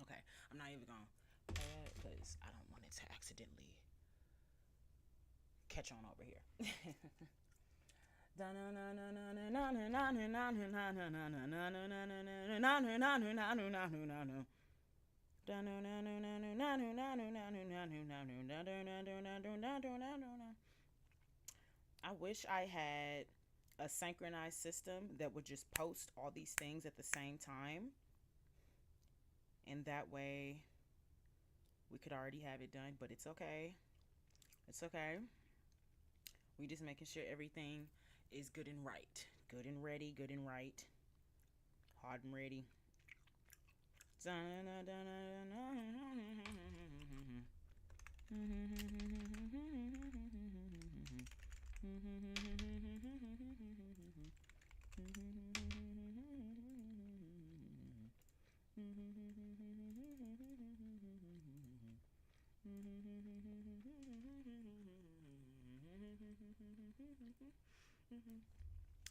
Okay, I'm not even gonna play it because I don't want it to accidentally catch on over here. I wish I had a synchronized system that would just post all these things at the same time. And that way we could already have it done, but it's okay. It's okay. We just making sure everything is good and right. Good and ready, good and right. Hard and ready.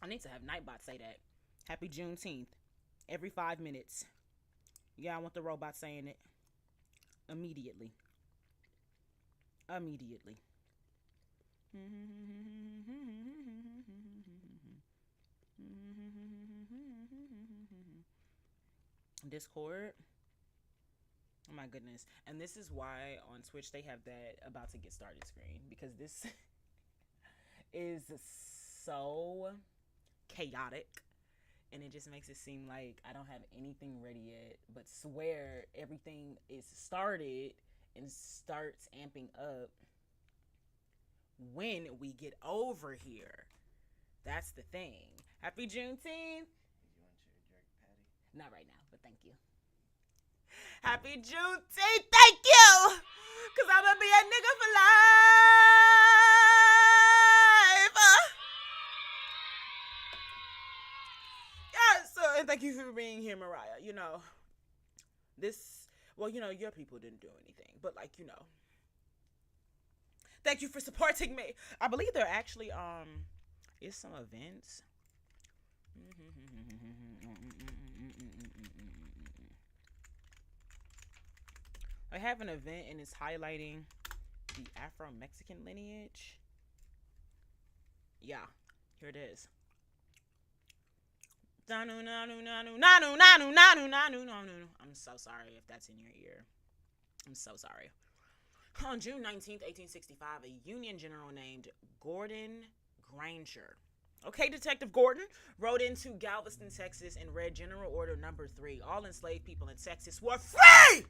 I need to have Nightbot say that. Happy Juneteenth. Every 5 minutes. Yeah, I want the robot saying it. Immediately. Immediately. Discord. Oh my goodness. And this is why on Twitch they have that about to get started screen. Because this is so chaotic. And it just makes it seem like I don't have anything ready yet. But swear everything is started and starts amping up when we get over here. That's the thing. Happy Juneteenth. You want your jerk patty? Not right now, but thank you. Happy Juneteenth, thank you! Cause I'm gonna be a nigga for life! Yeah, so, and thank you for being here, Mariah. You know, this, well, you know, your people didn't do anything, but like, you know, thank you for supporting me. I believe there actually, is some events. I have an event and it's highlighting the Afro-Mexican lineage. Yeah, here it is. I'm so sorry if that's in your ear. I'm so sorry. On June 19th, 1865, a Union general named Gordon Granger, okay, Detective Gordon, rode into Galveston, Texas, and read General Order Number 3. All enslaved people in Texas were free!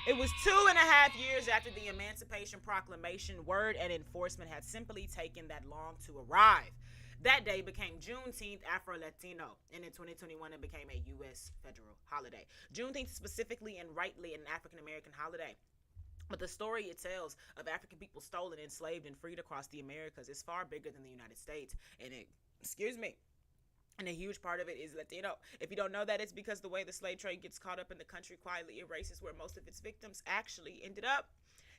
It was 2.5 years after the Emancipation Proclamation. Word and enforcement had simply taken that long to arrive. That day became Juneteenth Afro-Latino, and in 2021 it became a U.S. federal holiday. Juneteenth is specifically and rightly an African-American holiday. But the story it tells of African people stolen, enslaved, and freed across the Americas is far bigger than the United States. And a huge part of it is Latino. If you don't know that, it's because the way the slave trade gets caught up in the country quietly erases where most of its victims actually ended up.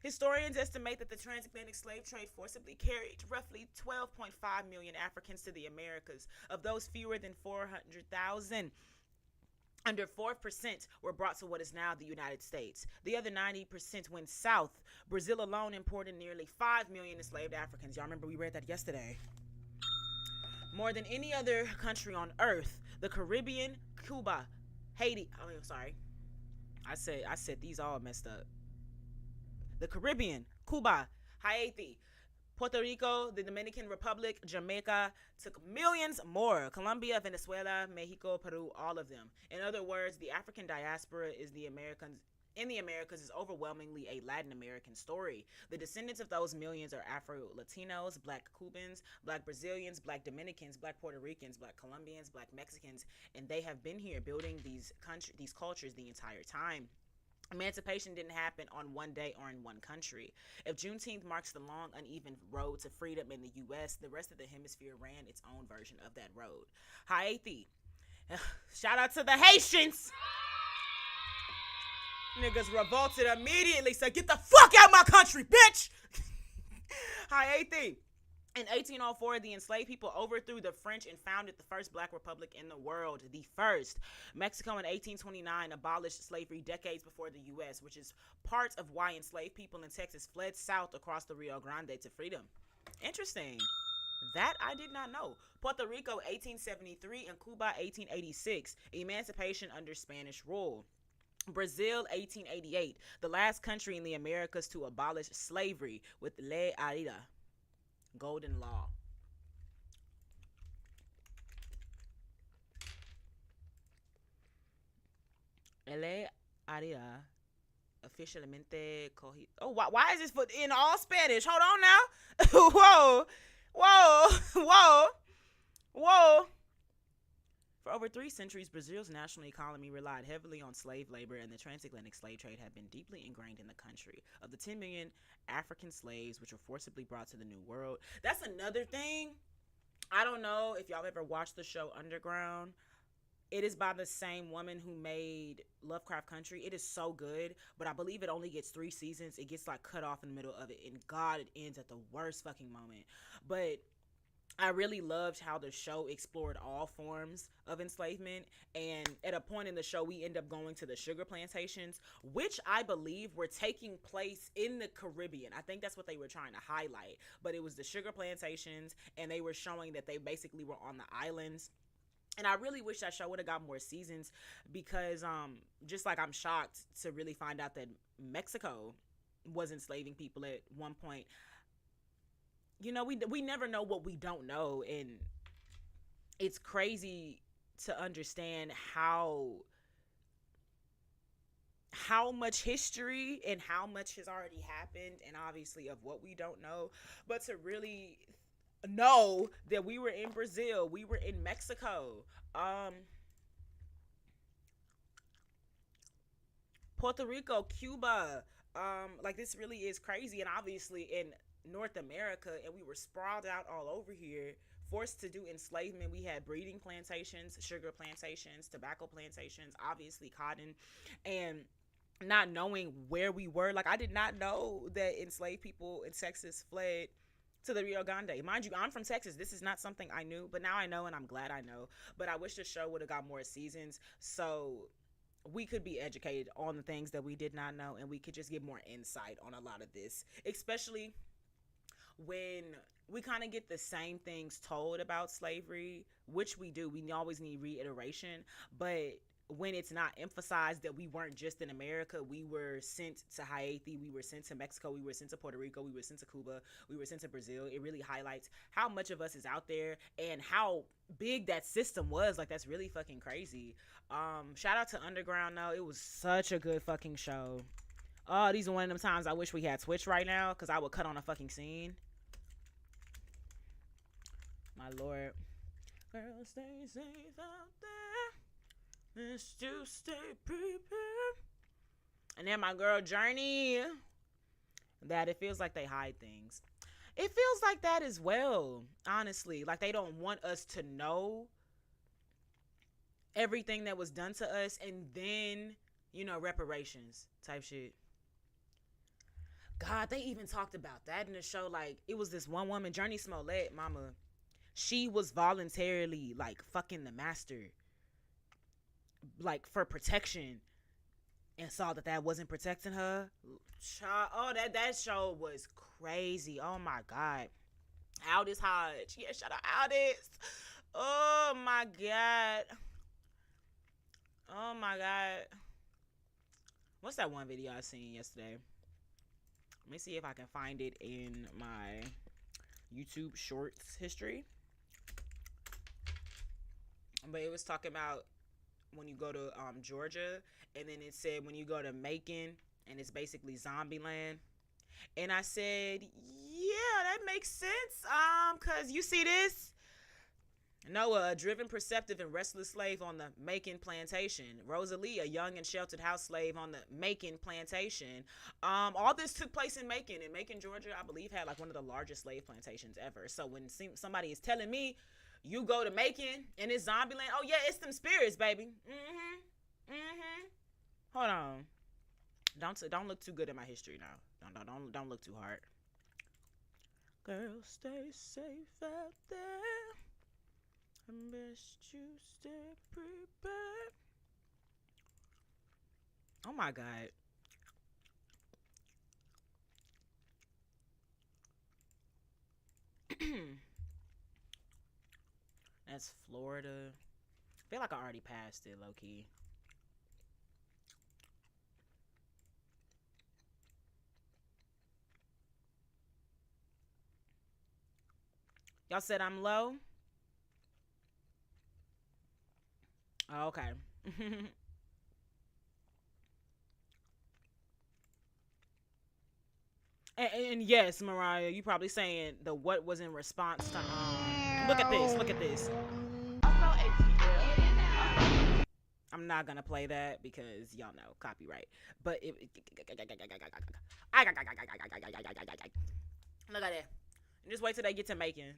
Historians estimate that the transatlantic slave trade forcibly carried roughly 12.5 million Africans to the Americas. Of those, fewer than 400,000, under 4%, were brought to what is now the United States. The other 90% went south. Brazil alone imported nearly 5 million enslaved Africans. Y'all remember we read that yesterday. More than any other country on earth, the Caribbean, Cuba, Haiti. Oh, sorry. I said these all messed up. The Caribbean, Cuba, Haiti, Puerto Rico, the Dominican Republic, Jamaica took millions more. Colombia, Venezuela, Mexico, Peru, all of them. In other words, the African diaspora is the Americans in the Americas is overwhelmingly a Latin American story. The descendants of those millions are Afro-Latinos, Black Cubans, Black Brazilians, Black Dominicans, Black Puerto Ricans, Black Colombians, Black Mexicans, and they have been here building these cultures the entire time. Emancipation didn't happen on one day or in one country. If Juneteenth marks the long, uneven road to freedom in the U.S., the rest of the hemisphere ran its own version of that road. Haiti. Shout out to the Haitians. Niggas revolted immediately. Said, get the fuck out of my country, bitch. Haiti. In 1804, the enslaved people overthrew the French and founded the first black republic in the world. The first. Mexico in 1829 abolished slavery decades before the U.S., which is part of why enslaved people in Texas fled south across the Rio Grande to freedom. Interesting. That I did not know. Puerto Rico, 1873, and Cuba, 1886. Emancipation under Spanish rule. Brazil, 1888, the last country in the Americas to abolish slavery with Lei Aida, Golden Law. Lei Aida, oficialmente cogido. Oh, why is this in all Spanish? Hold on now. Whoa, whoa, whoa, whoa. For over 3 centuries, Brazil's national economy relied heavily on slave labor, and the transatlantic slave trade had been deeply ingrained in the country. Of the 10 million African slaves which were forcibly brought to the New World, that's another thing. I don't know if y'all ever watched the show Underground. It is by the same woman who made Lovecraft Country. It is so good, but I believe it only gets 3 seasons. It gets like cut off in the middle of it, and God, it ends at the worst fucking moment. But I really loved how the show explored all forms of enslavement, and at a point in the show we end up going to the sugar plantations, which I believe were taking place in the Caribbean. I think that's what they were trying to highlight, but it was the sugar plantations, and they were showing that they basically were on the islands. And I really wish that show would have got more seasons, because just like I'm shocked to really find out that Mexico was enslaving people at one point. You know, we never know what we don't know, and it's crazy to understand how much history and how much has already happened, and obviously of what we don't know, but to really know that we were in Brazil, we were in Mexico, Puerto Rico, Cuba, like this really is crazy, and obviously in North America, and we were sprawled out all over here, forced to do enslavement. We had breeding plantations, sugar plantations, tobacco plantations, obviously cotton, and not knowing where we were. Like, I did not know that enslaved people in Texas fled to the Rio Grande. Mind you, I'm from Texas. This is not something I knew, but now I know, and I'm glad I know. But I wish the show would have got more seasons so we could be educated on the things that we did not know, and we could just get more insight on a lot of this, especially when we kind of get the same things told about slavery, which we do. We always need reiteration, but when it's not emphasized that we weren't just in America, we were sent to Haiti, we were sent to Mexico, we were sent to Puerto Rico, we were sent to Cuba, we were sent to Brazil. It really highlights how much of us is out there and how big that system was. Like, that's really fucking crazy. Shout out to Underground though. It was such a good fucking show. Oh, these are one of them times I wish we had Twitch right now, because I would cut on a fucking scene. My Lord. Girl, stay safe out there. Let's just stay prepared. And then my girl Journey. That it feels like they hide things. It feels like that as well, honestly. Like, they don't want us to know everything that was done to us, and then, you know, reparations type shit. God, they even talked about that in the show. Like, it was this one woman, Journey Smollett, mama. She was voluntarily, like, fucking the master, like, for protection, and saw that wasn't protecting her. Oh, that show was crazy. Oh, my God. Aldous Hodge. Yeah, shout out Aldous. Oh my god. Oh my god. What's that one video I seen yesterday? Let me see if I can find it in my YouTube Shorts history. But it was talking about when you go to Georgia, and then it said when you go to Macon, and it's basically zombie land. And I said, yeah, that makes sense. Cause you see this. Noah, a driven, perceptive, and restless slave on the Macon plantation. Rosalie, a young and sheltered house slave on the Macon plantation. All this took place in Macon. And Macon, Georgia, I believe, had like one of the largest slave plantations ever. So when somebody is telling me you go to Macon and it's zombie land, oh yeah, it's them spirits, baby. Hold on. Don't look too good at my history now. Don't look too hard. Girl, stay safe out there. Best you stay prepared. Oh my god. That's Florida. I feel like I already passed it, low key. Y'all said I'm low? Oh, okay. And yes, Mariah, you probably saying the what was in response to look at this, look at this. I'm not gonna play that because y'all know copyright. But look at it. Just wait till they get to Macon.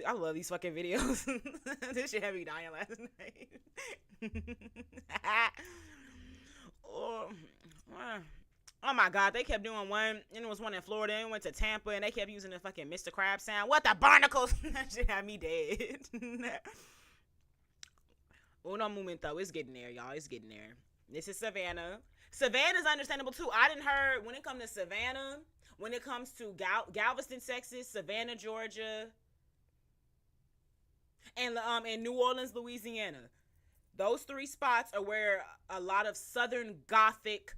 I love these fucking videos. This shit had me dying last night. Oh my god, they kept doing one, and it was one in Florida, and went to Tampa, and they kept using the fucking Mr. Crab sound. What the barnacles? That shit had me dead. Uno momento, it's getting there, y'all. It's getting there. This is Savannah. Savannah's understandable too. I didn't heard when it comes to Savannah, when it comes to Galveston, Texas, Savannah, Georgia, and New Orleans, Louisiana. Those three spots are where a lot of Southern Gothic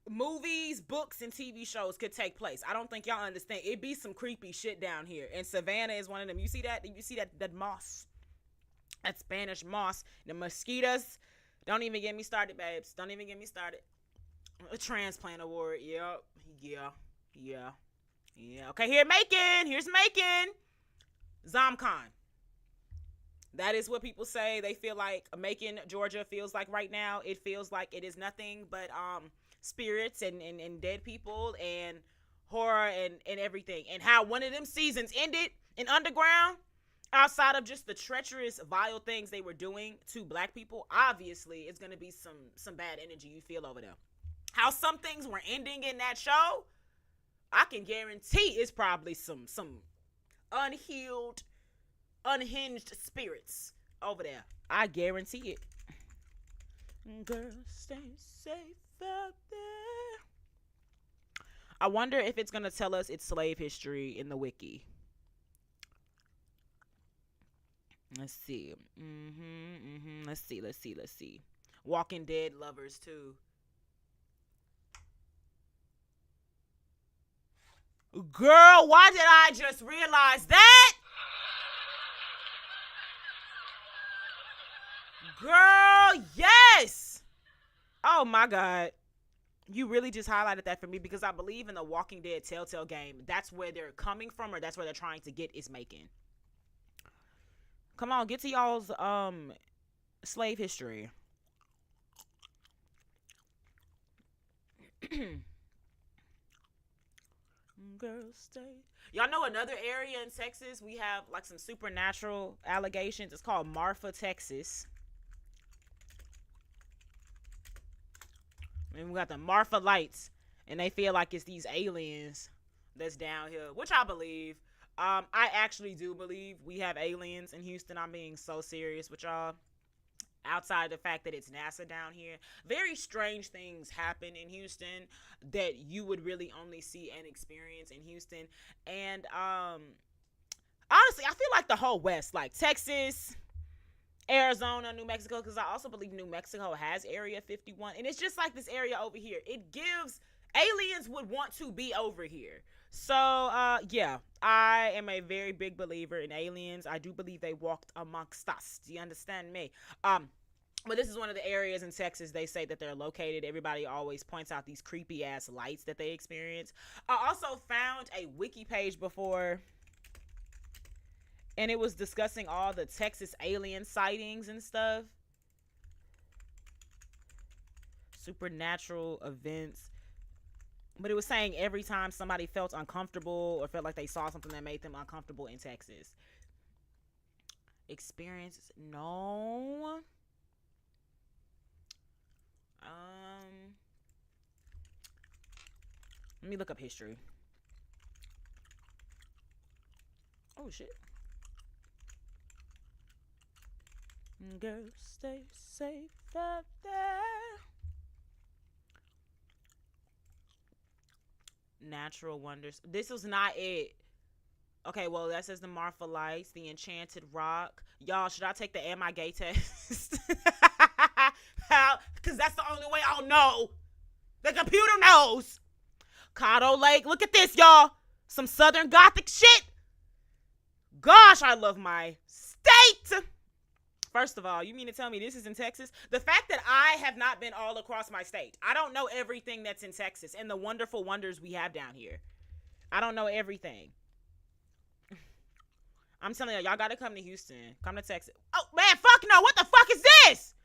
movies, books, and TV shows could take place. I don't think y'all understand. It be some creepy shit down here, and Savannah is one of them. You see that? You see that moss? That Spanish moss. The mosquitoes. Don't even get me started, babes. Don't even get me started. A transplant award. Yep. Yeah. Okay, here's Macon. ZomCon. That is what people say. They feel like Macon, Georgia feels like right now. It feels like it is nothing but spirits and dead people and horror and everything. And how one of them seasons ended in Underground, outside of just the treacherous, vile things they were doing to black people, obviously it's going to be some bad energy you feel over there. How some things were ending in that show, I can guarantee it's probably some unhealed, unhinged spirits over there. I guarantee it. Girl, stay safe out there. I wonder if it's going to tell us its slave history in the wiki. Let's see. Let's see. Walking Dead lovers too. Girl, why did I just realize that? Girl, yes. Oh my god. You really just highlighted that for me because I believe in the Walking Dead Telltale game. That's where they're coming from, or that's where they're trying to get is Macon. Come on, get to y'all's slave history. Girl, stay. Y'all know another area in Texas we have like some supernatural allegations. It's called Marfa, Texas. And we got the Marfa lights, and they feel like it's these aliens that's down here, which I believe. I actually do believe we have aliens in Houston. I'm being so serious with y'all. outside the fact that it's NASA down here, very strange things happen in Houston that you would really only see and experience in Houston. And honestly, I feel like the whole West, like Texas, Arizona, New Mexico, because I also believe New Mexico has Area 51. And it's just like this area over here. It gives aliens would want to be over here. So, yeah, I am a very big believer in aliens. I do believe they walked amongst us. Do you understand me? But this is one of the areas in Texas they say that they're located. Everybody always points out these creepy ass lights that they experience. I also found a wiki page before, and it was discussing all the Texas alien sightings and stuff. Supernatural events. But it was saying every time somebody felt uncomfortable or felt like they saw something that made them uncomfortable in Texas. Experiences. No. Let me look up history. Oh, shit. Girl, stay safe out there. Natural wonders. This was not it. Okay, well, that says the Marfa Lights, the Enchanted Rock. Y'all, should I take the Am I Gay test? How? Because that's the only way I'll know. The computer knows. Caddo Lake. Look at this, y'all. Some Southern Gothic shit. Gosh, I love my state. First of all, you mean to tell me this is in Texas? The fact that I have not been all across my state. I don't know everything that's in Texas and the wonderful wonders we have down here. I don't know everything. I'm telling y'all gotta come to Houston. Come to Texas. Oh, man, fuck no. What the fuck is this?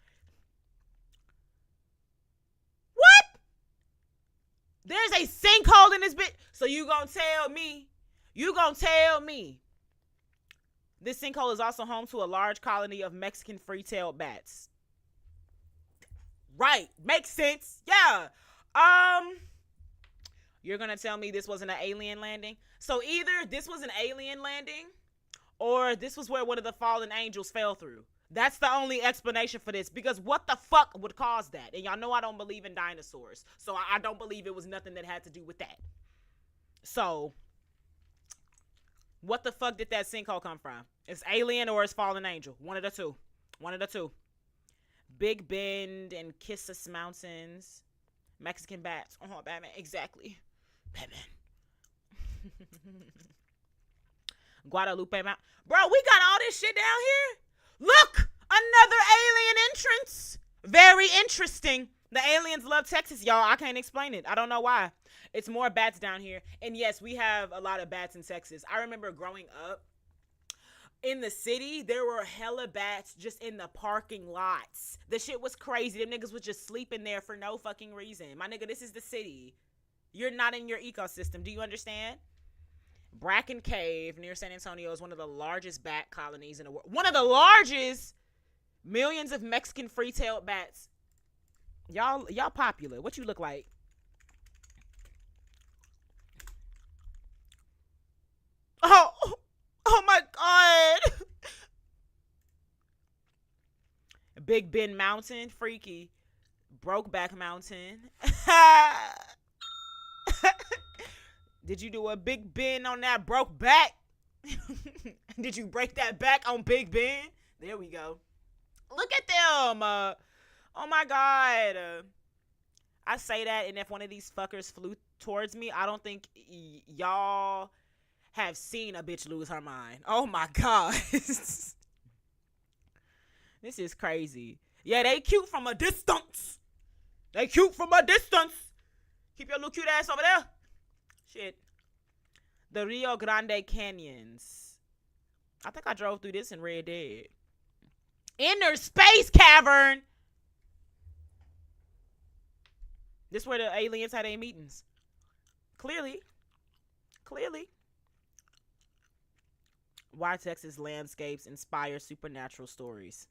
What? There's a sinkhole in this bitch. So you gonna tell me this sinkhole is also home to a large colony of Mexican free-tailed bats. Right. Makes sense. Yeah. You're gonna tell me this wasn't an alien landing? So either this was an alien landing or this was where one of the fallen angels fell through. That's the only explanation for this, because what the fuck would cause that? And y'all know I don't believe in dinosaurs, so I don't believe it was nothing that had to do with that. So what the fuck did that sinkhole come from? It's alien or it's fallen angel. One of the two. One of the two. Big Bend and Kisses Mountains. Mexican bats. Oh, Batman. Exactly. Batman. Guadalupe Mountain. Bro, we got all this shit down here. Look! Another alien entrance. Very interesting. The aliens love Texas, y'all. I can't explain it. I don't know why. It's more bats down here. And yes, we have a lot of bats in Texas. I remember growing up in the city, there were hella bats just in the parking lots. The shit was crazy. Them niggas was just sleeping there for no fucking reason. My nigga, this is the city. You're not in your ecosystem. Do you understand? Bracken Cave near San Antonio is one of the largest bat colonies in the world. One of the largest. Millions of Mexican free-tailed bats. Y'all popular. What you look like? Oh my God. Big Bend Mountain, freaky. Brokeback Mountain. Did you do a big bend on that broke back? Did you break that back on Big Ben? There we go. Look at them. Oh my God. I say that, and if one of these fuckers flew towards me, I don't think y'all have seen a bitch lose her mind. Oh my God. This is crazy. Yeah, they cute from a distance. They cute from a distance. Keep your little cute ass over there. Shit. The Rio Grande Canyons. I think I drove through this in Red Dead. Inner Space Cavern. This is where the aliens had their meetings. Clearly. Why Texas landscapes inspire supernatural stories.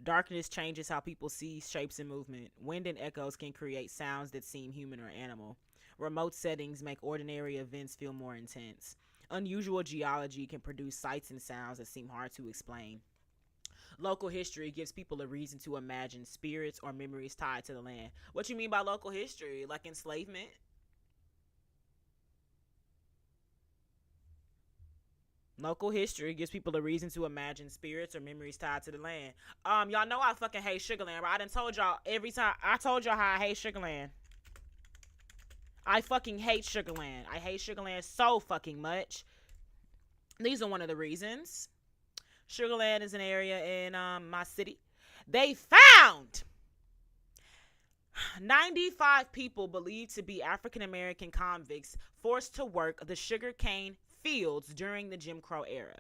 Darkness changes how people see shapes and movement. Wind and echoes can create sounds that seem human or animal. Remote settings make ordinary events feel more intense. Unusual geology can produce sights and sounds that seem hard to explain. Local history gives people a reason to imagine spirits or memories tied to the land. What you mean by local history? Like enslavement? Local history gives people a reason to imagine spirits or memories tied to the land. Y'all know I fucking hate Sugarland, right? I done told y'all every time. I told y'all how I hate Sugarland. I fucking hate Sugarland. I hate Sugarland so fucking much. These are one of the reasons. Sugarland is an area in my city. They found 95 people believed to be African American convicts forced to work the sugarcane fields during the Jim Crow era.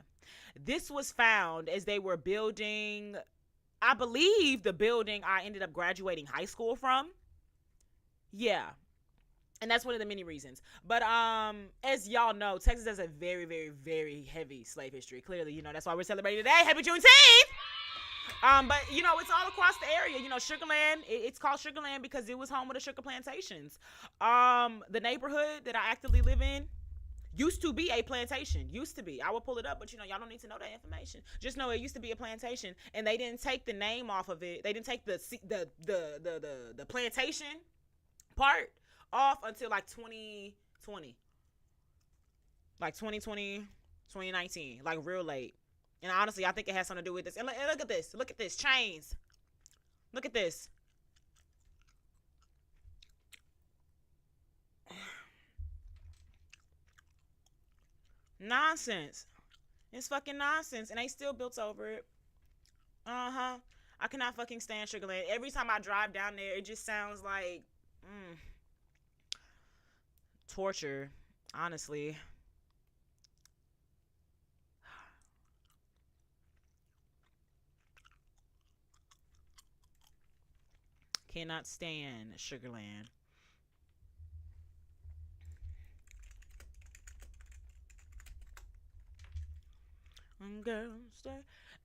This was found as they were building, I believe, the building I ended up graduating high school from. Yeah. And that's one of the many reasons. But as y'all know, Texas has a very, very, very heavy slave history. Clearly, that's why we're celebrating today. Happy Juneteenth! But it's all across the area. Sugarland. It's called Sugarland because it was home of the sugar plantations. The neighborhood that I actively live in used to be a plantation. Used to be. I will pull it up, but y'all don't need to know that information. Just know it used to be a plantation, and they didn't take the name off of it. They didn't take the plantation part off until like 2020, like 2020, 2019, like real late. And honestly, I think it has something to do with this. And look at this. Look at this. Chains. Look at this. Nonsense. It's fucking nonsense. And they still built over it. Uh-huh. I cannot fucking stand Sugarland. Every time I drive down there, it just sounds like torture, honestly. Cannot stand Sugarland. Girl, stay.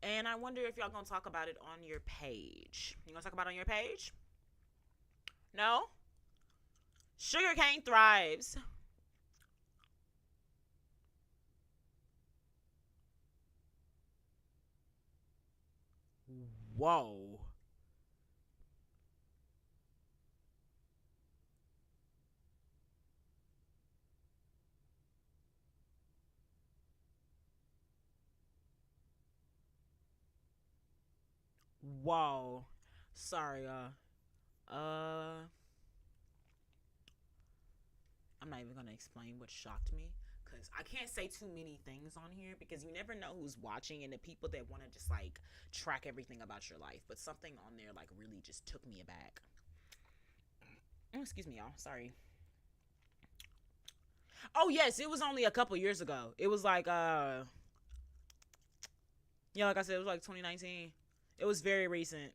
And I wonder if y'all gonna talk about it on your page. You gonna talk about it on your page? No? Sugarcane thrives. Whoa. Whoa. Sorry, I'm not even gonna explain what shocked me because I can't say too many things on here because you never know who's watching and the people that want to just like track everything about your life. But something on there like really just took me aback. Oh, excuse me, y'all. Sorry. Oh yes, it was only a couple years ago. It was like yeah, like I said, it was like 2019. It was very recent.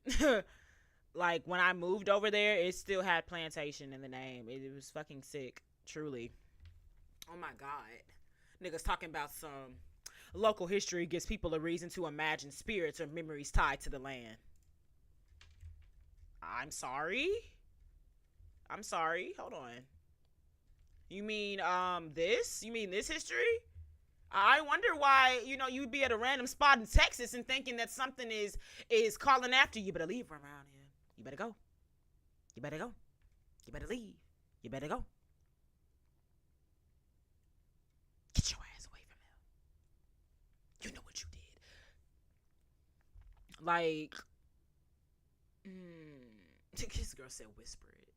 Like when I moved over there, it still had plantation in the name. It was fucking sick, truly. Oh my god. Niggas talking about some local history gives people a reason to imagine spirits or memories tied to the land. I'm sorry? I'm sorry. Hold on. You mean this? You mean this history? I wonder why, you'd be at a random spot in Texas and thinking that something is calling after you. You better leave from around here. You better go. You better go. You better leave. You better go. Get your ass away from him. You know what you did. Like, this girl said whisper it.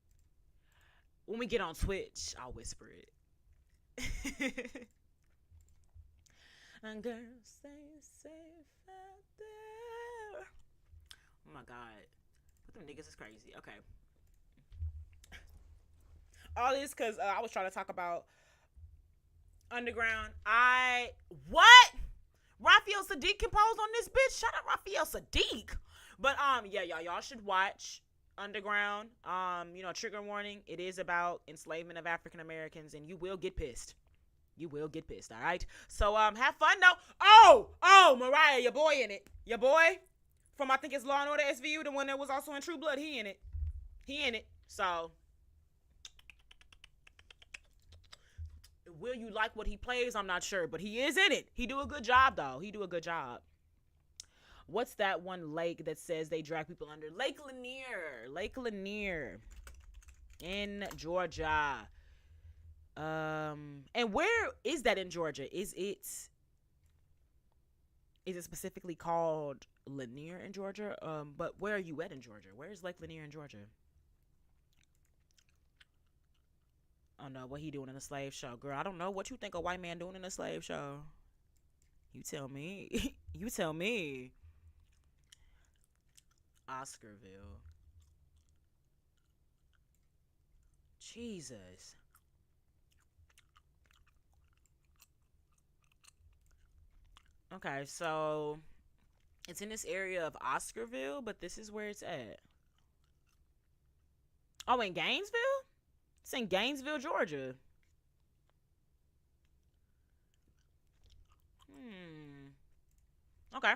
When we get on Twitch, I'll whisper it. And girls, stay safe out there. Oh my god. But them niggas is crazy. Okay. All this because I was trying to talk about Underground. What? Raphael Sadiq composed on this bitch? Shout out Raphael Sadiq. But yeah, y'all should watch Underground. Trigger warning, it is about enslavement of African Americans, and you will get pissed. You will get pissed, all right? So have fun though. Oh, Mariah, your boy in it. Your boy from I think it's Law and Order SVU, the one that was also in True Blood, he in it. So will you like what he plays? I'm not sure, but he is in it. He do a good job though. What's that one lake that says they drag people under? Lake Lanier. Lake Lanier in Georgia. And where is that in Georgia? Is it specifically called Lanier in Georgia? But where are you at in Georgia? Where is Lake Lanier in Georgia? Oh no, what he doing in a slave show, girl? I don't know what you think a white man doing in a slave show. You tell me. You tell me. Oscarville. Jesus. Okay, so it's in this area of Oscarville, but this is where it's at. Oh, in Gainesville? It's in Gainesville, Georgia. Hmm. Okay.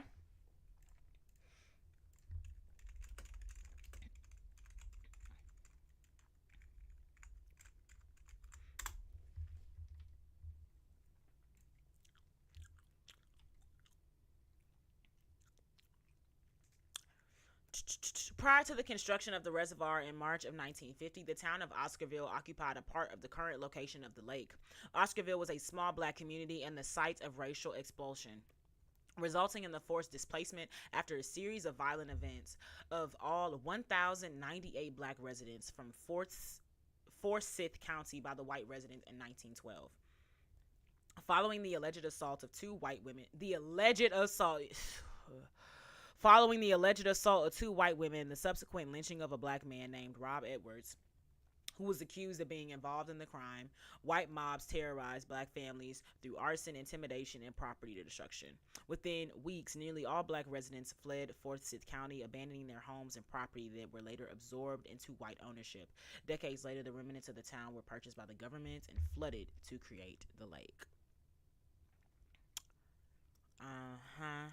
Prior to the construction of the reservoir in March of 1950, the town of Oscarville occupied a part of the current location of the lake. Oscarville was a small black community and the site of racial expulsion, resulting in the forced displacement after a series of violent events of all 1,098 black residents from Forsyth County by the white residents in 1912. Following the alleged assault of two white women, the alleged assault. Following the alleged assault of two white women, the subsequent lynching of a black man named Rob Edwards, who was accused of being involved in the crime, white mobs terrorized black families through arson, intimidation, and property destruction. Within weeks, nearly all black residents fled Forsyth County, abandoning their homes and property that were later absorbed into white ownership. Decades later, the remnants of the town were purchased by the government and flooded to create the lake. Uh-huh.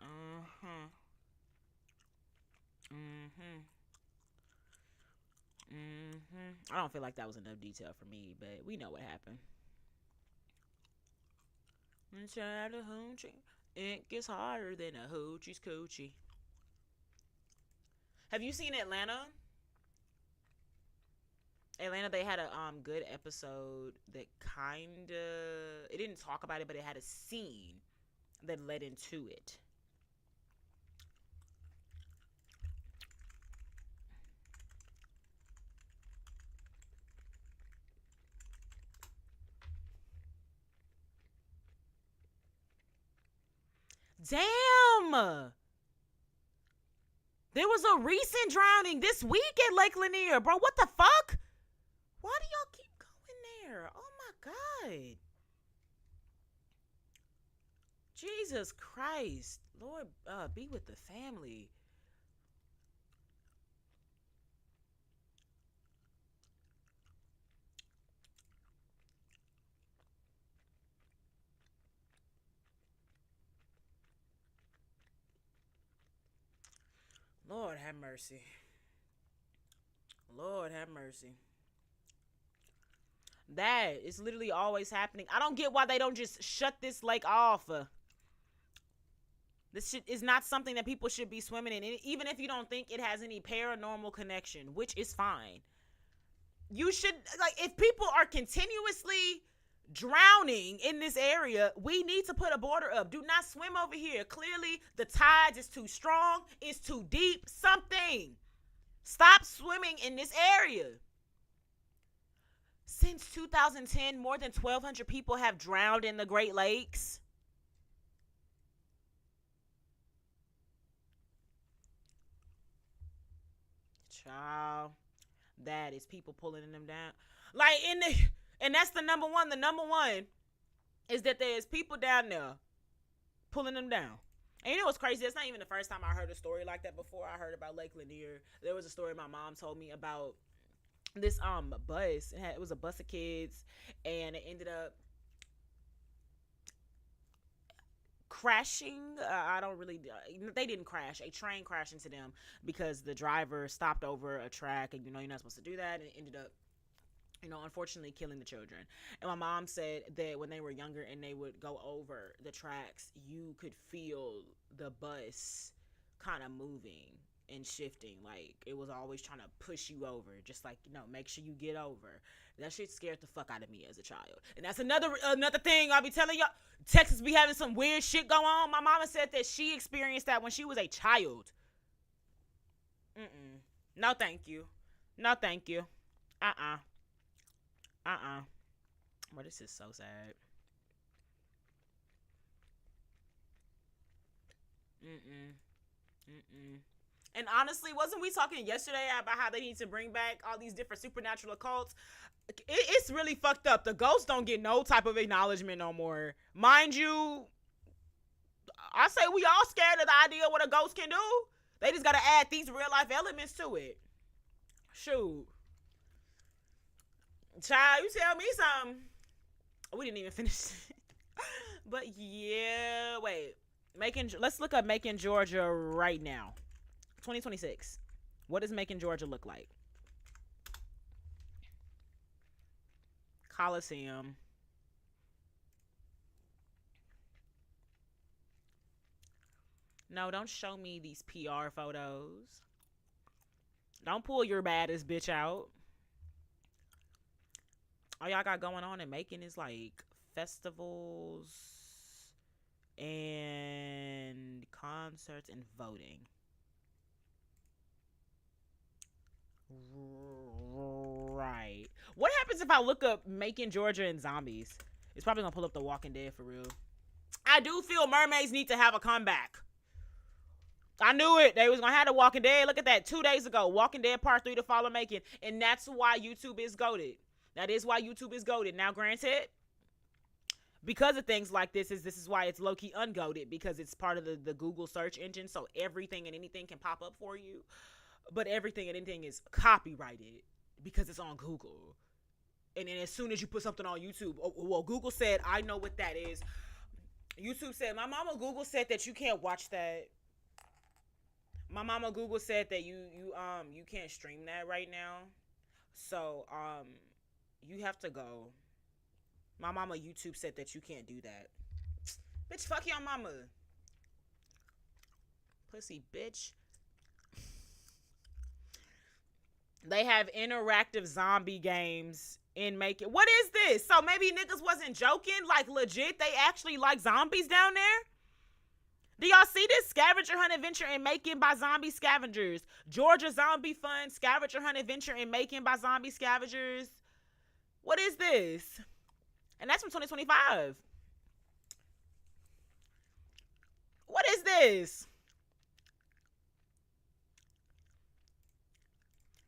Uh-huh. Mm-hmm. I don't feel like that was enough detail for me, but we know what happened. Inside a hoochie, it gets harder than a hoochie's coochie. Have you seen Atlanta? Atlanta, they had a good episode that kinda, it didn't talk about it, but it had a scene that led into it. Damn! There was a recent drowning this week at Lake Lanier, bro. What the fuck? Why do y'all keep going there? Oh my god. Jesus Christ. Lord, be with the family. Lord have mercy. Lord have mercy. That is literally always happening. I don't get why they don't just shut this lake off. This shit is not something that people should be swimming in. And even if you don't think it has any paranormal connection, which is fine. You should, like, if people are continuously drowning in this area, we need to put a border up. Do not swim over here. Clearly, the tides is too strong. It's too deep. Something. Stop swimming in this area. Since 2010, more than 1,200 people have drowned in the Great Lakes. Child, that is people pulling them down. Like in the, and that's the number one. The number one is that there's people down there pulling them down. And you know what's crazy? It's not even the first time I heard a story like that before. I heard about Lake Lanier. There was a story my mom told me about this bus. It was a bus of kids, and it ended up crashing. I don't really. They didn't crash. A train crashed into them because the driver stopped over a track, and you're not supposed to do that. And it ended up Unfortunately killing the children. And my mom said that when they were younger and they would go over the tracks, you could feel the bus kind of moving and shifting. Like it was always trying to push you over, just like, make sure you get over. That shit scared the fuck out of me as a child. And that's another thing I'll be telling y'all. Texas be having some weird shit go on. My mama said that she experienced that when she was a child. Mm-mm. No thank you. No thank you. Uh-uh. Uh-uh. Bro, this is so sad. Mm-mm. Mm-mm. And honestly, wasn't we talking yesterday about how they need to bring back all these different supernatural occults? It's really fucked up. The ghosts don't get no type of acknowledgement no more. Mind you, I say we all scared of the idea of what a ghost can do. They just gotta add these real life elements to it. Shoot. Child, you tell me something. We didn't even finish. But yeah, wait. Let's look up Macon, Georgia right now. 2026. What does Macon, Georgia look like? Coliseum. No, don't show me these PR photos. Don't pull your baddest bitch out. All y'all got going on in Macon is like festivals and concerts and voting. Right. What happens if I look up Macon, Georgia and zombies? It's probably gonna pull up The Walking Dead for real. I do feel mermaids need to have a comeback. I knew it. They was gonna have The Walking Dead. Look at that. 2 days ago, Walking Dead Part 3 to follow Macon, and that's why YouTube is goated. That is why YouTube is goated. Now, granted, because of things like this is why it's low-key ungoated, because it's part of the Google search engine, so everything and anything can pop up for you. But everything and anything is copyrighted because it's on Google. And then as soon as you put something on YouTube, well, Google said, I know what that is. YouTube said, my mama Google said that you can't watch that. My mama Google said that you can't stream that right now. So you have to go. My mama YouTube said that you can't do that. Bitch, fuck your mama. Pussy bitch. They have interactive zombie games in Macon. What is this? So maybe niggas wasn't joking? Like legit, they actually like zombies down there? Do y'all see this? Scavenger hunt adventure in Macon by zombie scavengers. Georgia zombie fun scavenger hunt adventure in Macon by zombie scavengers. What is this? And that's from 2025. What is this?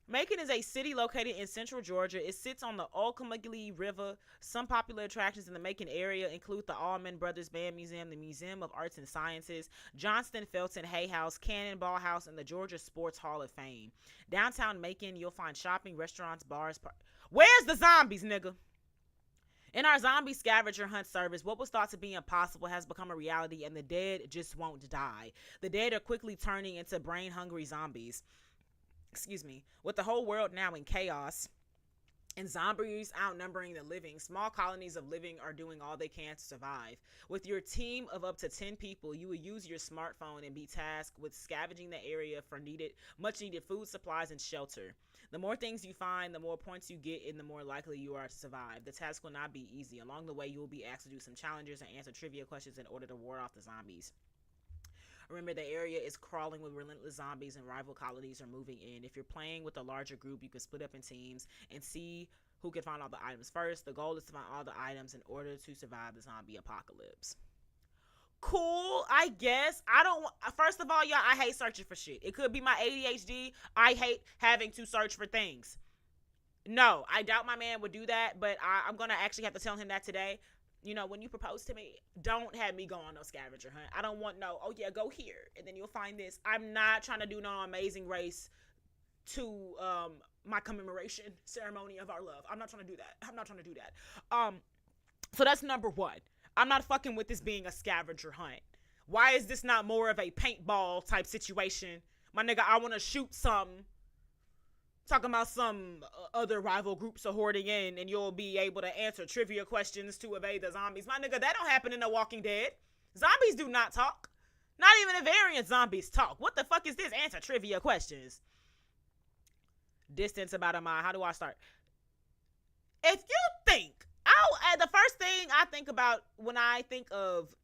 Macon is a city located in central Georgia. It sits on the Ocmulgee River. Some popular attractions in the Macon area include the Allman Brothers Band Museum, the Museum of Arts and Sciences, Johnston Felton Hay House, Cannonball House, and the Georgia Sports Hall of Fame. Downtown Macon, you'll find shopping, restaurants, bars. Where's the zombies, nigga? In our zombie scavenger hunt service, what was thought to be impossible has become a reality, and the dead just won't die. The dead are quickly turning into brain-hungry zombies. With the whole world now in chaos and zombies outnumbering the living, small colonies of living are doing all they can to survive. With your team of up to 10 people, you will use your smartphone and be tasked with scavenging the area for much needed food, supplies, and shelter. The more things you find, the more points you get, and the more likely you are to survive. The task will not be easy. Along the way, you will be asked to do some challenges and answer trivia questions in order to ward off the zombies. Remember, the area is crawling with relentless zombies, and rival colonies are moving in. If you're playing with a larger group, you can split up in teams and see who can find all the items first. The goal is to find all the items in order to survive the zombie apocalypse. Cool, I guess. First of all, y'all, I hate searching for shit. It could be my ADHD. I hate having to search for things. No, I doubt my man would do that, but I'm going to actually have to tell him that today. When you propose to me, don't have me go on no scavenger hunt. I don't want oh yeah, go here, and then you'll find this. I'm not trying to do no Amazing Race to my commemoration ceremony of our love. I'm not trying to do that. So that's number one. I'm not fucking with this being a scavenger hunt. Why is this not more of a paintball type situation? My nigga, I want to shoot something. Talking about some other rival groups are hoarding in, and you'll be able to answer trivia questions to evade the zombies. My nigga, that don't happen in The Walking Dead. Zombies do not talk. Not even the variant zombies talk. What the fuck is this? Answer trivia questions. Distance about a mile. How do I start? If you think, the first thing I think about when I think of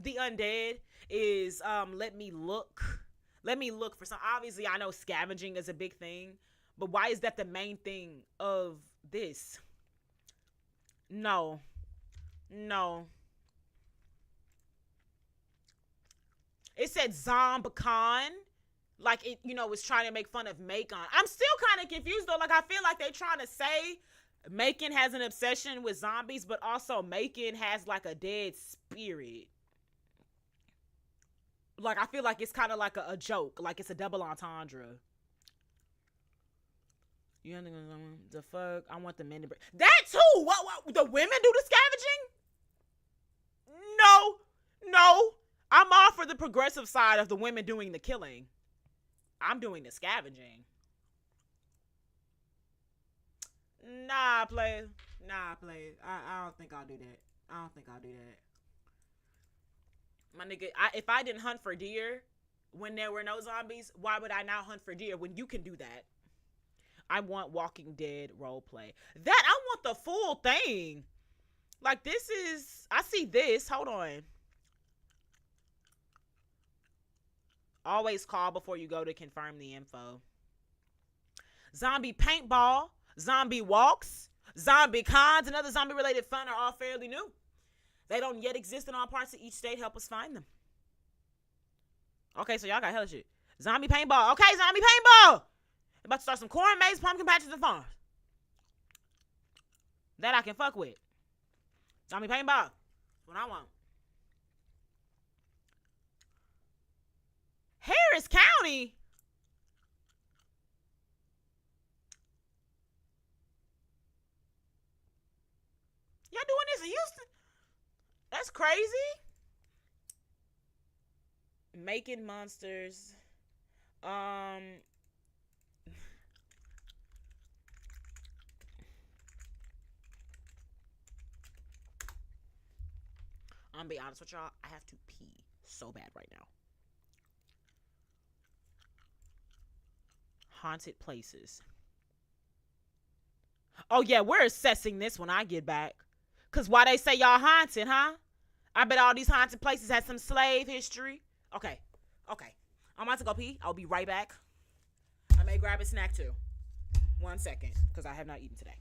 the undead is let me look. Let me look for some. Obviously, I know scavenging is a big thing, but why is that the main thing of this? No. No. It said Zombicon. Like it, was trying to make fun of Macon. I'm still kind of confused though. Like I feel like they're trying to say Macon has an obsession with zombies, but also Macon has like a dead spirit. Like I feel like it's kind of like a joke, like it's a double entendre. You know the fuck? I want the men to break. That too. What? The women do the scavenging? No. I'm all for the progressive side of the women doing the killing. I'm doing the scavenging. Nah, play. I don't think I'll do that. My nigga, if I didn't hunt for deer when there were no zombies, why would I now hunt for deer when you can do that? I want Walking Dead roleplay. That, I want the full thing. Like, this is, I see this. Hold on. Always call before you go to confirm the info. Zombie paintball, zombie walks, zombie cons, and other zombie related fun are all fairly new. They don't yet exist in all parts of each state. Help us find them. Okay, so y'all got hella shit. Zombie paintball. Okay, zombie paintball. About to start some corn, maze, pumpkin patches, and farms. That I can fuck with. Zombie paintball. That's what I want. Harris County. Y'all doing this in Houston? That's crazy. Making monsters. I'm gonna be honest with y'all. I have to pee so bad right now. Haunted places. Oh yeah, we're assessing this when I get back. Cause why they say y'all haunted, huh? I bet all these haunted places had some slave history. Okay. I'm about to go pee. I'll be right back. I may grab a snack too. 1 second, because I have not eaten today.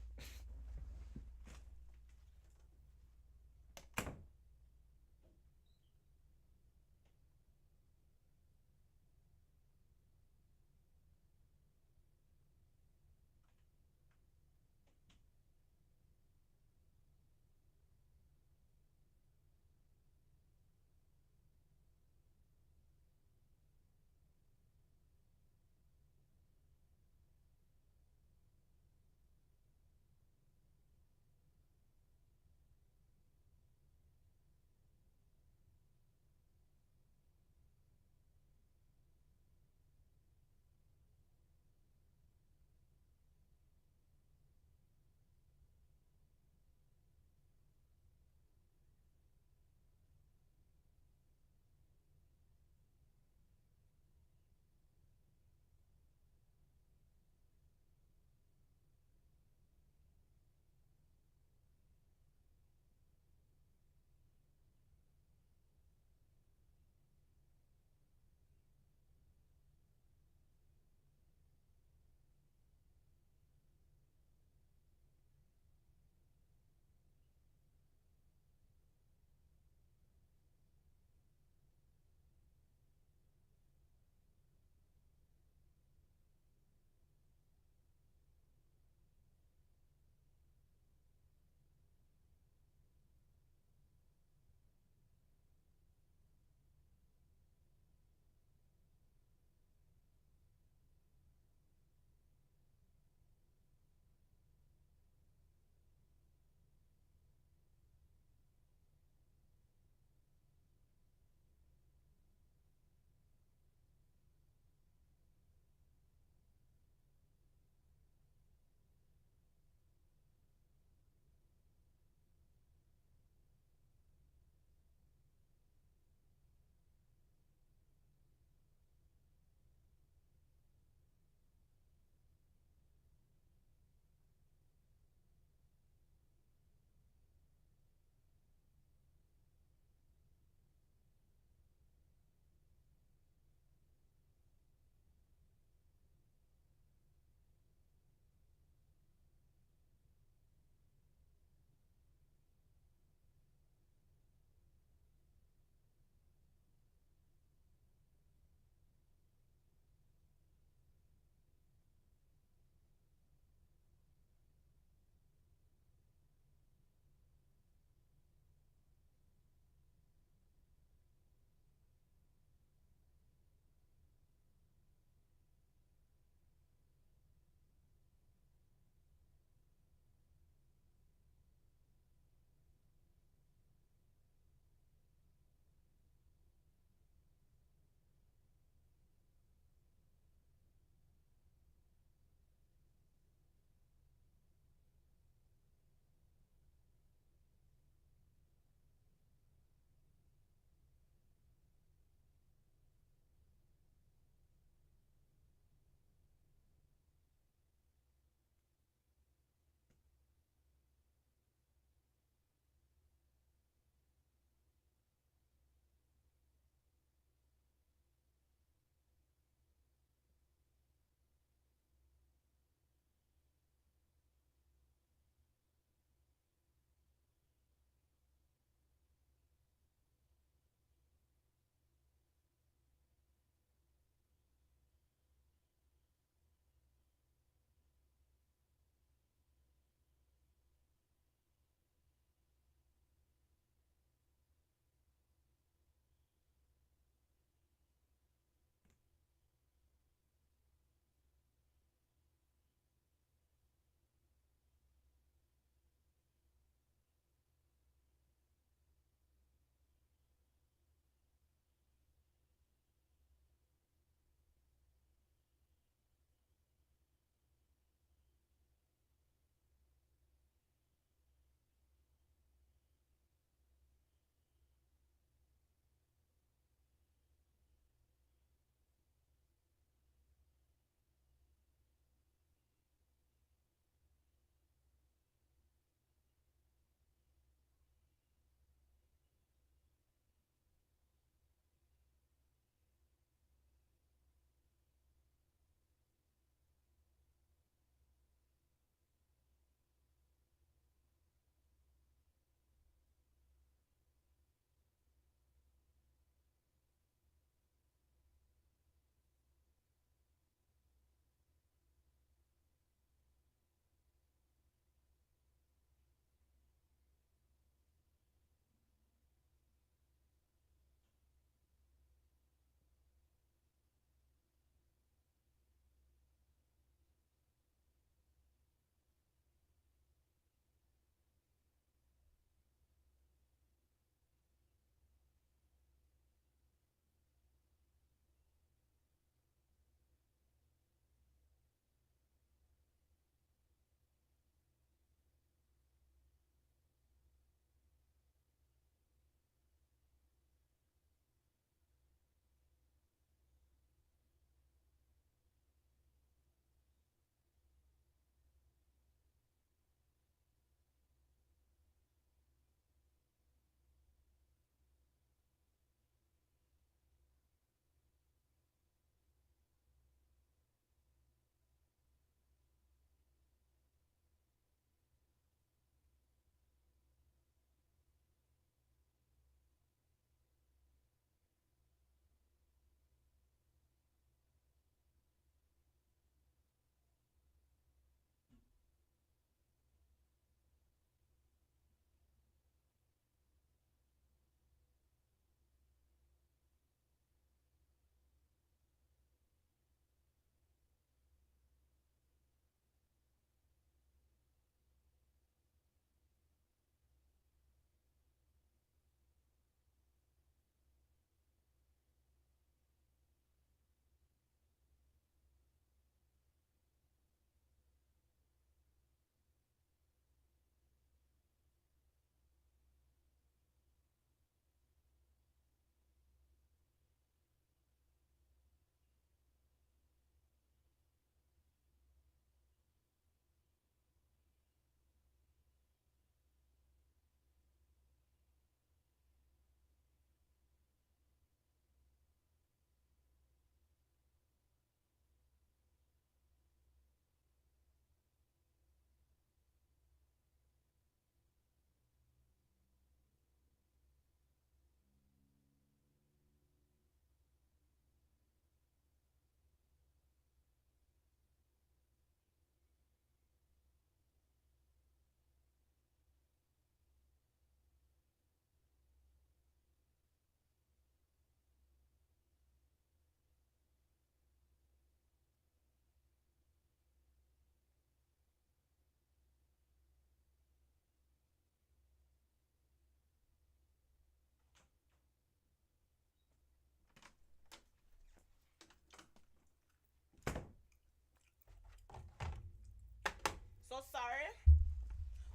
so sorry.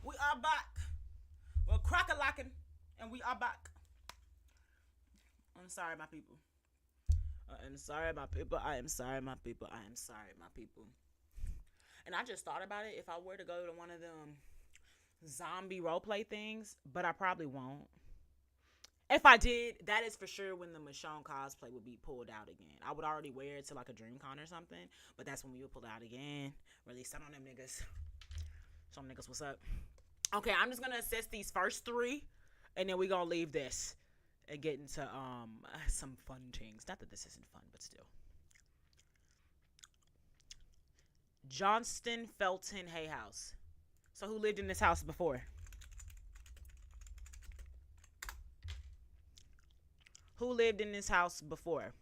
We are back. We're crack-a-lacking, and we are back. I'm sorry, my people. I am sorry, my people. I am sorry, my people. I am sorry, my people. And I just thought about it. If I were to go to one of them zombie roleplay things, but I probably won't. If I did, that is for sure when the Michonne cosplay would be pulled out again. I would already wear it to like a DreamCon or something, but that's when we would pull it out again. Release that on them niggas. Show them niggas what's up. Okay, I'm just gonna assess these first three, and then we gonna leave this and get into some fun things. Not that this isn't fun, but still. Johnston Felton Hay House. So who lived in this house before? Who lived in this house before?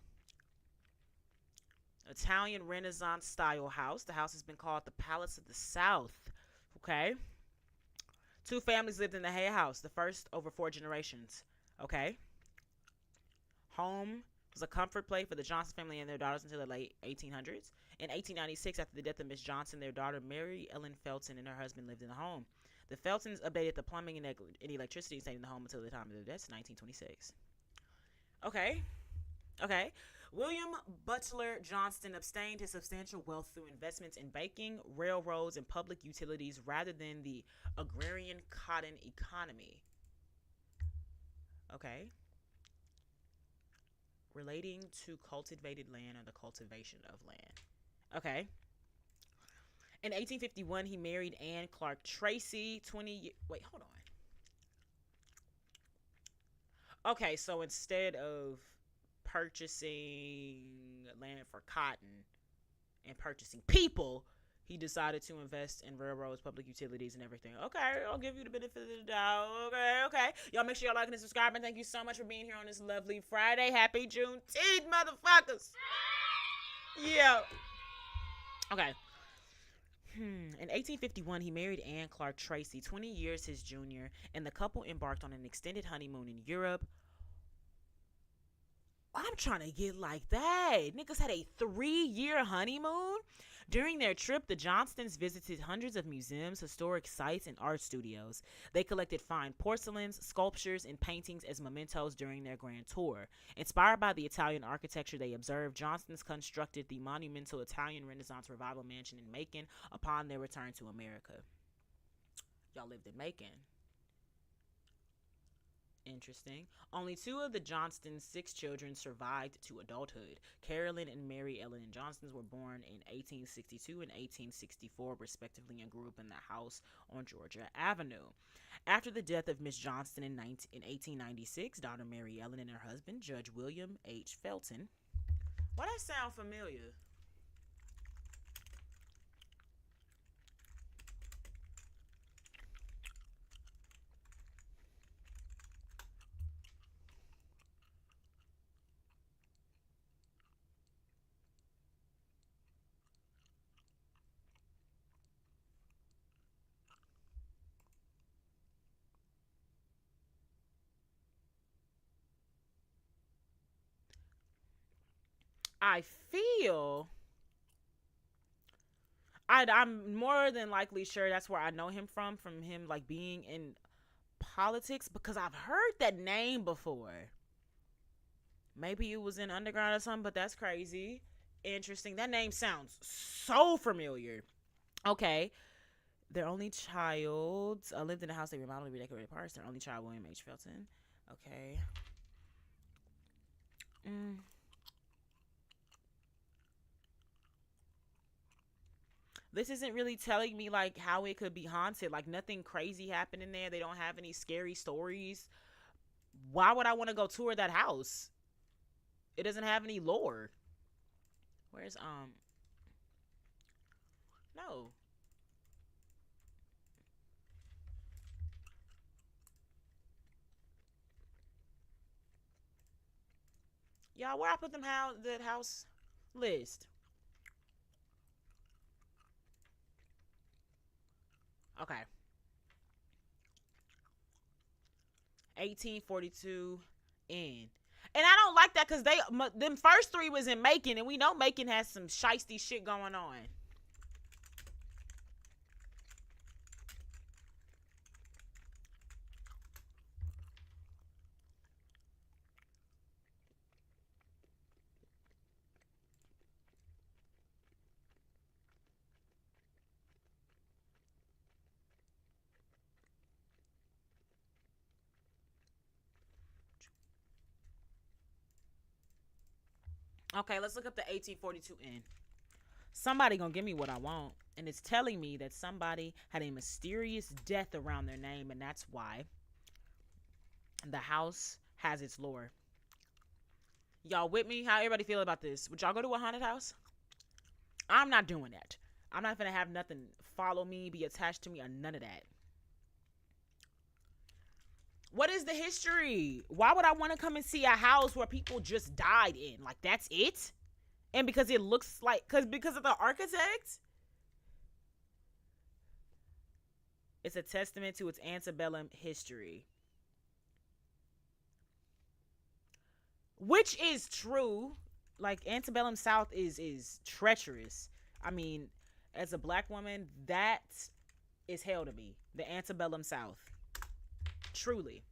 Italian Renaissance style house. The house has been called the Palace of the South. Okay. 2 families lived in the Hay House. The first over 4 generations. Okay. Home was a comfort play for the Johnson family and their daughters until the late 1800s. In 1896, after the death of Miss Johnson, their daughter Mary Ellen Felton and her husband lived in the home. The Feltons updated the plumbing and electricity stayed in the home until the time of their deaths in 1926. Okay. William Butler Johnston obtained his substantial wealth through investments in banking, railroads, and public utilities rather than the agrarian cotton economy. Okay. Relating to cultivated land or the cultivation of land. Okay. In 1851, he married Anne Clark Tracy. Wait, hold on. Okay, so instead of purchasing land for cotton and purchasing people, he decided to invest in railroads, public utilities, and everything. Okay, I'll give you the benefit of the doubt. Okay. Y'all make sure y'all liking and subscribing. Thank you so much for being here on this lovely Friday. Happy Juneteenth, motherfuckers. Yeah. Okay. In 1851, he married Anne Clark Tracy, 20 years his junior, and the couple embarked on an extended honeymoon in Europe. I'm trying to get like that. Niggas had a 3-year honeymoon. During their trip, the Johnstons visited hundreds of museums, historic sites, and art studios. They collected fine porcelains, sculptures, and paintings as mementos during their grand tour. Inspired by the Italian architecture they observed, Johnstons constructed the monumental Italian Renaissance Revival Mansion in Macon upon their return to America. Y'all lived in Macon. Interesting. Only 2 of the Johnston's 6 children survived to adulthood. Carolyn and Mary Ellen Johnstons were born in 1862 and 1864, respectively, and grew up in the house on Georgia Avenue. After the death of Miss Johnston in 1896, daughter Mary Ellen and her husband, Judge William H. Felton. Why that sound familiar? I feel I'm more than likely sure that's where I know him from him like being in politics, because I've heard that name before. Maybe it was in Underground or something, but that's crazy. Interesting. That name sounds so familiar. Okay. Their only child lived in a house they remodeled and redecorated parts. Their only child, William H. Felton. Okay. This isn't really telling me like how it could be haunted. Like nothing crazy happened in there. They don't have any scary stories. Why would I want to go tour that house? It doesn't have any lore. Where's no. Y'all, where I put that house list? Okay. 1842 in. And I don't like that because them first 3 was in Macon, and we know Macon has some shiesty shit going on. Okay, let's look up the 1842 N. Somebody gonna give me what I want, and it's telling me that somebody had a mysterious death around their name, and that's why the house has its lore. Y'all with me? How everybody feel about this? Would y'all go to a haunted house? I'm not doing that. I'm not gonna have nothing follow me, be attached to me, or none of that. What is the history? Why would I want to come and see a house where people just died in? Like, that's it? And because it looks like, because of the architect? It's a testament to its antebellum history. Which is true. Like, antebellum South is treacherous. I mean, as a black woman, that is hell to me. The antebellum South. Truly.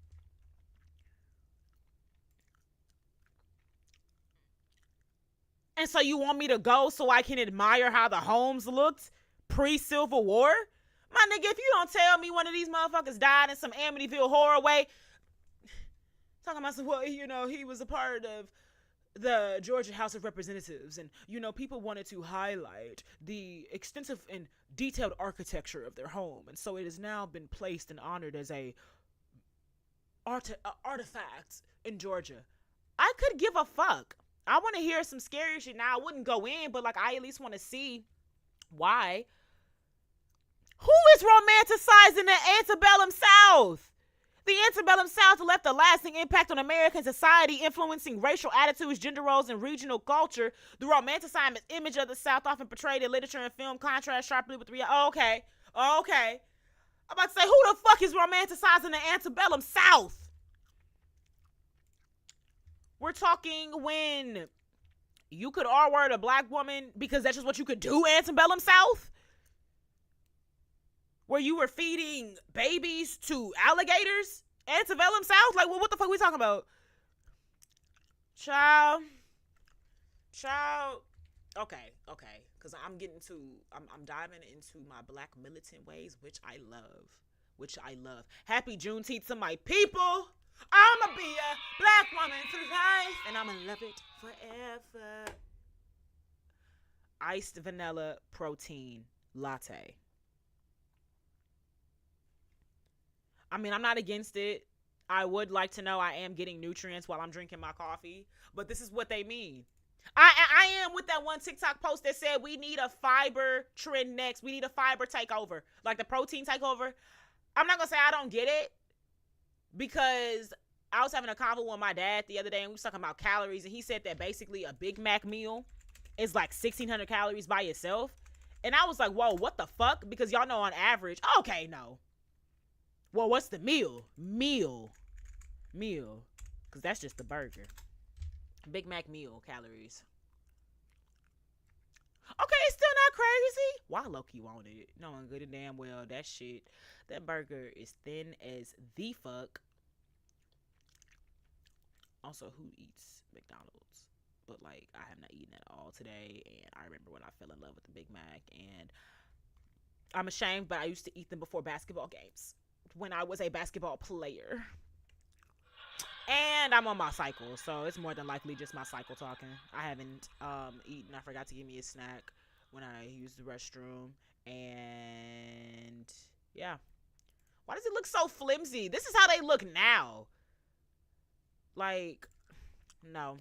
And so you want me to go so I can admire how the homes looked pre-Civil War? My nigga, if you don't tell me one of these motherfuckers died in some Amityville horror way, talking about some, well, you know, he was a part of the Georgia House of Representatives, and, you know, people wanted to highlight the extensive and detailed architecture of their home, and so it has now been placed and honored as a artifact in Georgia. I could give a fuck. I want to hear some scary shit. Now, I wouldn't go in, but, like, I at least want to see why. Who is romanticizing the antebellum South? The antebellum South left a lasting impact on American society, influencing racial attitudes, gender roles, and regional culture. The romanticized image of the South, often portrayed in literature and film, contrasts sharply with reality. Oh, okay. I'm about to say, who the fuck is romanticizing the antebellum South? We're talking when you could R-word a black woman because that's just what you could do, antebellum South? Where you were feeding babies to alligators? Antebellum South? Like, well, what the fuck we talking about? Child. Okay. Because I'm diving into my black militant ways, which I love. Happy Juneteenth to my people. I'ma be a black woman for life, and I'ma love it forever. Iced vanilla protein latte. I mean, I'm not against it. I would like to know I am getting nutrients while I'm drinking my coffee, but this is what they mean. I am with that one TikTok post that said we need a fiber trend next. We need a fiber takeover, like the protein takeover. I'm not going to say I don't get it, because I was having a convo with my dad the other day, and we was talking about calories, and he said that basically a Big Mac meal is like 1,600 calories by itself. And I was like, whoa, what the fuck? Because y'all know on average, okay, no. Well, what's the meal? Meal. Because that's just the burger. Big Mac meal calories. Okay, it's still not crazy. Why low-key want it? Knowing good and damn well that burger is thin as the fuck. Also, who eats McDonald's? But, like, I have not eaten at all today. And I remember when I fell in love with the Big Mac. And I'm ashamed, but I used to eat them before basketball games, when I was a basketball player. And I'm on my cycle, so it's more than likely just my cycle talking. I haven't eaten. I forgot to give me a snack when I used the restroom. And yeah. Why does it look so flimsy? This is how they look now. Like, no.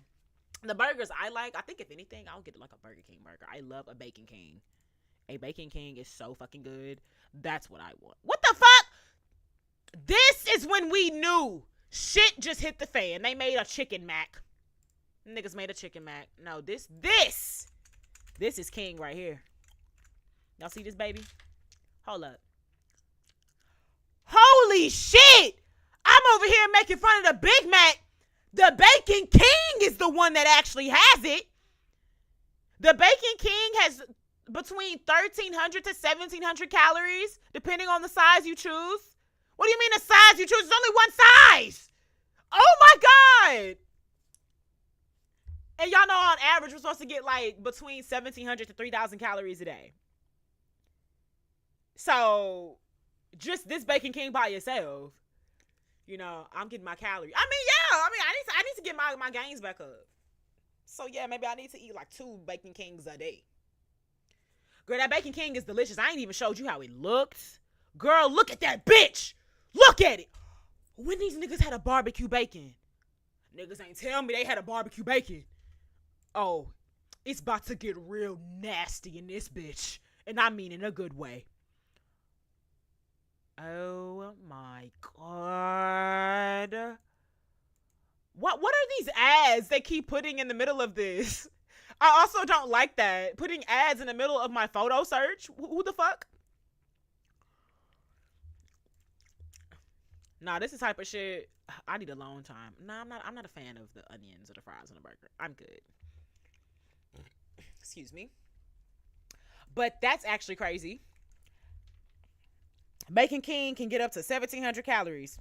The burgers I like, I think if anything, I'll get like a Burger King burger. I love a Bacon King. A Bacon King is so fucking good. That's what I want. What the fuck? This is when we knew shit just hit the fan. They made a chicken mac. Niggas made a chicken mac. No, this is king right here. Y'all see this, baby? Hold up. Holy shit! I'm over here making fun of the Big Mac. The Bacon King is the one that actually has it. The Bacon King has between 1,300 to 1,700 calories, depending on the size you choose. What do you mean the size you choose? There's only one size. Oh my God. And y'all know on average we're supposed to get like between 1,700 to 3,000 calories a day. So just this Bacon King by itself, you know, I'm getting my calories. I mean, yeah. I need to get my gains back up. So yeah, maybe I need to eat like 2 Bacon Kings a day. Girl, that Bacon King is delicious. I ain't even showed you how it looked. Girl, look at that bitch. Look at it. When these niggas had a barbecue bacon? Niggas ain't tell me they had a barbecue bacon. Oh, it's about to get real nasty in this bitch. And I mean in a good way. Oh my god. What are these ads they keep putting in the middle of this? I also don't like that. Putting ads in the middle of my photo search. Who the fuck? Nah, this is type of shit. I need a long time. Nah, I'm not a fan of the onions or the fries on the burger. I'm good. Excuse me. But that's actually crazy. Bacon King can get up to 1,700 calories.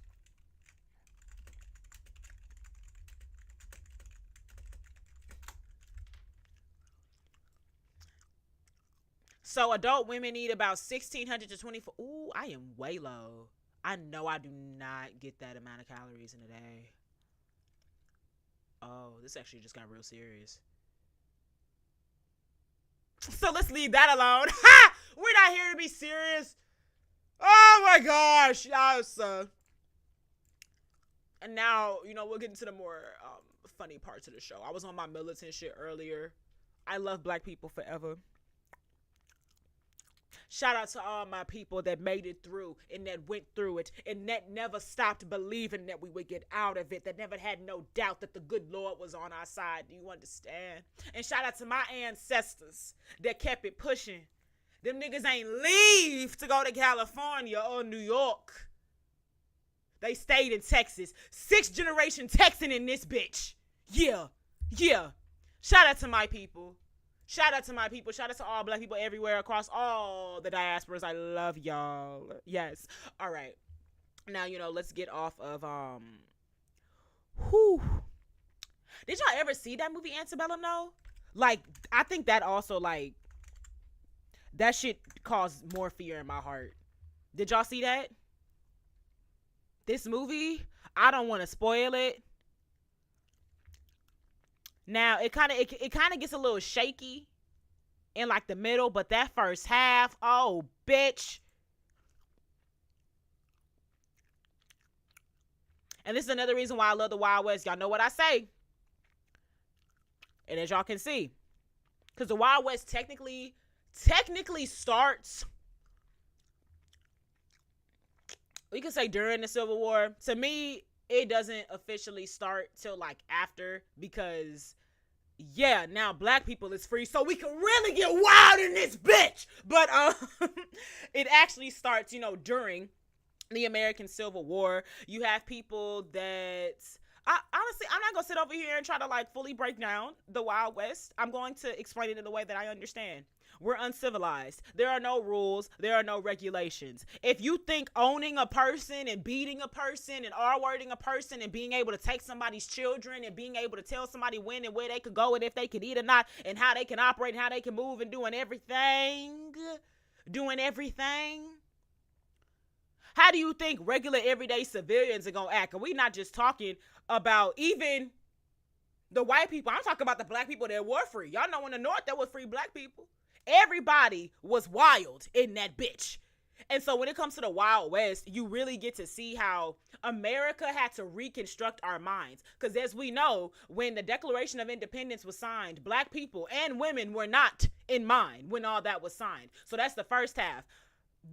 So adult women need about 1,600 to 24. Ooh, I am way low. I know I do not get that amount of calories in a day. Oh, this actually just got real serious. So let's leave that alone. Ha! We're not here to be serious. Oh my gosh. Yes. And now, we'll get into the more funny parts of the show. I was on my militant shit earlier. I love black people forever. Shout out to all my people that made it through and that went through it and that never stopped believing that we would get out of it, that never had no doubt that the good Lord was on our side. Do you understand? And shout out to my ancestors that kept it pushing. Them niggas ain't leave to go to California or New York. They stayed in Texas. 6th generation Texan in this bitch. Yeah. Shout out to my people. Shout out to my people. Shout out to all black people everywhere across all the diasporas. I love y'all. Yes. All right. Now, let's get off of whew. Did y'all ever see that movie Antebellum though? Like, I think that also that shit caused more fear in my heart. Did y'all see that? This movie, I don't want to spoil it. Now it kind of gets a little shaky in like the middle, but that first half, oh bitch. And this is another reason why I love the Wild West. Y'all know what I say. And as y'all can see, because the Wild West technically starts, we can say during the Civil War. To me, it doesn't officially start till like after, because yeah, now black people is free, so we can really get wild in this bitch. But it actually starts, during the American Civil War. You have people that honestly, I'm not gonna sit over here and try to like fully break down the Wild West. I'm going to explain it in a way that I understand. We're uncivilized. There are no rules. There are no regulations. If you think owning a person and beating a person and R-wording a person and being able to take somebody's children and being able to tell somebody when and where they could go and if they could eat or not and how they can operate and how they can move and doing everything. How do you think regular everyday civilians are going to act? And we not just talking about even the white people. I'm talking about the black people that were free. Y'all know in the North there were free black people. Everybody was wild in that bitch. And so when it comes to the Wild West, you really get to see how America had to reconstruct our minds. Because as we know, when the Declaration of Independence was signed, black people and women were not in mind when all that was signed. So that's the first half.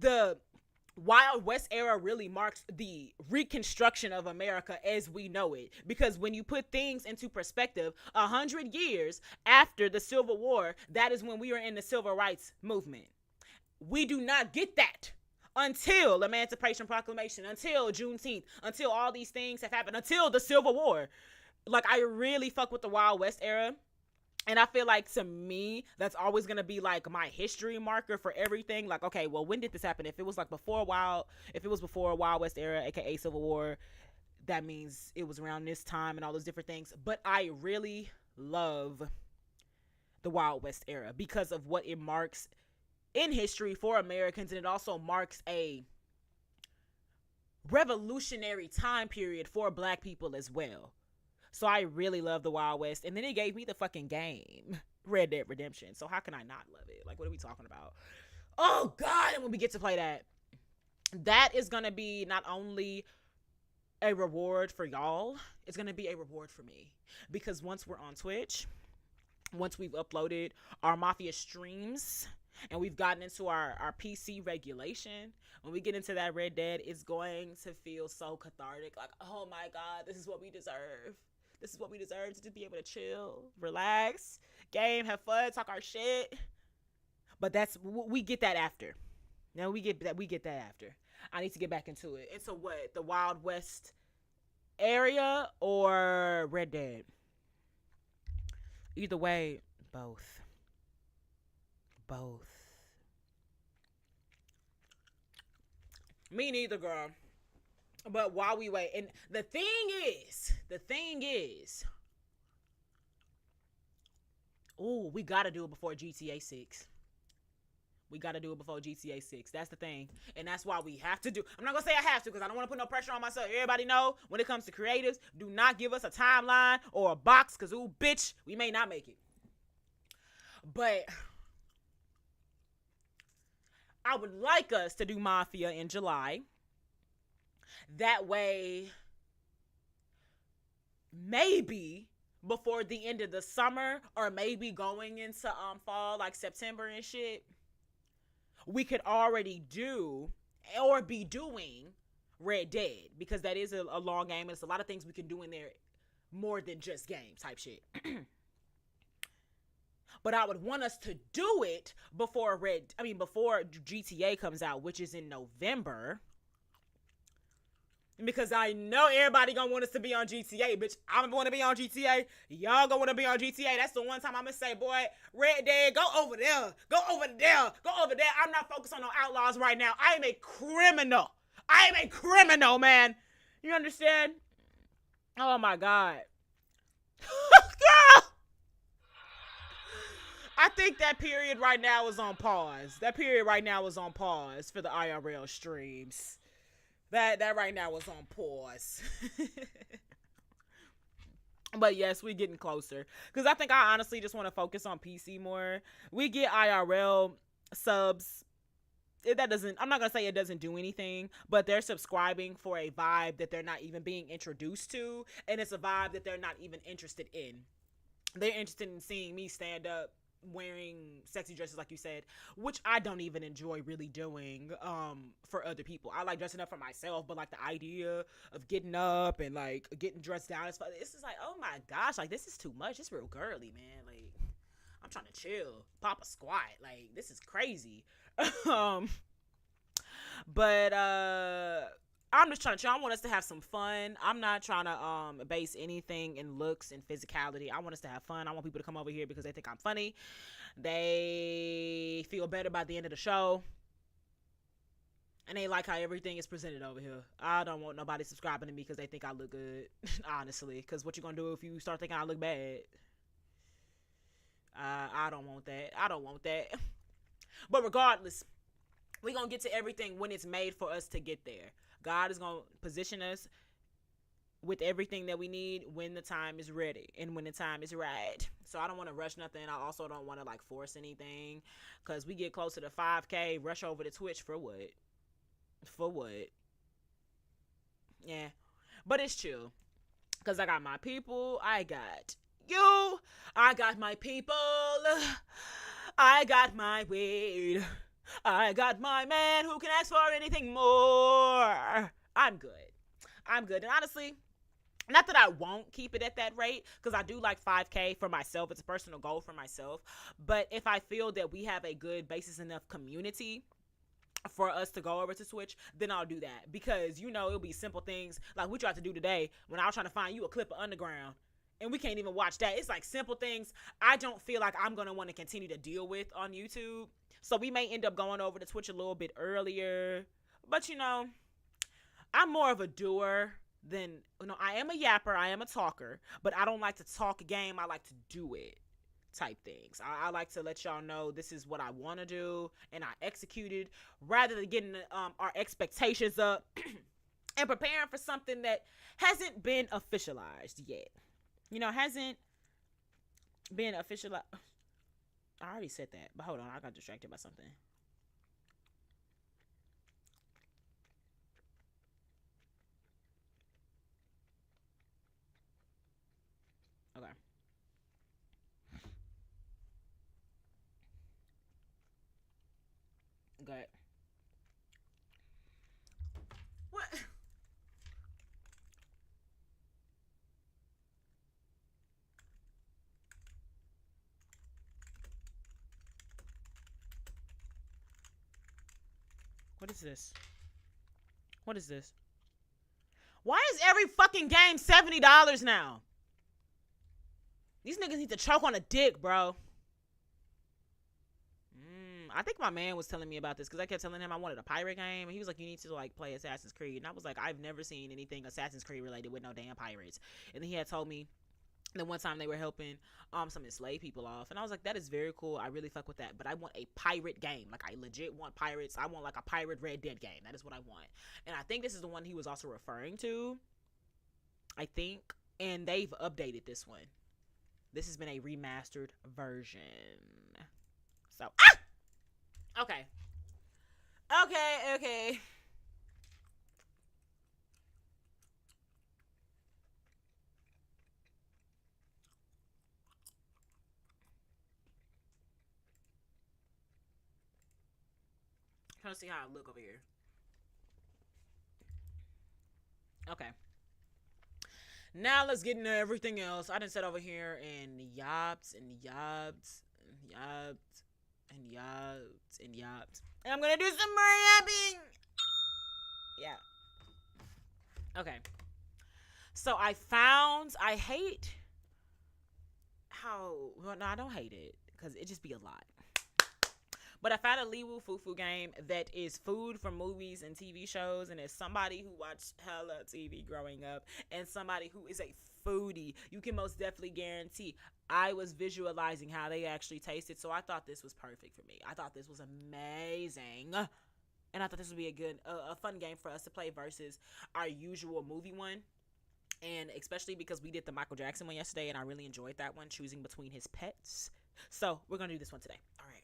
The Wild West era really marks the reconstruction of America as we know it. Because when you put things into perspective, 100 years after the Civil War, that is when we were in the Civil Rights Movement. We do not get that until Emancipation Proclamation, until Juneteenth, until all these things have happened, until the Civil War. Like, I really fuck with the Wild West era. And I feel like, to me, that's always going to be like my history marker for everything. Like, okay, well, when did this happen? If it was before Wild West era, aka Civil War, that means it was around this time and all those different things. But I really love the Wild West era because of what it marks in history for Americans. And it also marks a revolutionary time period for black people as well. So I really love the Wild West. And then it gave me the fucking game, Red Dead Redemption. So how can I not love it? Like, what are we talking about? Oh, God. And when we get to play that, that is going to be not only a reward for y'all, it's going to be a reward for me. Because once we're on Twitch, once we've uploaded our Mafia streams, and we've gotten into our PC regulation, when we get into that Red Dead, it's going to feel so cathartic. Like, oh my God, this is what we deserve. This is what we deserve, to just be able to chill, relax, game, have fun, talk our shit. But we get that after. Now we get that after. I need to get back into it. Into what? The Wild West area or Red Dead? Either way, both. Both. Me neither, girl. But while we wait, and the thing is, ooh, we gotta do it before GTA 6. We gotta do it before GTA 6. That's the thing. And that's why we have to do. I'm not gonna say I have to, because I don't want to put no pressure on myself. Everybody know, when it comes to creatives, do not give us a timeline or a box, because, ooh, bitch, we may not make it. But I would like us to do Mafia in July. That way, maybe before the end of the summer, or maybe going into fall, like September and shit, we could already do or be doing Red Dead, because that is a long game, and it's a lot of things we can do in there more than just game type shit. But I would want us to do it before before GTA comes out, which is in November. Because I know everybody gonna want us to be on GTA, bitch. I'm gonna want to be on GTA. Y'all gonna want to be on GTA. That's the one time I'm gonna say, boy, Red Dead, go over there. Go over there. Go over there. I'm not focused on no outlaws right now. I am a criminal. I am a criminal, man. You understand? Oh, my God. Girl! I think that period right now is on pause. That period right now is on pause for the IRL streams. That right now is on pause. But yes, we're getting closer. Because I think I honestly just want to focus on PC more. We get IRL subs. I'm not going to say it doesn't do anything, but they're subscribing for a vibe that they're not even being introduced to. And it's a vibe that they're not even interested in. They're interested in seeing me stand up wearing sexy dresses, like you said, which I don't even enjoy really doing for other people. I like dressing up for myself, but like the idea of getting up and like getting dressed down, it's just like, oh my gosh, like this is too much. It's real girly, man. Like, I'm trying to chill, pop a squat. Like, this is crazy. But I'm just trying to chill. I want us to have some fun. I'm not trying to base anything in looks and physicality. I want us to have fun. I want people to come over here because they think I'm funny. They feel better by the end of the show. And they like how everything is presented over here. I don't want nobody subscribing to me because they think I look good, honestly. Because what you going to do if you start thinking I look bad? I don't want that. I don't want that. But regardless, we're going to get to everything when it's made for us to get there. God is going to position us with everything that we need when the time is ready and when the time is right. So I don't want to rush nothing. I also don't want to like force anything, because we get closer to 5K, rush over to Twitch for what? For what? Yeah. But it's chill, because I got my people. I got you. I got my people. I got my weed. I got my man who can ask for anything more. I'm good. And honestly, not that I won't keep it at that rate, because I do like 5K for myself. It's a personal goal for myself. But if I feel that we have a good basis enough community for us to go over to Twitch, then I'll do that. Because, it'll be simple things like we tried to do today when I was trying to find you a clip of Underground. And we can't even watch that. It's like simple things I don't feel like I'm going to want to continue to deal with on YouTube. So we may end up going over to Twitch a little bit earlier. But, I'm more of a doer than, I am a yapper. I am a talker. But I don't like to talk a game. I like to do it type things. I like to let y'all know this is what I want to do. And I execute it, rather than getting our expectations up and preparing for something that hasn't been officialized yet. Hasn't been official. I already said that, but hold on, I got distracted by something. Okay. Good. What? What is this? What is this? Why is every fucking game $70 now? These niggas need to choke on a dick, bro. I think my man was telling me about this because I kept telling him I wanted a pirate game, and he was like, "You need to like play Assassin's Creed," and I was like, "I've never seen anything Assassin's Creed related with no damn pirates." And then he had told me that one time they were helping some enslaved people off, and I was like, "That is very cool. I really fuck with that, but I want a pirate game. Like I legit want pirates. I want like a pirate Red Dead game. That is what I want." And I think this is the one he was also referring to. I think, and they've updated this one. This has been a remastered version. So, okay. Okay. Trying to see how I look over here. Okay. Now let's get into everything else. I done sat over here and yobs and yobs and yobs and yobs and yobs. And I'm gonna do some more yapping. Yeah. Okay. So I hate how, well, no, I don't hate it because it just be a lot. But I found a Liwu Fufu game that is food from movies and TV shows, and as somebody who watched hella TV growing up, and somebody who is a foodie, you can most definitely guarantee I was visualizing how they actually tasted. So I thought this was perfect for me. I thought this was amazing. And I thought this would be a fun game for us to play versus our usual movie one. And especially because we did the Michael Jackson one yesterday, and I really enjoyed that one, choosing between his pets. So we're going to do this one today. All right.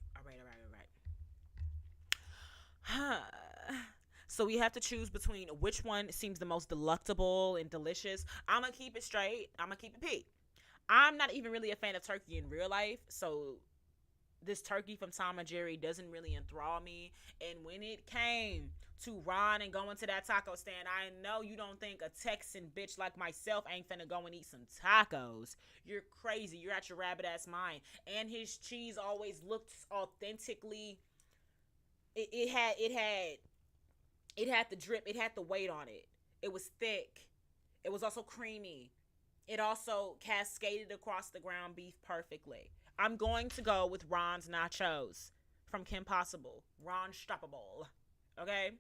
So we have to choose between which one seems the most delectable and delicious. I'm going to keep it straight. I'm going to keep it P. I'm not even really a fan of turkey in real life, so this turkey from Tom and Jerry doesn't really enthrall me. And when it came to Ron and going to that taco stand, I know you don't think a Texan bitch like myself ain't finna go and eat some tacos. You're crazy. You're out your rabbit ass mind. And his cheese always looked authentically. It had the drip. It had the weight on it. It was thick. It was also creamy. It also cascaded across the ground beef perfectly. I'm going to go with Ron's Nachos from Kim Possible. Ron Stoppable. Okay?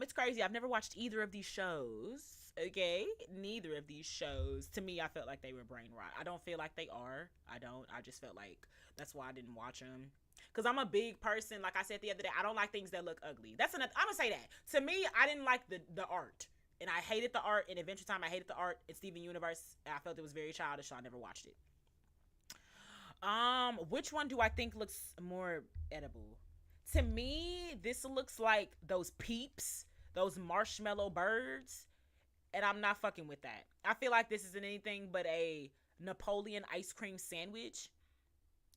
It's crazy. I've never watched either of these shows. Okay? Neither of these shows. To me, I felt like they were brain rot. I don't feel like they are. I don't. I just felt like that's why I didn't watch them. Because I'm a big person. Like I said the other day, I don't like things that look ugly. I'm going to say that. To me, I didn't like the art. And I hated the art. In Adventure Time, I hated the art. In Steven Universe, I felt it was very childish, so I never watched it. Which one do I think looks more edible? To me, this looks like those Peeps, those marshmallow birds, and I'm not fucking with that. I feel like this isn't anything but a Napoleon ice cream sandwich,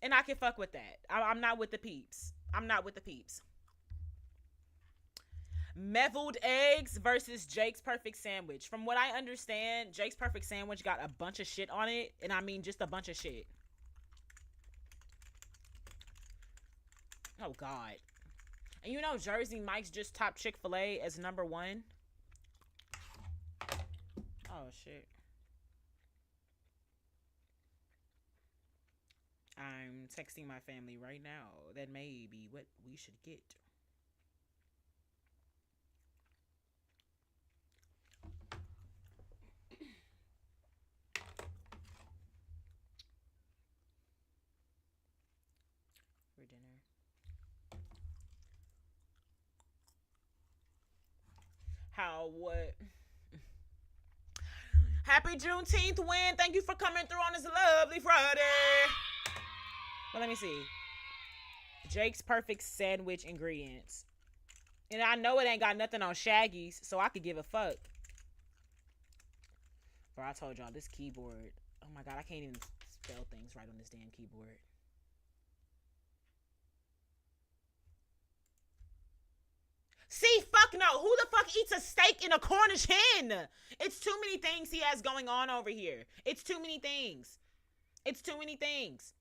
and I can fuck with that. I'm not with the Peeps. I'm not with the Peeps. Meviled eggs versus Jake's Perfect Sandwich. From what I understand, Jake's Perfect Sandwich got a bunch of shit on it, and I mean just a bunch of shit. Oh, God. And you know Jersey Mike's just topped Chick-fil-A as number one? Oh, shit. I'm texting my family right now. That may be what we should get. For dinner. What? Happy Juneteenth, Win. Thank you for coming through on this lovely Friday. Well, let me see. Jake's perfect sandwich ingredients. And I know it ain't got nothing on Shaggy's, so I could give a fuck. Bro, I told y'all, this keyboard. Oh my god, I can't even spell things right on this damn keyboard. See, fuck no. Who the fuck eats a steak in a Cornish hen? It's too many things he has going on over here. It's too many things. It's too many things.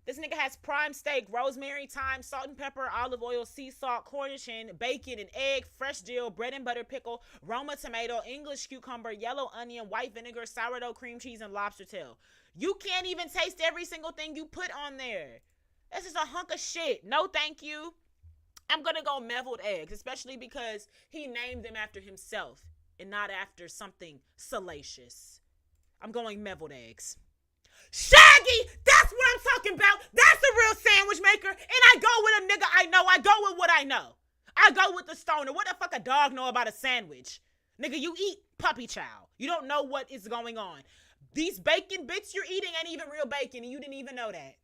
This nigga has prime steak, rosemary, thyme, salt and pepper, olive oil, sea salt, Cornish hen, bacon and egg, fresh dill, bread and butter pickle, Roma tomato, English cucumber, yellow onion, white vinegar, sourdough cream cheese, and lobster tail. You can't even taste every single thing you put on there. This is a hunk of shit. No thank you. I'm going to go meviled eggs, especially because he named them after himself and not after something salacious. I'm going meviled eggs. Shaggy, that's what I'm talking about. That's a real sandwich maker. And I go with a nigga I know. I go with what I know. I go with the stoner. What the fuck a dog know about a sandwich? Nigga, you eat puppy chow. You don't know what is going on. These bacon bits you're eating ain't even real bacon, and you didn't even know that.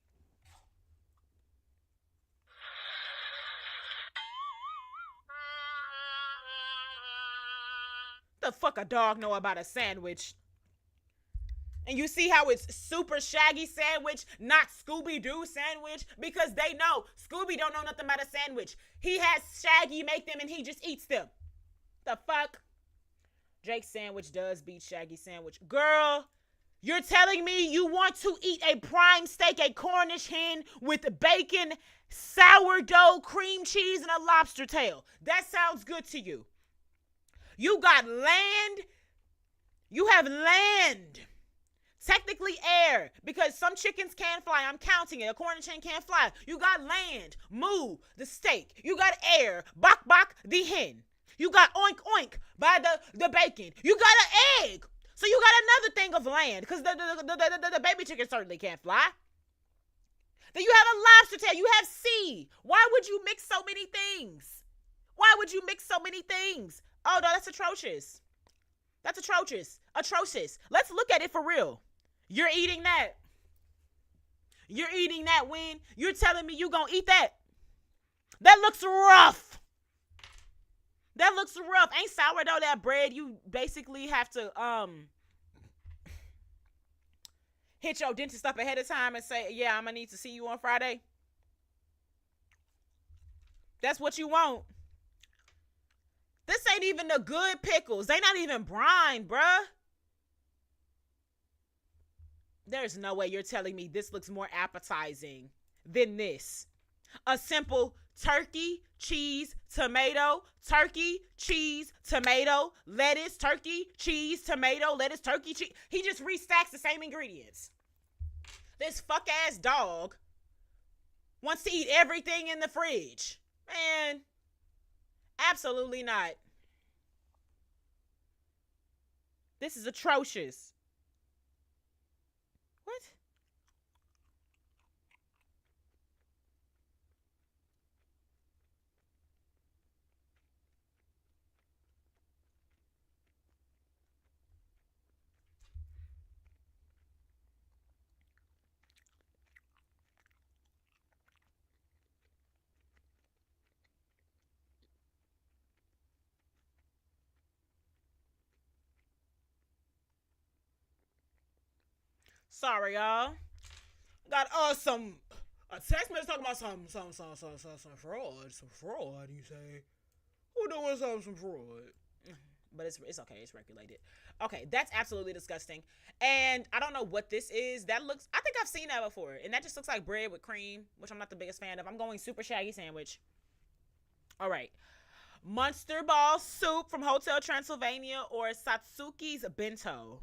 The fuck a dog know about a sandwich? And you see how it's super Shaggy sandwich, not Scooby-Doo sandwich? Because they know Scooby don't know nothing about a sandwich. He has Shaggy make them and he just eats them. The fuck? Jake's sandwich does beat Shaggy sandwich. Girl, you're telling me you want to eat a prime steak, a Cornish hen with bacon, sourdough, cream cheese, and a lobster tail. That sounds good to you. You got land. You have land. Technically air, because some chickens can't fly. I'm counting it. A Cornish hen can't fly. You got land, moo, the steak. You got air, bok bok, the hen. You got oink oink by the bacon. You got an egg. So you got another thing of land, because the baby chicken certainly can't fly. Then you have a lobster tail. You have sea. Why would you mix so many things? Why would you mix so many things? Oh, no, that's atrocious. That's atrocious. Atrocious. Let's look at it for real. You're eating that. You're eating that, Win. You're telling me you gonna eat that? That looks rough. That looks rough. Ain't sourdough that bread you basically have to hit your dentist up ahead of time and say, yeah, I'm gonna need to see you on Friday? That's what you want. This ain't even the good pickles. They not even brine, bruh. There's no way you're telling me this looks more appetizing than this. A simple turkey, cheese, tomato, turkey, cheese, tomato, lettuce, turkey, cheese, tomato, lettuce, turkey, cheese. He just restacks the same ingredients. This fuck-ass dog wants to eat everything in the fridge. Man, absolutely not. This is atrocious. What? Sorry, y'all. Got some a text message talking about some fraud. Some fraud, you say. Who doing some fraud? But it's okay, it's regulated. Okay, that's absolutely disgusting. And I don't know what this is. That looks, I think I've seen that before. And that just looks like bread with cream, which I'm not the biggest fan of. I'm going super Shaggy sandwich. All right. Monster ball soup from Hotel Transylvania or Satsuki's bento.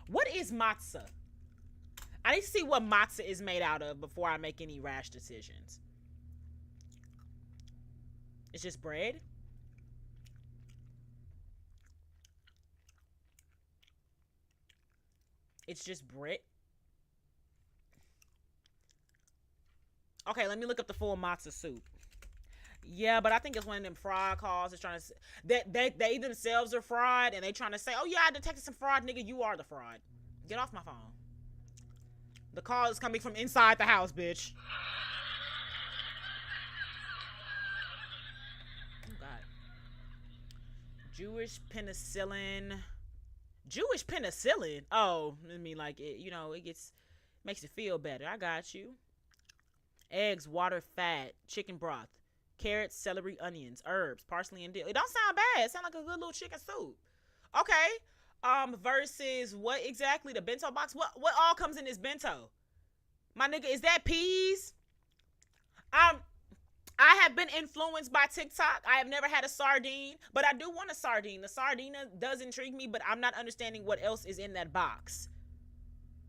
What is matzah? I need to see what matzah is made out of before I make any rash decisions. It's just bread? It's just bread? Okay, let me look up the full matzah soup. Yeah, but I think it's one of them fraud calls. It's trying to that they themselves are fraud, and they trying to say, "Oh yeah, I detected some fraud, nigga. You are the fraud. Get off my phone." The call is coming from inside the house, bitch. Oh God. Jewish penicillin. Jewish penicillin. Oh, I mean, like it. You know, it gets makes you feel better. I got you. Eggs, water, fat, chicken broth, carrots, celery, onions, herbs, parsley, and dill. It don't sound bad. It sounds like a good little chicken soup. Okay. Versus what exactly? The bento box? What all comes in this bento? My nigga, is that peas? Um, I have been influenced by TikTok. I have never had a sardine, but I do want a sardine. The sardina does intrigue me, but I'm not understanding what else is in that box.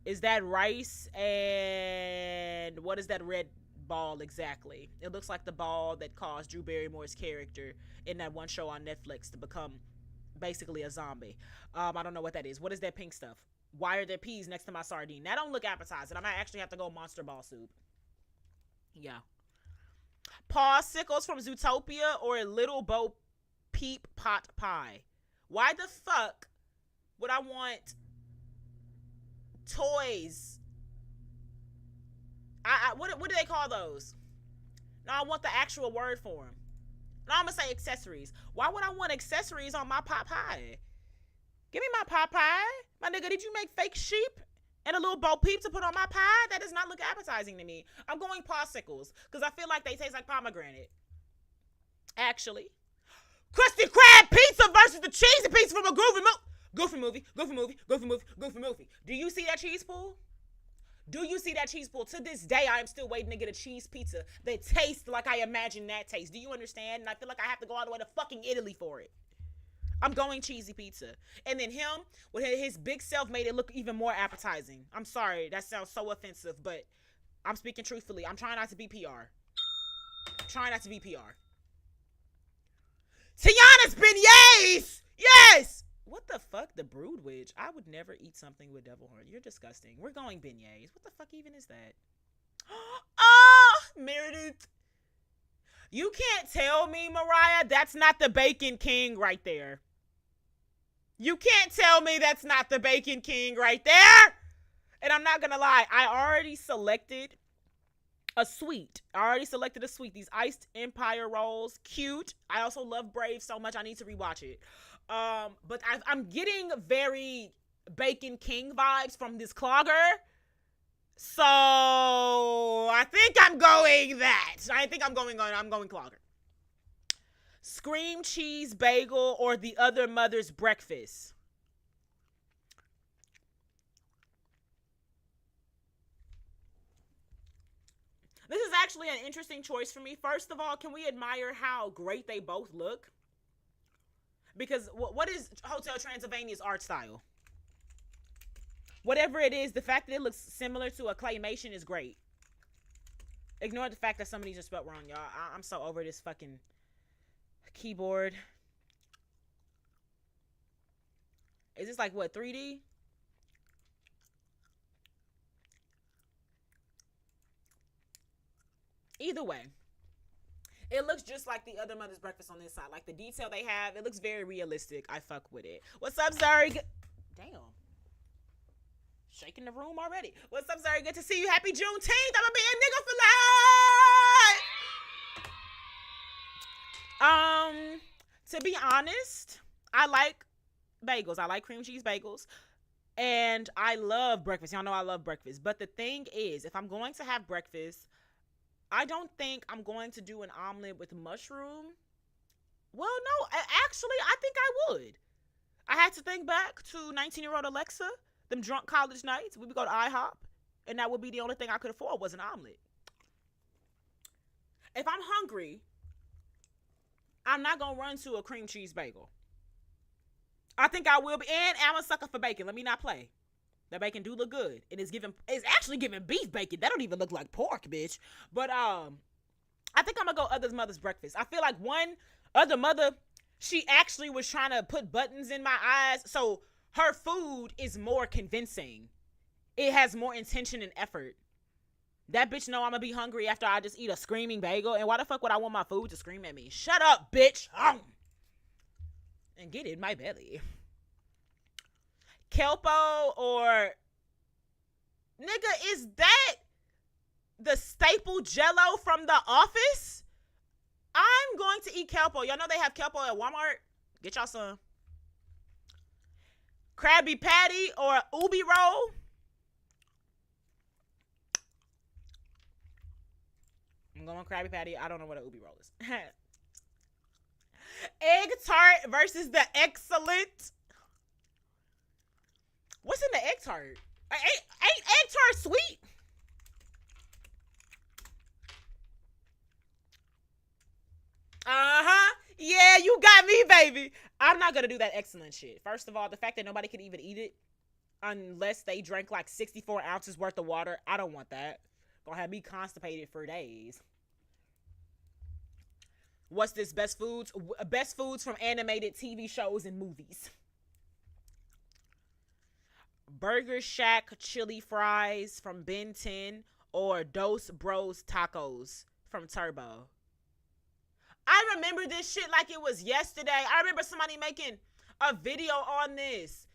Is that rice and what is that red ball exactly? It looks like the ball that caused Drew Barrymore's character in that one show on Netflix to become basically a zombie. I don't know what that is. What is that pink stuff? Why are there peas next to my sardine? That don't look appetizing. I might actually have to go monster ball soup. Yeah. Paw Sickles from Zootopia or a Little Bo Peep pot pie. Why the fuck would I want toys? What do they call those? No, I want the actual word for them. No, I'm gonna say accessories. Why would I want accessories on my pot pie? Give me my pot pie. My nigga, did you make fake sheep and a little Bo Peep to put on my pie? That does not look appetizing to me. I'm going popsicles because I feel like they taste like pomegranate. Actually. Krusty Krab pizza versus the cheesy pizza from a Goofy movie. Do you see that cheese pool? Do you see that cheese pool? To this day, I am still waiting to get a cheese pizza that tastes like I imagine that tastes. Do you understand? And I feel like I have to go all the way to fucking Italy for it. I'm going cheesy pizza. And then him, with his big self, made it look even more appetizing. I'm sorry, that sounds so offensive, but I'm speaking truthfully. I'm trying not to be PR. Trying not to be PR. Tiana's beignets! Yes! What the fuck? The Brood Witch? I would never eat something with devil horn. You're disgusting. We're going beignets. What the fuck even is that? Oh, Meredith. You can't tell me, Mariah, that's not the Bacon King right there. You can't tell me that's not the Bacon King right there. And I'm not going to lie. I already selected a sweet. These iced Empire rolls. Cute. I also love Brave so much. I need to rewatch it. But I'm getting very Bacon King vibes from this clogger. So I think I'm going that. I'm going clogger. Scream cheese bagel or the other mother's breakfast. This is actually an interesting choice for me. First of all, can we admire how great they both look? Because what is Hotel Transylvania's art style? Whatever it is, the fact that it looks similar to a claymation is great. Ignore the fact that some of these are spelled wrong, y'all. I'm so over this fucking keyboard. Is this like what, 3D? Either way, it looks just like the other mother's breakfast on this side. Like the detail they have, it looks very realistic. I fuck with it. What's up, Zari? Damn. Shaking the room already. What's up, Zari? Good to see you. Happy Juneteenth. I'm gonna be a nigga for life. To be honest, I like bagels. I like cream cheese bagels. And I love breakfast. Y'all know I love breakfast. But the thing is, if I'm going to have breakfast, I don't think I'm going to do an omelet with mushroom. Well, no, actually, I think I would. I had to think back to 19-year-old Alexa, them drunk college nights. We would go to IHOP, and that would be the only thing I could afford was an omelet. If I'm hungry, I'm not going to run to a cream cheese bagel. I think I will be, and I'm a sucker for bacon. Let me not play. That bacon do look good. It's actually giving beef bacon. That don't even look like pork, bitch. But I think I'm gonna go other mother's breakfast. I feel like one other mother, she actually was trying to put buttons in my eyes, so her food is more convincing. It has more intention and effort. That bitch know I'm gonna be hungry after I just eat a screaming bagel. And why the fuck would I want my food to scream at me? Shut up, bitch. And get in my belly. Kelpo or nigga, is that the staple jello from The Office? I'm going to eat Kelpo. Y'all know they have Kelpo at Walmart? Get y'all some. Krabby Patty or Ubi roll? I'm going Krabby Patty. I don't know what an Ubi roll is. Egg tart versus the excellent. What's in the egg tart? Ain't egg tart sweet? Yeah, you got me, baby. I'm not gonna do that excellent shit. First of all, the fact that nobody can even eat it unless they drank like 64 ounces worth of water, I don't want that. Gonna have me constipated for days. What's this? Best foods? Best foods from animated TV shows and movies. Burger Shack chili fries from Ben 10 or Dos Bros tacos from Turbo. I remember this shit like it was yesterday. I remember somebody making a video on this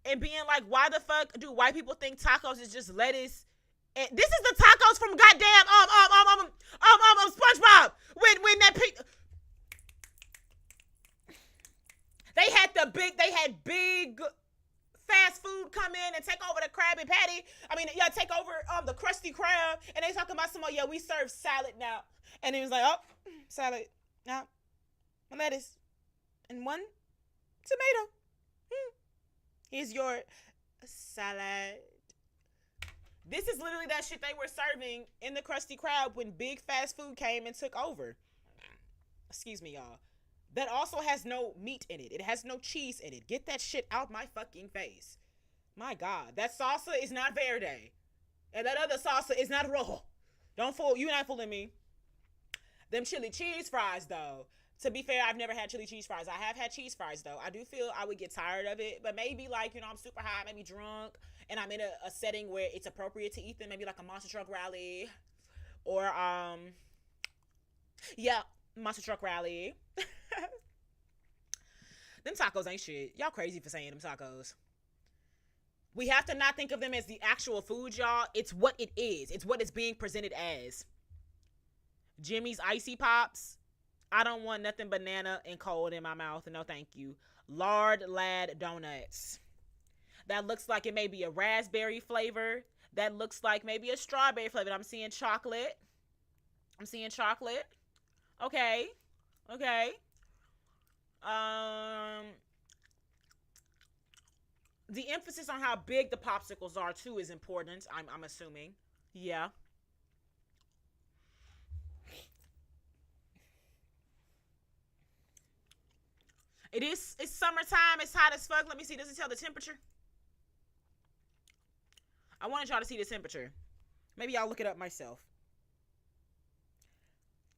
and being like, why the fuck do white people think tacos is just lettuce? And this is the tacos from goddamn SpongeBob. When that pig, they had big fast food come in and take over the Krabby Patty. Take over the Krusty Krab, and they talking about we serve salad now. And he was like, salad. Now, lettuce and one tomato. Here's your salad. This is literally that shit they were serving in the Krusty Krab when big fast food came and took over. Excuse me, y'all. That also has no meat in it. It has no cheese in it. Get that shit out my fucking face. My God. That salsa is not verde. And that other salsa is not rojo. Don't fool. You're not fooling me. Them chili cheese fries, though. To be fair, I've never had chili cheese fries. I have had cheese fries, though. I do feel I would get tired of it. But maybe, I'm super high, maybe drunk, and I'm in a setting where it's appropriate to eat them. Maybe like a monster truck rally. Or, monster truck rally. Them tacos ain't shit. Y'all crazy for saying them tacos. We have to not think of them as the actual food, y'all. It's what it is. It's what it's being presented as. Jimmy's Icy Pops. I don't want nothing banana and cold in my mouth. No, thank you. Lard Lad Donuts. That looks like it may be a raspberry flavor. That looks like maybe a strawberry flavor. I'm seeing chocolate. Okay. The emphasis on how big the popsicles are, too, is important, I'm assuming. Yeah. It's summertime. It's hot as fuck. Let me see. Does it tell the temperature? I wanted y'all to see the temperature. Maybe I'll look it up myself.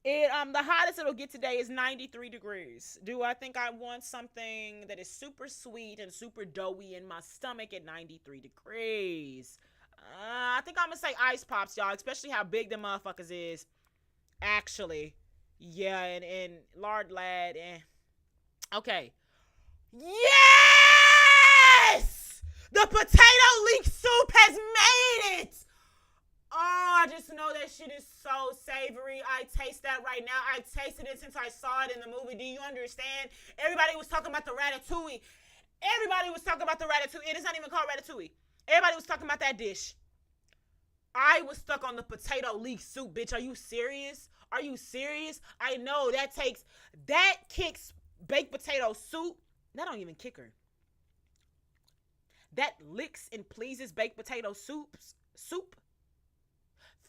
The hottest it'll get today is 93 degrees. Do I think I want something that is super sweet and super doughy in my stomach at 93 degrees? I think I'm gonna say ice pops, y'all, especially how big the motherfuckers is. Actually. Yeah, and lard lad and okay. Yes! The potato leek soup has made it! Oh, I just know that shit is so savory. I taste that right now. I tasted it since I saw it in the movie. Do you understand? Everybody was talking about the ratatouille. It is not even called ratatouille. Everybody was talking about that dish. I was stuck on the potato leek soup, bitch. Are you serious? I know that kicks baked potato soup. That don't even kick her. That licks and pleases baked potato soup.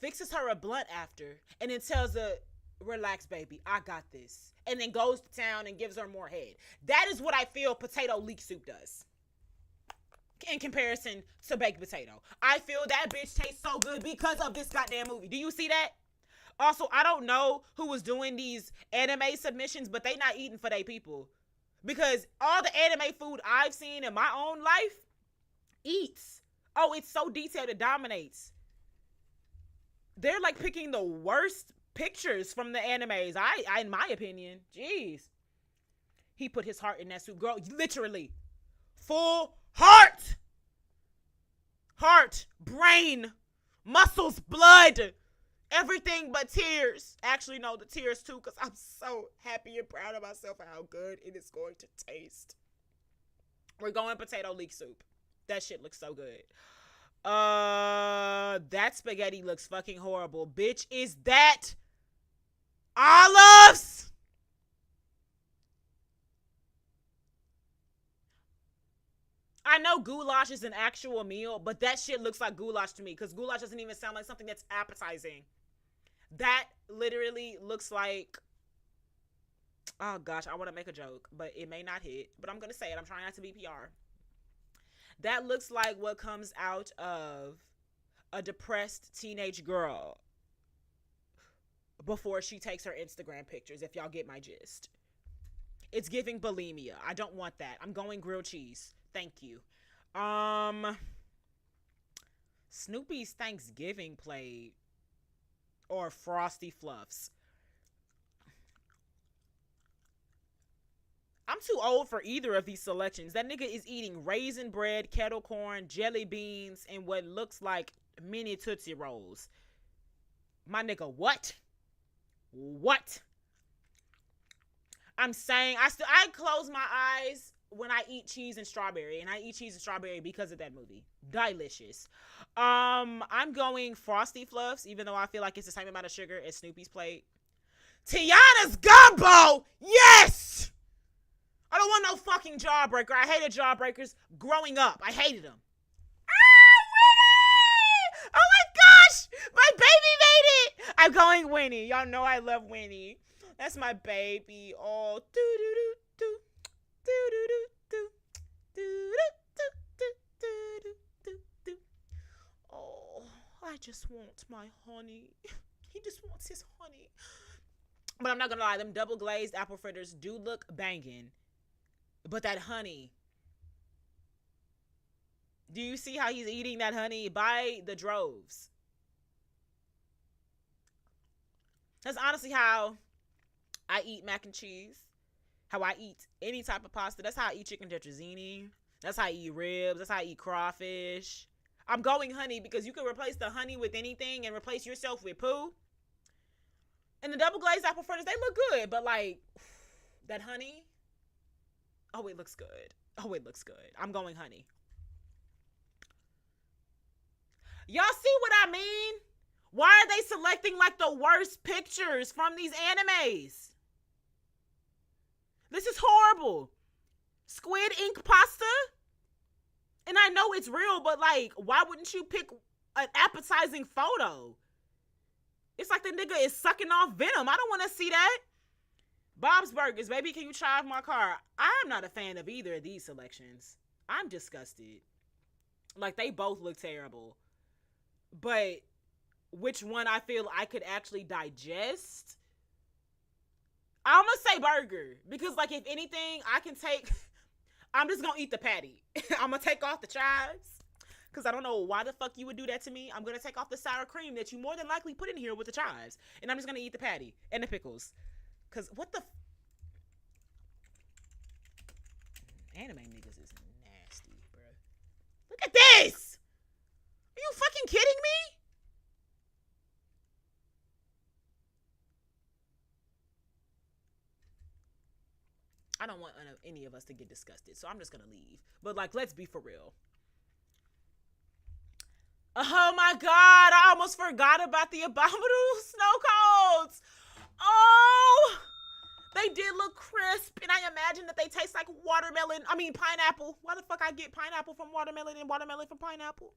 Fixes her a blunt after, and then tells her, relax, baby, I got this. And then goes to town and gives her more head. That is what I feel potato leek soup does. In comparison to baked potato. I feel that bitch tastes so good because of this goddamn movie. Do you see that? Also, I don't know who was doing these anime submissions, but they not eating for their people. Because all the anime food I've seen in my own life eats. Oh, it's so detailed, it dominates. They're like picking the worst pictures from the animes. I in my opinion. Jeez. He put his heart in that suit. Girl, literally. Full heart. Heart, brain, muscles, blood. Everything but tears. Actually, no, the tears too, because I'm so happy and proud of myself and how good it is going to taste. We're going potato leek soup. That shit looks so good. That spaghetti looks fucking horrible. Bitch, is that olives? I know goulash is an actual meal, but that shit looks like goulash to me because goulash doesn't even sound like something that's appetizing. That literally looks like, oh gosh, I want to make a joke, but it may not hit. But I'm going to say it. I'm trying not to be PR. That looks like what comes out of a depressed teenage girl before she takes her Instagram pictures, if y'all get my gist. It's giving bulimia. I don't want that. I'm going grilled cheese. Thank you. Snoopy's Thanksgiving plate or Frosty Fluffs. I'm too old for either of these selections. That nigga is eating raisin bread, kettle corn, jelly beans, and what looks like mini Tootsie Rolls. My nigga, what? What? I'm saying I close my eyes when I eat cheese and strawberry, and I eat cheese and strawberry because of that movie. Delicious. I'm going Frosty Fluffs, even though I feel like it's the same amount of sugar as Snoopy's plate. Tiana's gumbo. Yes. I don't want no fucking Jawbreaker. I hated Jawbreakers growing up. I hated them. Winnie! Oh my gosh! My baby made it! I'm going Winnie. Y'all know I love Winnie. That's my baby. Oh, do-do-do-do. Do-do-do-do. Do-do-do-do-do-do-do. Oh, I just want my honey. He just wants his honey. But I'm not gonna lie, them double glazed apple fritters do look banging. But that honey, do you see how he's eating that honey by the droves? That's honestly how I eat mac and cheese, how I eat any type of pasta. That's how I eat chicken tetrazzini. That's how I eat ribs. That's how I eat crawfish. I'm going honey because you can replace the honey with anything and replace yourself with poo. And the double glazed apple fritters, they look good, but like that honey, oh, it looks good. Oh, it looks good. I'm going honey. Y'all see what I mean? Why are they selecting like the worst pictures from these animes? This is horrible. Squid ink pasta? And I know it's real, but like, why wouldn't you pick an appetizing photo? It's like the nigga is sucking off venom. I don't want to see that. Bob's Burgers, baby, can you drive my car? I'm not a fan of either of these selections. I'm disgusted. Like, they both look terrible. But which one I feel I could actually digest? I'm going to say burger. Because, like, if anything, I can take... I'm just going to eat the patty. I'm going to take off the chives. Because I don't know why the fuck you would do that to me. I'm going to take off the sour cream that you more than likely put in here with the chives. And I'm just going to eat the patty and the pickles. Because what the... Anime niggas is nasty, bro. Look at this! Are you fucking kidding me? I don't want any of us to get disgusted, so I'm just gonna leave. But, like, let's be for real. Oh my god, I almost forgot about the abominable snow cones. Oh, they did look crisp, and I imagine that they taste like pineapple. Why the fuck I get pineapple from watermelon and watermelon from pineapple?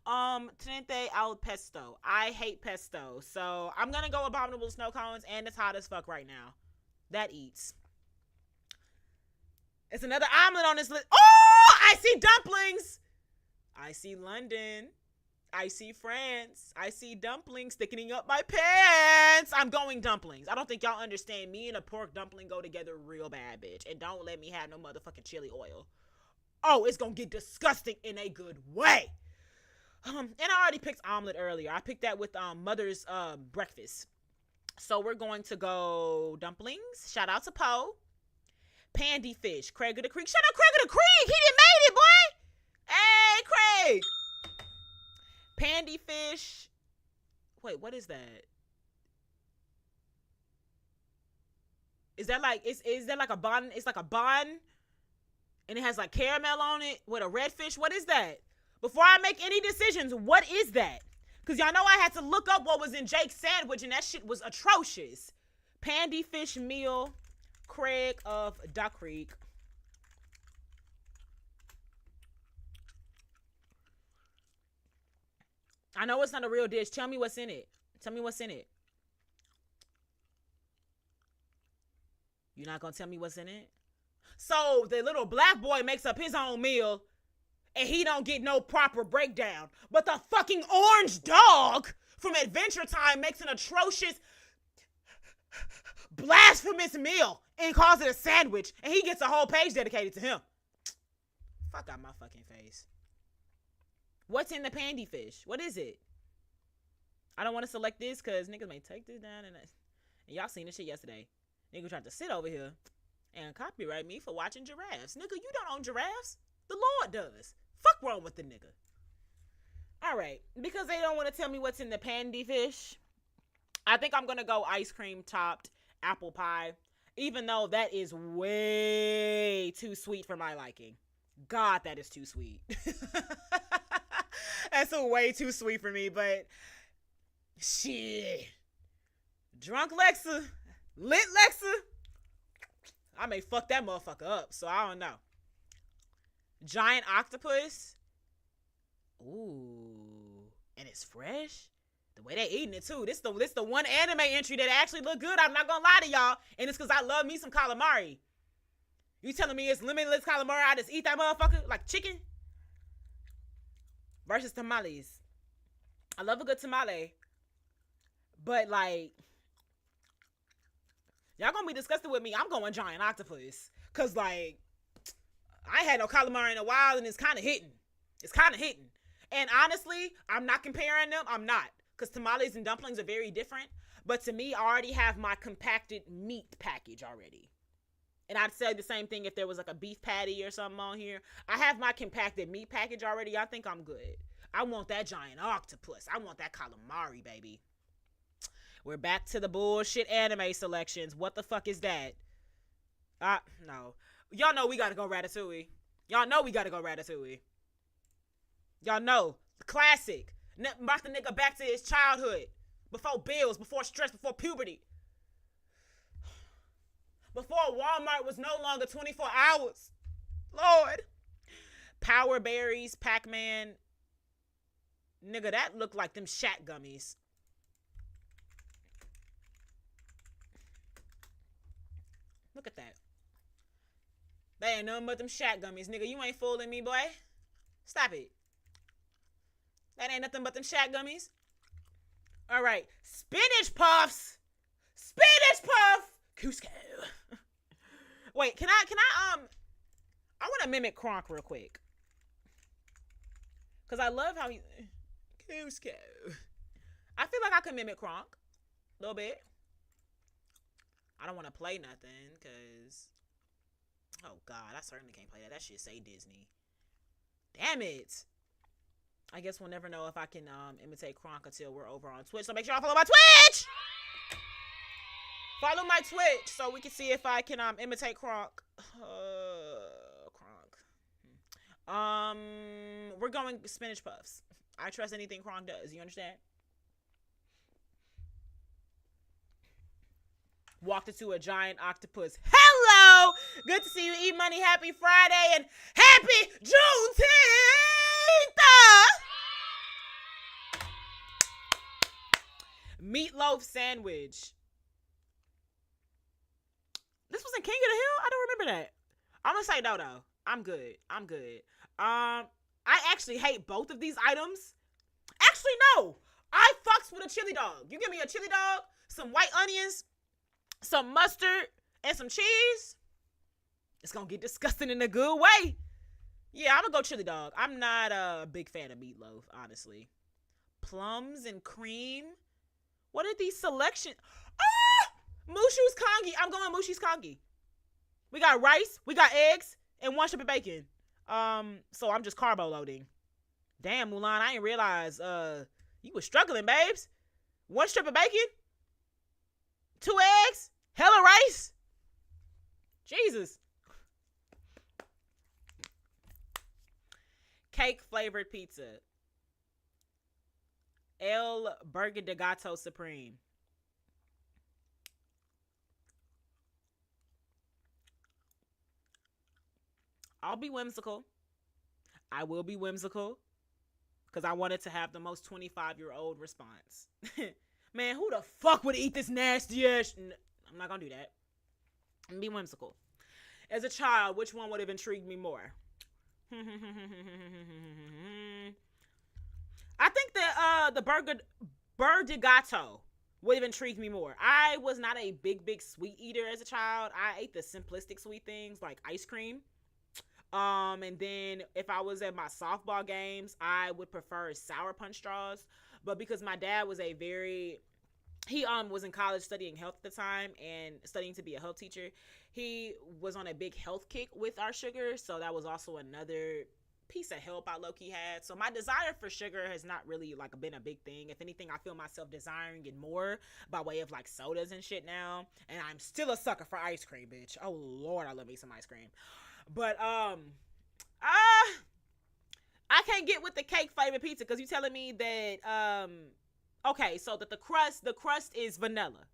Tenente al pesto. I hate pesto, so I'm gonna go abominable snow cones, and it's hot as fuck right now. That eats. It's another omelet on this list. Oh, I see dumplings. I see London. I see France. I see dumplings thickening up my pants. I'm going dumplings. I don't think y'all understand. Me and a pork dumpling go together real bad, bitch. And don't let me have no motherfucking chili oil. Oh, it's gonna get disgusting in a good way. And I already picked omelet earlier. I picked that with mother's breakfast. So we're going to go dumplings. Shout out to Poe. Pandy fish. Craig of the Creek. Shout out Craig of the Creek. He done made it, boy. Hey, Craig. Pandy fish. Wait, what is that? Is that like is that like a bun? It's like a bun, and it has like caramel on it with a red fish. What is that? Before I make any decisions, what is that? Because y'all know I had to look up what was in Jake's sandwich, and that shit was atrocious. Pandy fish meal, Craig of Duck Creek. I know it's not a real dish. Tell me what's in it. Tell me what's in it. You're not going to tell me what's in it? So the little black boy makes up his own meal, and he don't get no proper breakdown. But the fucking orange dog from Adventure Time makes an atrocious, blasphemous meal and calls it a sandwich, and he gets a whole page dedicated to him. Fuck out my fucking face. What's in the pandy fish? What is it? I don't want to select this because niggas may take this down, and y'all seen this shit yesterday. Nigga tried to sit over here and copyright me for watching giraffes. Nigga, you don't own giraffes. The Lord does. Fuck wrong with the nigga. All right. Because they don't want to tell me what's in the pandy fish, I think I'm going to go ice cream topped apple pie. Even though that is way too sweet for my liking. God, that is too sweet. That's a way too sweet for me. But shit. Drunk Lexa. Lit Lexa. I may fuck that motherfucker up. So I don't know. Giant octopus. Ooh. And it's fresh. The way they eating it too. This the one anime entry that actually look good. I'm not gonna lie to y'all. And it's because I love me some calamari. You telling me it's limitless calamari? I just eat that motherfucker like chicken? Versus tamales. I love a good tamale. But like, y'all gonna be disgusted with me. I'm going giant octopus. Cause like, I ain't had no calamari in a while and it's kind of hitting. It's kind of hitting. And honestly, I'm not comparing them. I'm not. Because tamales and dumplings are very different. But to me, I already have my compacted meat package already. And I'd say the same thing if there was like a beef patty or something on here. I have my compacted meat package already. I think I'm good. I want that giant octopus. I want that calamari, baby. We're back to the bullshit anime selections. What the fuck is that? No. Y'all know we gotta go Ratatouille. Y'all know we gotta go Ratatouille. Y'all know. The classic. Brought the nigga back to his childhood. Before bills, before stress, before puberty. Before Walmart was no longer 24 hours. Lord. Power Berries, Pac-Man. Nigga, that looked like them Shat gummies. Look at that. They ain't nothing but them Shat gummies. Nigga, you ain't fooling me, boy. Stop it. That ain't nothing but them Shat gummies. All right. Spinach Puffs. Spinach Puff. Cusco. Wait, can I want to mimic Kronk real quick. Because I love how he... Cusco. I feel like I can mimic Kronk. A little bit. I don't want to play nothing, because... Oh, God. I certainly can't play that. That shit say Disney. Damn it. I guess we'll never know if I can imitate Kronk until we're over on Twitch. So make sure y'all follow my Twitch! Follow my Twitch so we can see if I can imitate Kronk. Kronk. We're going Spinach Puffs. I trust anything Kronk does. You understand? Walked into a giant octopus. Hello! Good to see you, E Money. Happy Friday and happy Juneteenth! Meatloaf sandwich. This was in King of the Hill? I don't remember that. I'm gonna say no though. I'm good. I actually hate both of these items. Actually, no. I fucks with a chili dog. You give me a chili dog, some white onions, some mustard, and some cheese. It's gonna get disgusting in a good way. Yeah, I'm gonna go chili dog. I'm not a big fan of meatloaf, honestly. Plums and cream. What are these selections? Ah, Mushu's Kongi. I'm going Mushi's Kongi. We got rice, we got eggs, and one strip of bacon. So I'm just carbo loading. Damn, Mulan, I didn't realize you was struggling, babes. One strip of bacon, two eggs, hella rice. Jesus. Cake flavored pizza. El Burger de Gato Supreme. I'll be whimsical. I will be whimsical because I wanted to have the most 25-year-old response. Man, who the fuck would eat this nasty ass? I'm not gonna do that. I'm be whimsical. As a child, which one would have intrigued me more? I think the burger de gato would have intrigued me more. I was not a big sweet eater as a child. I ate the simplistic sweet things like ice cream. And then if I was at my softball games, I would prefer sour punch straws. But because my dad was he was in college studying health at the time and studying to be a health teacher, he was on a big health kick with our sugar. So that was also another piece of help I low-key had. So my desire for sugar has not really like been a big thing. If anything, I feel myself desiring it more by way of like sodas and shit now. And I'm still a sucker for ice cream, bitch. Oh Lord, I love me some ice cream. But I can't get with the cake flavored pizza because you telling me that okay, so that the crust is vanilla.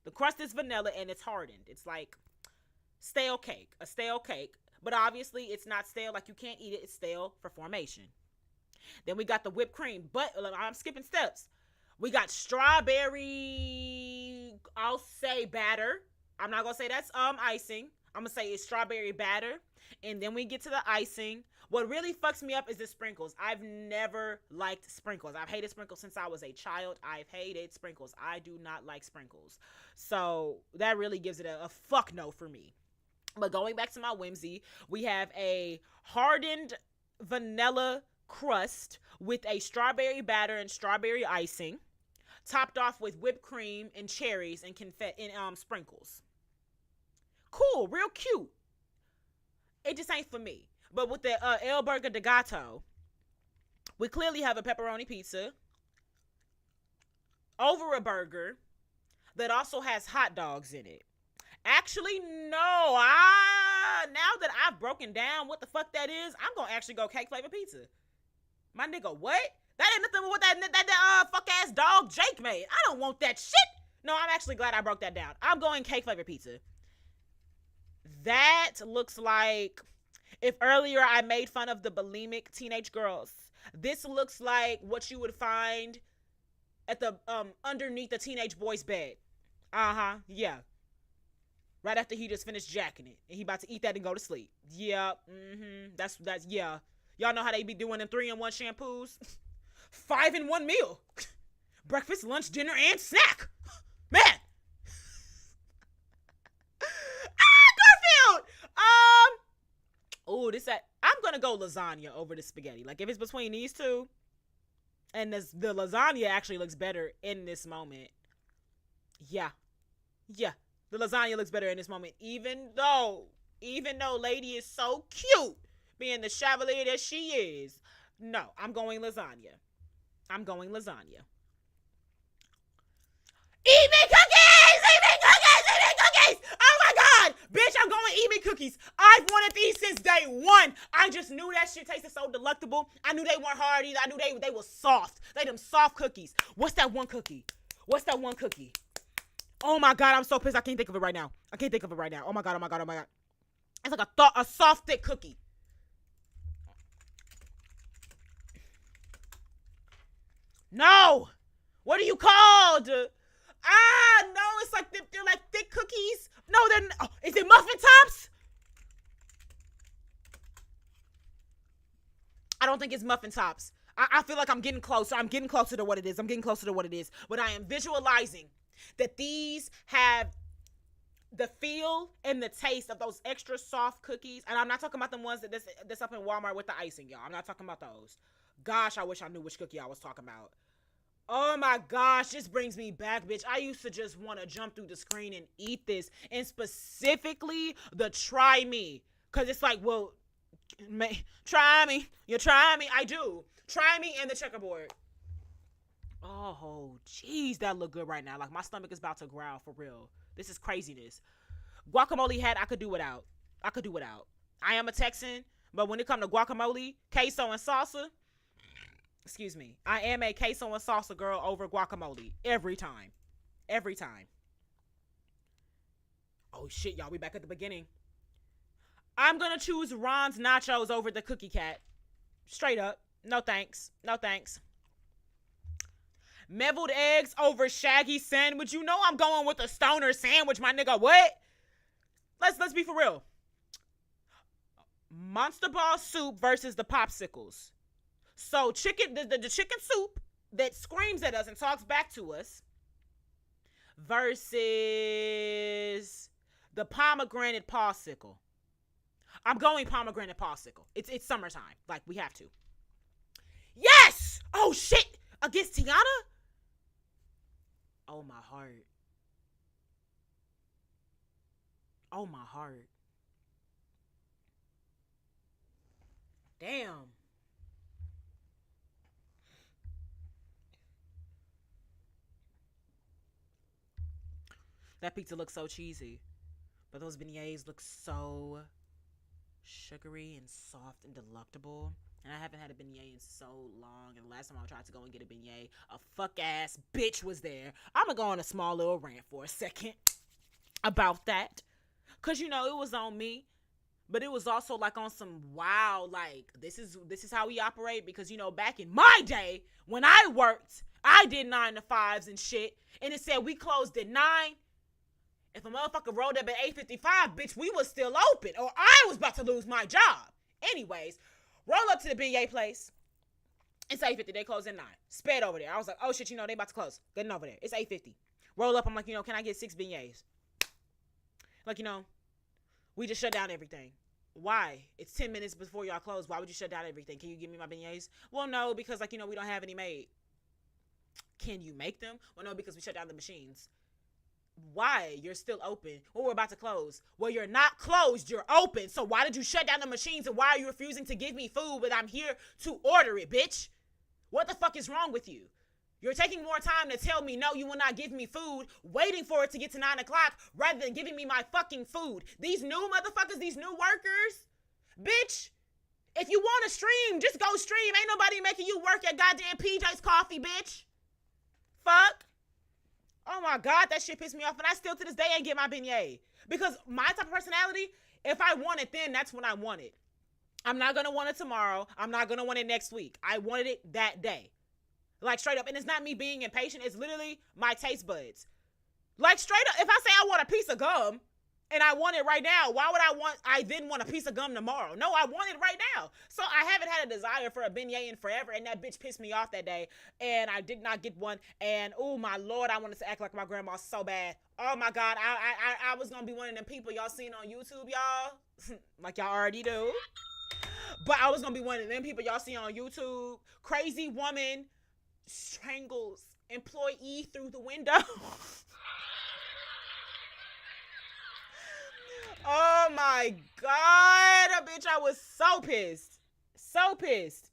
The crust is vanilla and it's hardened. It's like a stale cake. But obviously it's not stale, like you can't eat it. It's stale for formation. Then we got the whipped cream, but I'm skipping steps. We got strawberry, I'll say batter. I'm not gonna say that's icing. I'm gonna say it's strawberry batter. And then we get to the icing. What really fucks me up is the sprinkles. I've never liked sprinkles. I've hated sprinkles since I was a child. I've hated sprinkles. I do not like sprinkles. So that really gives it a fuck no for me. But going back to my whimsy, we have a hardened vanilla crust with a strawberry batter and strawberry icing, topped off with whipped cream and cherries and sprinkles. Cool, real cute. It just ain't for me. But with the El Burger de Gato, we clearly have a pepperoni pizza over a burger that also has hot dogs in it. Actually, no. Now that I've broken down what the fuck that is, I'm gonna actually go cake flavor pizza. My nigga, what? That ain't nothing but what that fuck ass dog Jake made. I don't want that shit. No, I'm actually glad I broke that down. I'm going cake flavor pizza. That looks like if earlier I made fun of the bulimic teenage girls, this looks like what you would find at the underneath the teenage boy's bed. Yeah. Right after he just finished jacking it. And he about to eat that and go to sleep. Yeah. That's yeah. Y'all know how they be doing them 3-in-1 shampoos? 5-in-1 meal. Breakfast, lunch, dinner, and snack. Man. Garfield. I'm gonna go lasagna over the spaghetti. Like if it's between these two, and the lasagna actually looks better in this moment. Yeah. The lasagna looks better in this moment, even though lady is so cute, being the chevalier that she is. No, I'm going lasagna. Eat me cookies! Oh my God! Bitch, I'm going to eat me cookies. I've wanted these since day one. I just knew that shit tasted so delectable. I knew they weren't hard either. I knew they were soft. They them soft cookies. What's that one cookie? Oh my God, I'm so pissed. I can't think of it right now. Oh my God. It's like a soft, thick cookie. No! What are you called? No, it's like they're like thick cookies. No, is it muffin tops? I don't think it's muffin tops. I feel like I'm getting closer. I'm getting closer to what it is. But I am visualizing that these have the feel and the taste of those extra soft cookies, and I'm not talking about the ones that's up in Walmart with the icing, y'all. I'm not talking about those. Gosh, I wish I knew which cookie I was talking about. Oh my gosh, this brings me back, bitch. I used to just want to jump through the screen and eat this, and specifically the Try Me, because it's like, well, try me, you try me. I do. Try Me and the checkerboard. Oh, jeez, that look good right now. Like my stomach is about to growl for real. This is craziness. Guacamole hat, I could do without. I could do without. I am a Texan, but when it comes to guacamole, queso, and salsa, excuse me, I am a queso and salsa girl over guacamole every time. Every time. Oh shit, y'all, we back at the beginning. I'm gonna choose Ron's nachos over the cookie cat. Straight up. No thanks. No thanks. Meviled eggs over shaggy sandwich. You know I'm going with a stoner sandwich, my nigga. What? Let's be for real. Monster ball soup versus the popsicles. So chicken, the chicken soup that screams at us and talks back to us versus the pomegranate popsicle. I'm going pomegranate popsicle. It's summertime. Like, we have to. Yes! Oh, shit! Against Tiana? Oh, my heart. Oh, my heart. Damn. That pizza looks so cheesy. But those beignets look so sugary and soft and delectable. And I haven't had a beignet in so long. And the last time I tried to go and get a beignet, a fuck ass bitch was there. I'm gonna go on a small little rant for a second about that. Cause you know, it was on me. But it was also like on some wow, like this is how we operate. Because you know, back in my day, when I worked, I did 9 to 5s and shit. And it said we closed at 9. If a motherfucker rolled up at 8:55, bitch, we was still open. Or I was about to lose my job. Anyways, roll up to the beignet place. It's 8:50. They close at 9. Sped over there. I was like, oh shit, you know, they about to close. Getting over there. It's 8:50. Roll up. I'm like, you know, can I get 6 beignets? Like, you know, we just shut down everything. Why? It's 10 minutes before y'all close. Why would you shut down everything? Can you give me my beignets? Well, no, because, like, you know, we don't have any made. Can you make them? Well, no, because we shut down the machines. Why? You're still open. Well, we're about to close. Well, you're not closed. You're open. So why did you shut down the machines, and why are you refusing to give me food when I'm here to order it, bitch? What the fuck is wrong with you? You're taking more time to tell me, no, you will not give me food, waiting for it to get to 9 o'clock rather than giving me my fucking food. These new motherfuckers, these new workers, bitch, if you want to stream, just go stream. Ain't nobody making you work at goddamn PJ's Coffee, bitch. Fuck. Oh my God, that shit pissed me off. And I still to this day ain't get my beignet. Because my type of personality, if I want it then, that's when I want it. I'm not going to want it tomorrow. I'm not going to want it next week. I wanted it that day. Like straight up. And it's not me being impatient. It's literally my taste buds. Like straight up. If I say I want a piece of gum and I want it right now, why would I then want a piece of gum tomorrow? No, I want it right now. So I haven't had a desire for a beignet in forever, and that bitch pissed me off that day, and I did not get one, and oh my Lord, I wanted to act like my grandma so bad. Oh my God, I was gonna be one of them people y'all seen on YouTube, y'all, like y'all already do, but I was gonna be one of them people y'all see on YouTube. Crazy woman strangles employee through the window. Oh my God, bitch, I was so pissed. So pissed.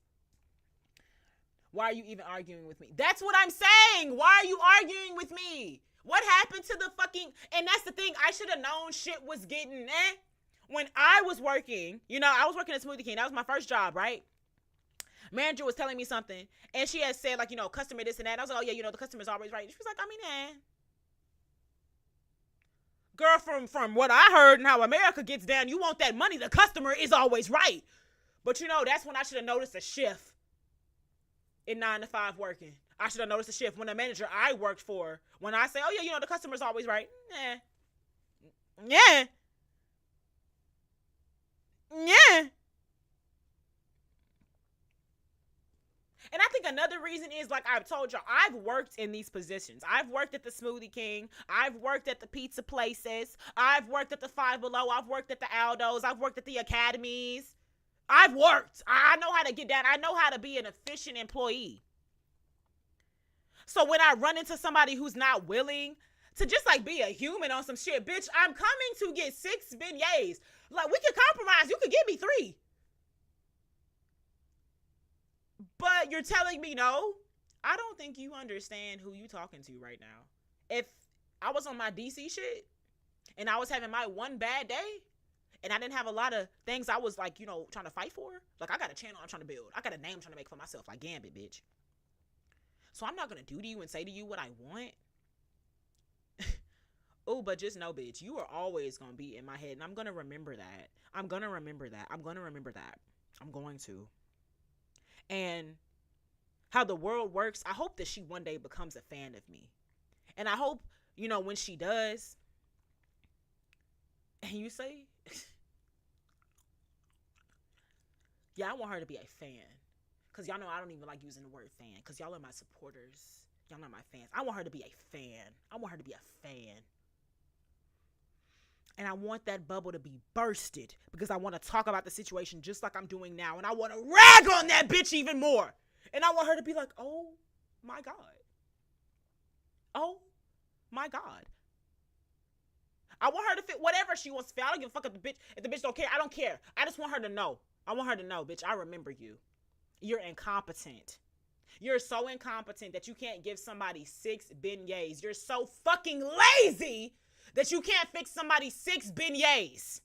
Why are you even arguing with me? That's what I'm saying. Why are you arguing with me? What happened to the fucking... And that's the thing. I should have known shit was getting when I was working. You know, I was working at Smoothie King. That was my first job, right? Manager was telling me something. And she had said, like, you know, customer this and that. I was like, oh, yeah, you know, the customer's always right. She was like, I mean, girl, from what I heard and how America gets down, you want that money. The customer is always right. But, you know, that's when I should have noticed a shift in 9 to 5 working. I should have noticed a shift when the manager I worked for, when I say, oh, yeah, you know, the customer's always right. Yeah. And I think another reason is, like I've told y'all, I've worked in these positions. I've worked at the Smoothie King. I've worked at the pizza places. I've worked at the Five Below. I've worked at the Aldos. I've worked at the academies. I've worked. I know how to get down. I know how to be an efficient employee. So when I run into somebody who's not willing to just like be a human on some shit, bitch, I'm coming to get 6 beignets. Like, we can compromise. You could give me 3. But you're telling me no? I don't think you understand who you talking to right now. If I was on my DC shit and I was having my one bad day and I didn't have a lot of things I was like, trying to fight for, like I got a channel I'm trying to build. I got a name I'm trying to make for myself, like Gambit, bitch. So I'm not going to do to you and say to you what I want. Oh, but just know, bitch, you are always going to be in my head. And I'm going to remember that. I'm going to remember that. I'm going to remember that. I'm going to. And how the world works, I hope that she one day becomes a fan of me. And I hope, when she does, and you say, yeah, I want her to be a fan. Because y'all know I don't even like using the word fan. Because y'all are my supporters. Y'all are my fans. I want her to be a fan. I want her to be a fan. And I want that bubble to be bursted. Because I want to talk about the situation just like I'm doing now. And I want to rag on that bitch even more. And I want her to be like, oh my God. Oh my God. I want her to fit whatever she wants to fit. I don't give a fuck if the bitch don't care. I don't care. I just want her to know. I want her to know, bitch, I remember you. You're incompetent. You're so incompetent that you can't give somebody 6 beignets. You're so fucking lazy that you can't fix somebody 6 beignets.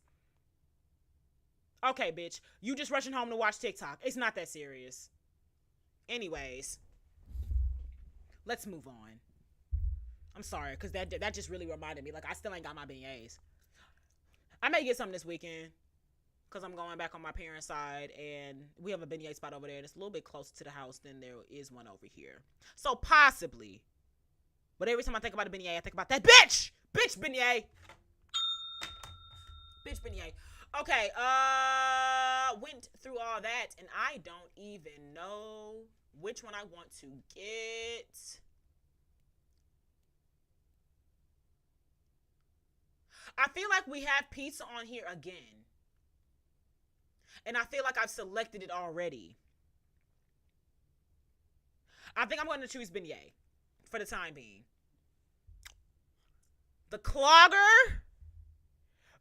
Okay, bitch. You just rushing home to watch TikTok. It's not that serious. Anyways. Let's move on. I'm sorry, because that just really reminded me. Like, I still ain't got my beignets. I may get some this weekend. Because I'm going back on my parents' side, and we have a beignet spot over there, and it's a little bit closer to the house than there is one over here. So, possibly. But every time I think about a beignet, I think about that bitch! Bitch beignet! Bitch beignet. Okay, went through all that, and I don't even know which one I want to get. I feel like we have pizza on here again. And I feel like I've selected it already. I think I'm going to choose beignet for the time being. The Clogger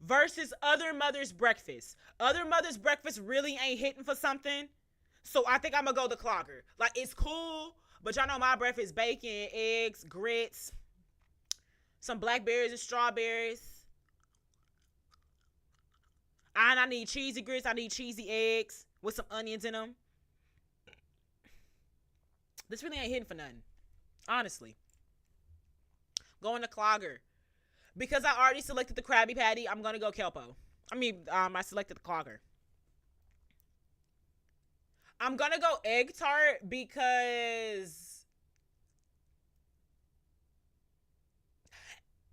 versus Other Mother's Breakfast. Other Mother's Breakfast really ain't hitting for something. So I think I'm going to go the Clogger. Like, it's cool, but y'all know my breakfast: bacon, eggs, grits, some blackberries and strawberries. And I need cheesy grits. I need cheesy eggs with some onions in them. This really ain't hitting for nothing. Honestly. Going to Clogger. Because I already selected the Krabby Patty, I'm going to go Kelpo. I selected the Clogger. I'm going to go Egg Tart because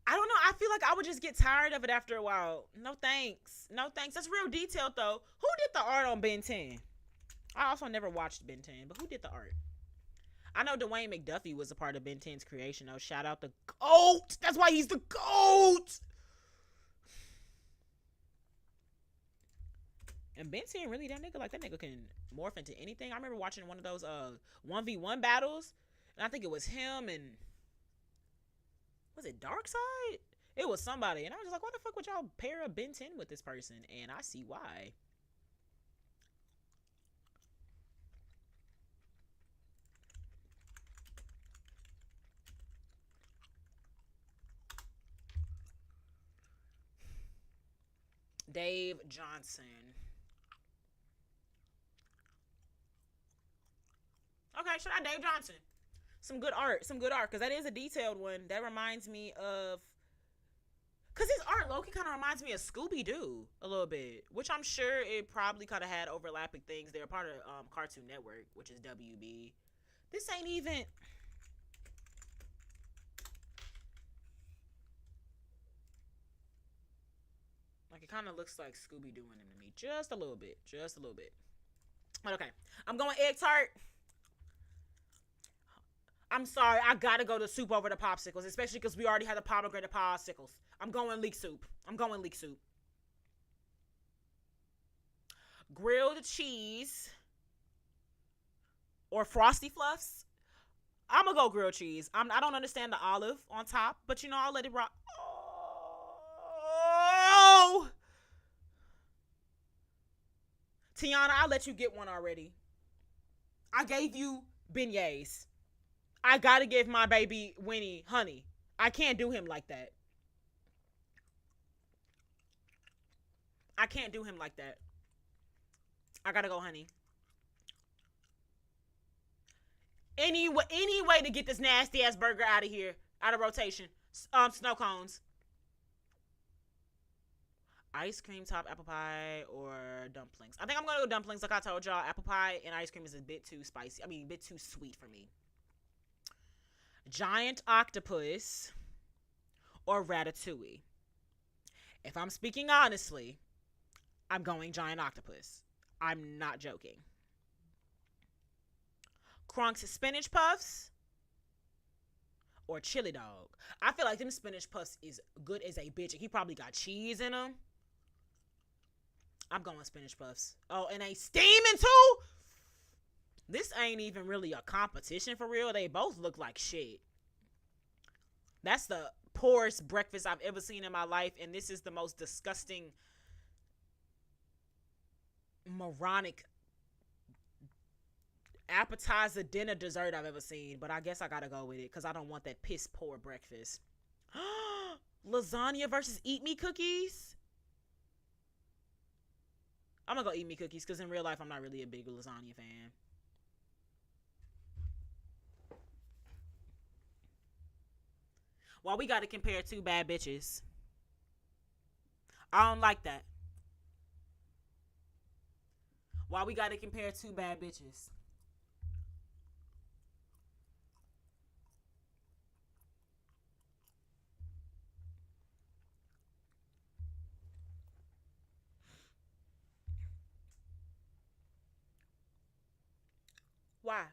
I don't know. I feel like I would just get tired of it after a while. No thanks. No thanks. That's real detailed, though. Who did the art on Ben 10? I also never watched Ben 10, but who did the art? I know Dwayne McDuffie was a part of Ben 10's creation, though. Shout out the GOAT. That's why he's the GOAT. And Ben 10, really, that nigga, like, that nigga can morph into anything. I remember watching one of those 1v1 battles, and I think it was him and... was it Darkseid? It was somebody. And I was just like, why the fuck would y'all pair a Ben 10 with this person? And I see why. Dave Johnson. Okay, shout out Dave Johnson. Some good art. Because that is a detailed one. That reminds me of... because his art, low-key, kind of reminds me of Scooby-Doo a little bit. Which I'm sure it probably kind of had overlapping things. They're part of Cartoon Network, which is WB. This ain't even... like, it kind of looks like Scooby-Doo in him to me. Just a little bit. But okay. I'm going Egg Tart. I'm sorry, I gotta go to soup over the popsicles, especially because we already had the pomegranate popsicles. I'm going leek soup. I'm going leek soup. Grilled cheese or frosty fluffs. I'm gonna go grilled cheese. I don't understand the olive on top, but you know I'll let it rock. Oh, Tiana, I'll let you get one already. I gave you beignets. I gotta give my baby Winnie honey. I can't do him like that. I can't do him like that. I gotta go honey. Any way to get this nasty ass burger out of here, out of rotation. Snow cones, ice cream top apple pie or dumplings. I think I'm gonna go dumplings. Like I told y'all, apple pie and ice cream is a bit too spicy. I mean, a bit too sweet for me. Giant octopus or ratatouille. If I'm speaking honestly, I'm going giant octopus. I'm not joking. Kronk's spinach puffs or chili dog. I feel like them spinach puffs is good as a bitch. He probably got cheese in them. I'm going spinach puffs. Oh, and they steaming too? This ain't even really a competition for real. They both look like shit. That's the poorest breakfast I've ever seen in my life, and this is the most disgusting, moronic appetizer, dinner, dessert I've ever seen. But I guess I gotta go with it because I don't want that piss poor breakfast. Lasagna versus eat me cookies. I'm gonna go eat me cookies because in real life I'm not really a big lasagna fan. Why we gotta compare two bad bitches? I don't like that. Why we gotta compare two bad bitches? Why?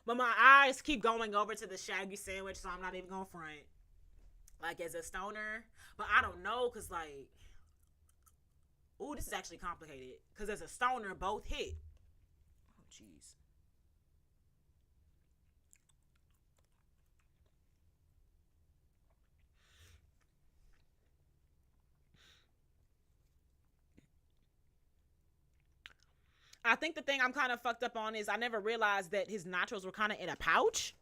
But my eyes keep going over to the shaggy sandwich, so I'm not even gonna front. Like as a stoner, but I don't know, cause like, ooh, this is actually complicated. Cause as a stoner, both hit. Oh jeez. I think the thing I'm kind of fucked up on is I never realized that his nachos were kind of in a pouch.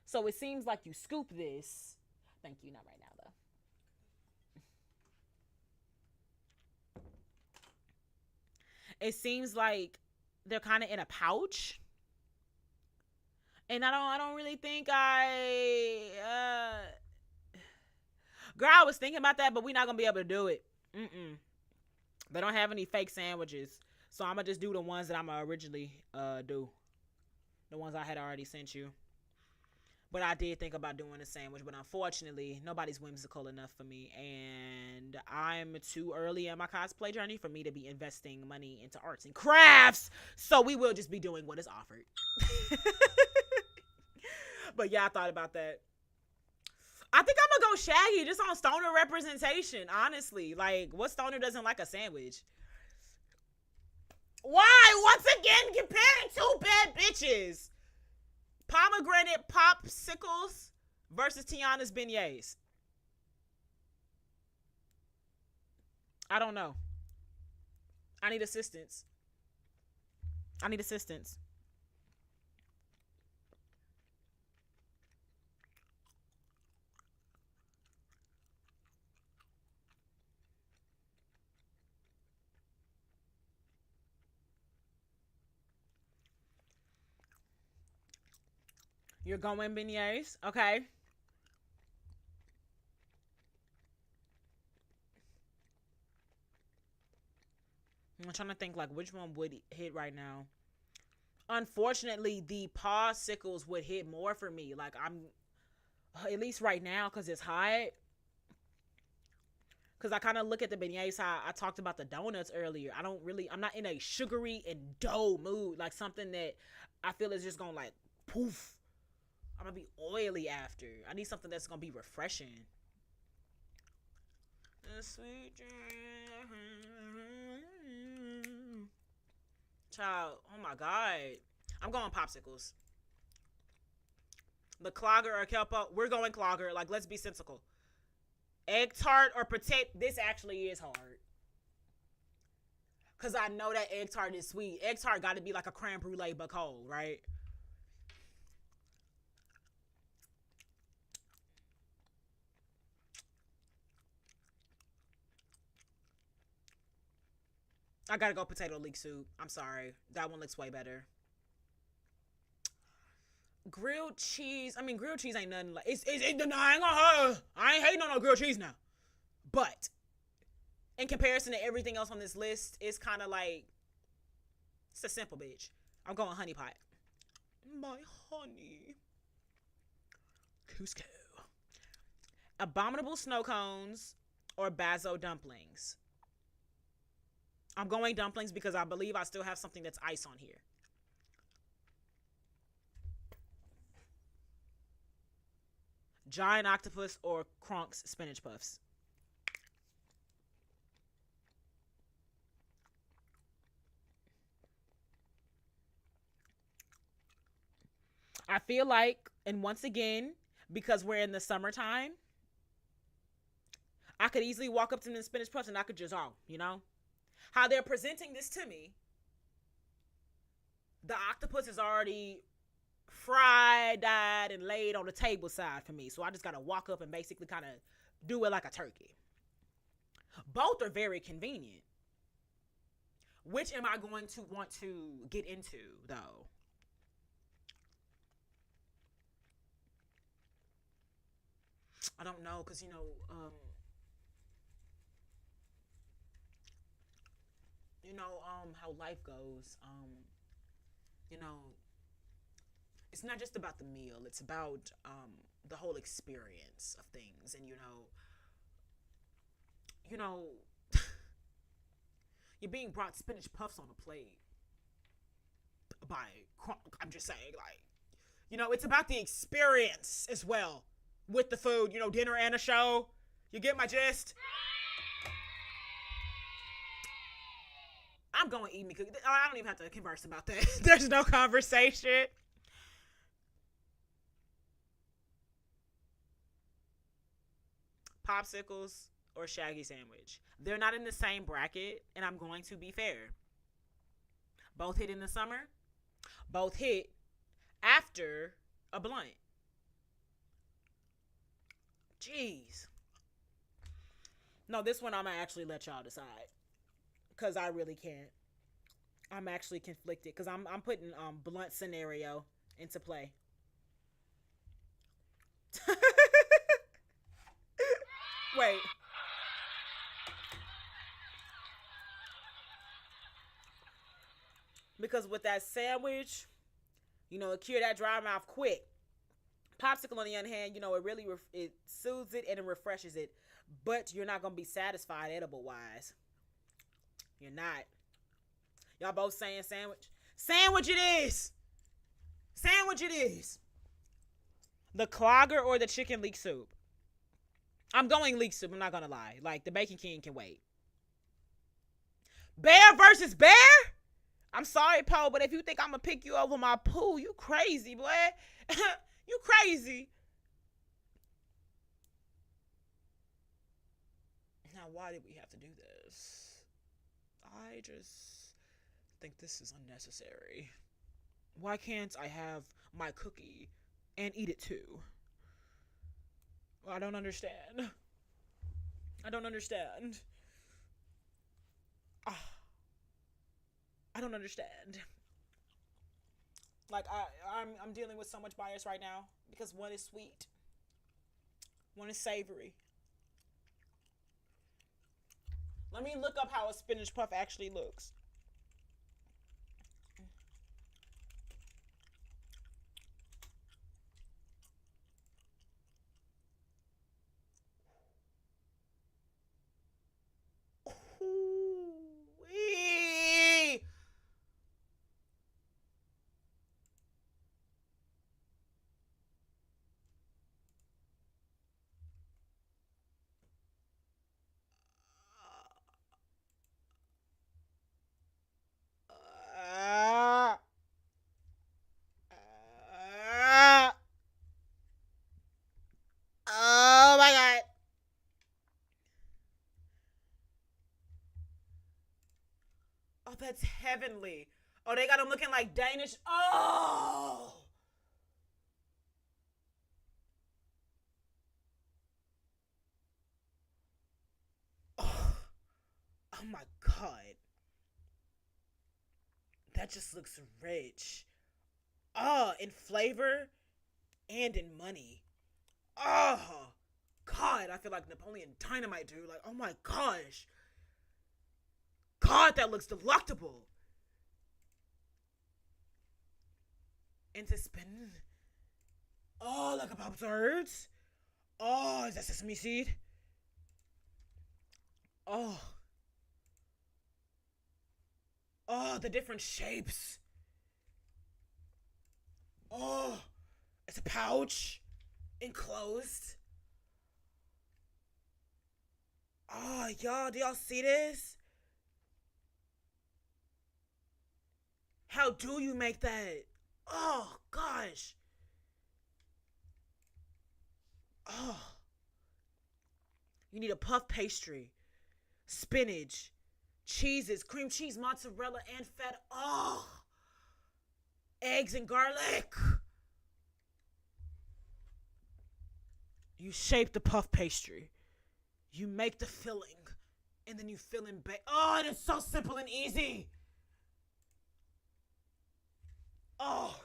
So it seems like you scoop this. Thank you, not right now though. It seems like they're kind of in a pouch, and I don't really think girl, I was thinking about that, but we're not gonna be able to do it. They don't have any fake sandwiches, so I'm gonna just do the ones that I'm gonna originally do, the ones I had already sent you. But I did think about doing a sandwich, but unfortunately, nobody's whimsical enough for me, and I'm too early in my cosplay journey for me to be investing money into arts and crafts. So we will just be doing what is offered. But yeah, I thought about that. I think I'm gonna go shaggy just on stoner representation. Honestly, like, what stoner doesn't like a sandwich? Why? Once again, comparing two bad bitches. Pomegranate popsicles versus Tiana's beignets. I don't know. I need assistance. I need assistance. You're going beignets, okay? I'm trying to think like which one would hit right now. Unfortunately, the popsicles would hit more for me. Like I'm, at least right now, because it's hot. Because I kind of look at the beignets how I talked about the donuts earlier. I'm not in a sugary and dough mood. Like something that I feel is just going to like poof. I'm going to be oily after. I need something that's going to be refreshing. The sweet child. Oh my God. I'm going popsicles. The clogger or kelpo. We're going clogger. Like, let's be sensical. Egg tart or potato. This actually is hard. Because I know that egg tart is sweet. Egg tart got to be like a creme brulee but cold, right? I got to go potato leek soup. I'm sorry. That one looks way better. Grilled cheese. I mean, grilled cheese ain't nothing like. I ain't hating on no grilled cheese now. But in comparison to everything else on this list, it's kind of like it's a simple bitch. I'm going honey pot. My honey. Cusco. Abominable snow cones or bazo dumplings. I'm going dumplings because I believe I still have something that's ice on here. Giant octopus or Kronk's spinach puffs. I feel like, and once again, because we're in the summertime, I could easily walk up to them in spinach puffs and I could just, how they're presenting this to me. The octopus is already fried, dyed, and laid on the table side for me. So I just got to walk up and basically kind of do it like a turkey. Both are very convenient. Which am I going to want to get into, though? I don't know, because, how life goes. It's not just about the meal. It's about the whole experience of things. And, you're being brought spinach puffs on a plate by Kronk. I'm just saying, like, it's about the experience as well with the food, dinner and a show. You get my gist? I'm going to eat me cookie. I don't even have to converse about that. There's no conversation. Popsicles or Shaggy sandwich. They're not in the same bracket, and I'm going to be fair. Both hit in the summer. Both hit after a blunt. Jeez. No, this one I'm going to actually let y'all decide. Because I really can't. I'm actually conflicted. Because I'm putting blunt scenario into play. Wait. Because with that sandwich, it cure that dry mouth quick. Popsicle, on the other hand, it really it soothes it and it refreshes it. But you're not going to be satisfied edible-wise. You're not. Y'all both saying sandwich? Sandwich it is! Sandwich it is! The clogger or the chicken leek soup? I'm going leek soup, I'm not going to lie. Like, the Bacon King can wait. Bear versus bear? I'm sorry, Poe, but if you think I'm going to pick you over my poo, you crazy, boy. You crazy. Now, why did we have to do this? I just think this is unnecessary. Why can't I have my cookie and eat it too? Well, I don't understand. I don't understand. I don't understand. Like, I'm dealing with so much bias right now because one is sweet, one is savory. Let me look up how a spinach puff actually looks. that's heavenly. Oh, they got them looking like Danish. Oh. Oh, oh my God. That just looks rich. Oh, in flavor and in money. Oh, God. I feel like Napoleon Dynamite, dude. Like, oh my gosh. God, that looks delectable. Into spin. Oh, like a Pop-Tarts. Oh, is that sesame seed? Oh. Oh, the different shapes. Oh, it's a pouch. Enclosed. Oh, y'all, do y'all see this? How do you make that? Oh, gosh. Oh. You need a puff pastry, spinach, cheeses, cream cheese, mozzarella, and feta. Oh. Eggs and garlic. You shape the puff pastry. You make the filling. And then you fill in oh, it is so simple and easy. Oh.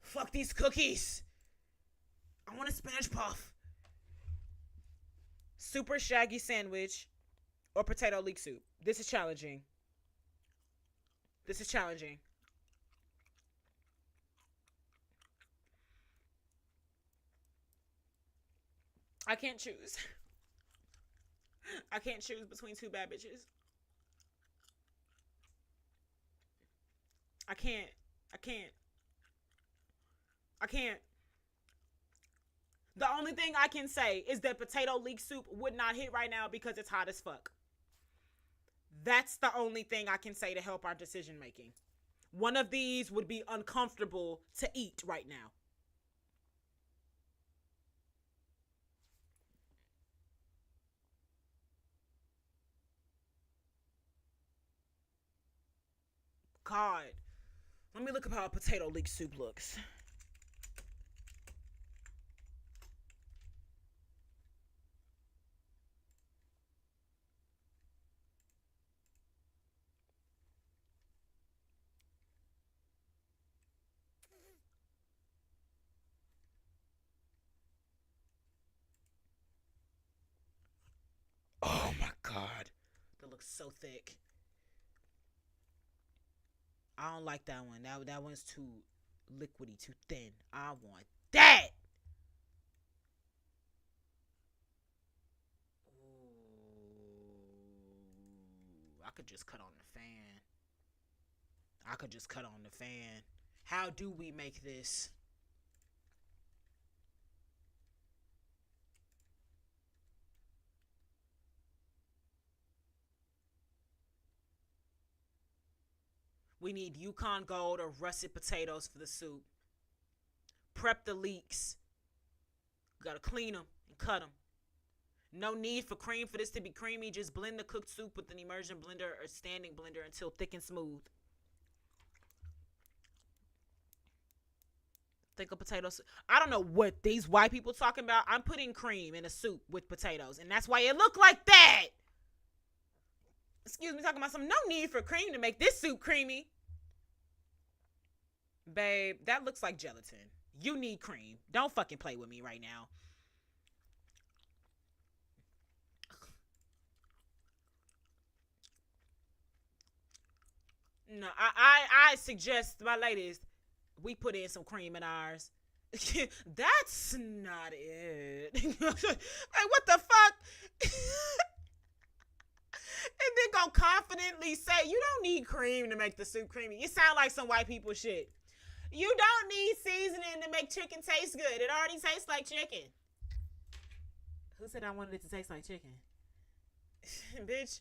Fuck these cookies. I want a spinach puff. Super shaggy sandwich or potato leek soup. This is challenging. This is challenging. I can't choose. I can't choose between two bad bitches. I can't. I can't. I can't. The only thing I can say is that potato leek soup would not hit right now because it's hot as fuck. That's the only thing I can say to help our decision making. One of these would be uncomfortable to eat right now. God. Let me look up how a potato leek soup looks. Oh my God. That looks so thick. I don't like that one. That one's too liquidy, too thin. I want that. Ooh, I could just cut on the fan. I could just cut on the fan. How do we make this? We need Yukon Gold or russet potatoes for the soup. Prep the leeks. You gotta clean them and cut them. No need for cream for this to be creamy. Just blend the cooked soup with an immersion blender or standing blender until thick and smooth. Think of potatoes. I don't know what these white people talking about. I'm putting cream in a soup with potatoes, and that's why it looked like that. Excuse me, talking about some no need for cream to make this soup creamy. Babe, that looks like gelatin. You need cream. Don't fucking play with me right now. No, I suggest, my ladies, we put in some cream in ours. That's not it. Like, what the fuck? And then go confidently say, you don't need cream to make the soup creamy. You sound like some white people shit. You don't need seasoning to make chicken taste good. It already tastes like chicken. Who said I wanted it to taste like chicken? Bitch.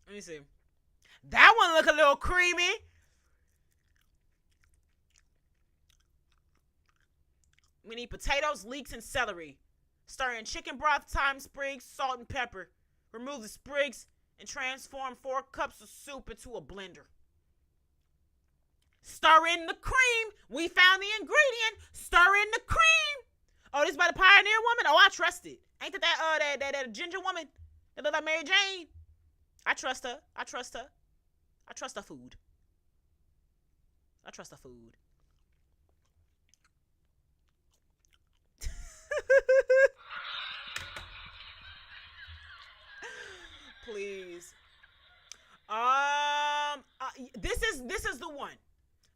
Let me see. That one look a little creamy. We need potatoes, leeks, and celery. Stir in chicken broth, thyme, sprigs, salt, and pepper. Remove the sprigs and transform 4 cups of soup into a blender. Stir in the cream. We found the ingredient. Stir in the cream. Oh, this by the Pioneer woman? Oh, I trust it. Ain't that ginger woman that look like Mary Jane? I trust her. I trust her. I trust her food. I trust her food. Please. This is the one.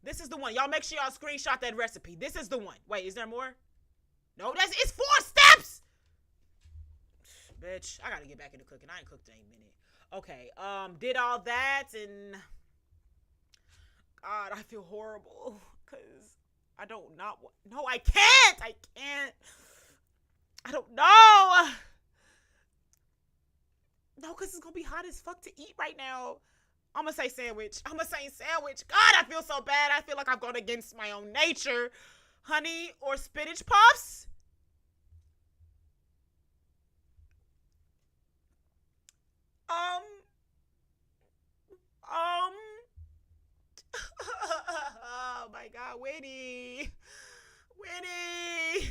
This is the one. Y'all make sure y'all screenshot that recipe. This is the one. Wait, is there more? No, it's 4 steps. Bitch, I gotta get back into cooking. I ain't cooked in a minute. Okay, did all that and God, I feel horrible because I don't not want. No, I can't. I can't. I don't know. No, because it's gonna be hot as fuck to eat right now. I'm gonna say sandwich. I'm gonna say sandwich. God, I feel so bad. I feel like I've gone against my own nature. Honey or spinach puffs? Um, um. Oh my God, Winnie. Winnie.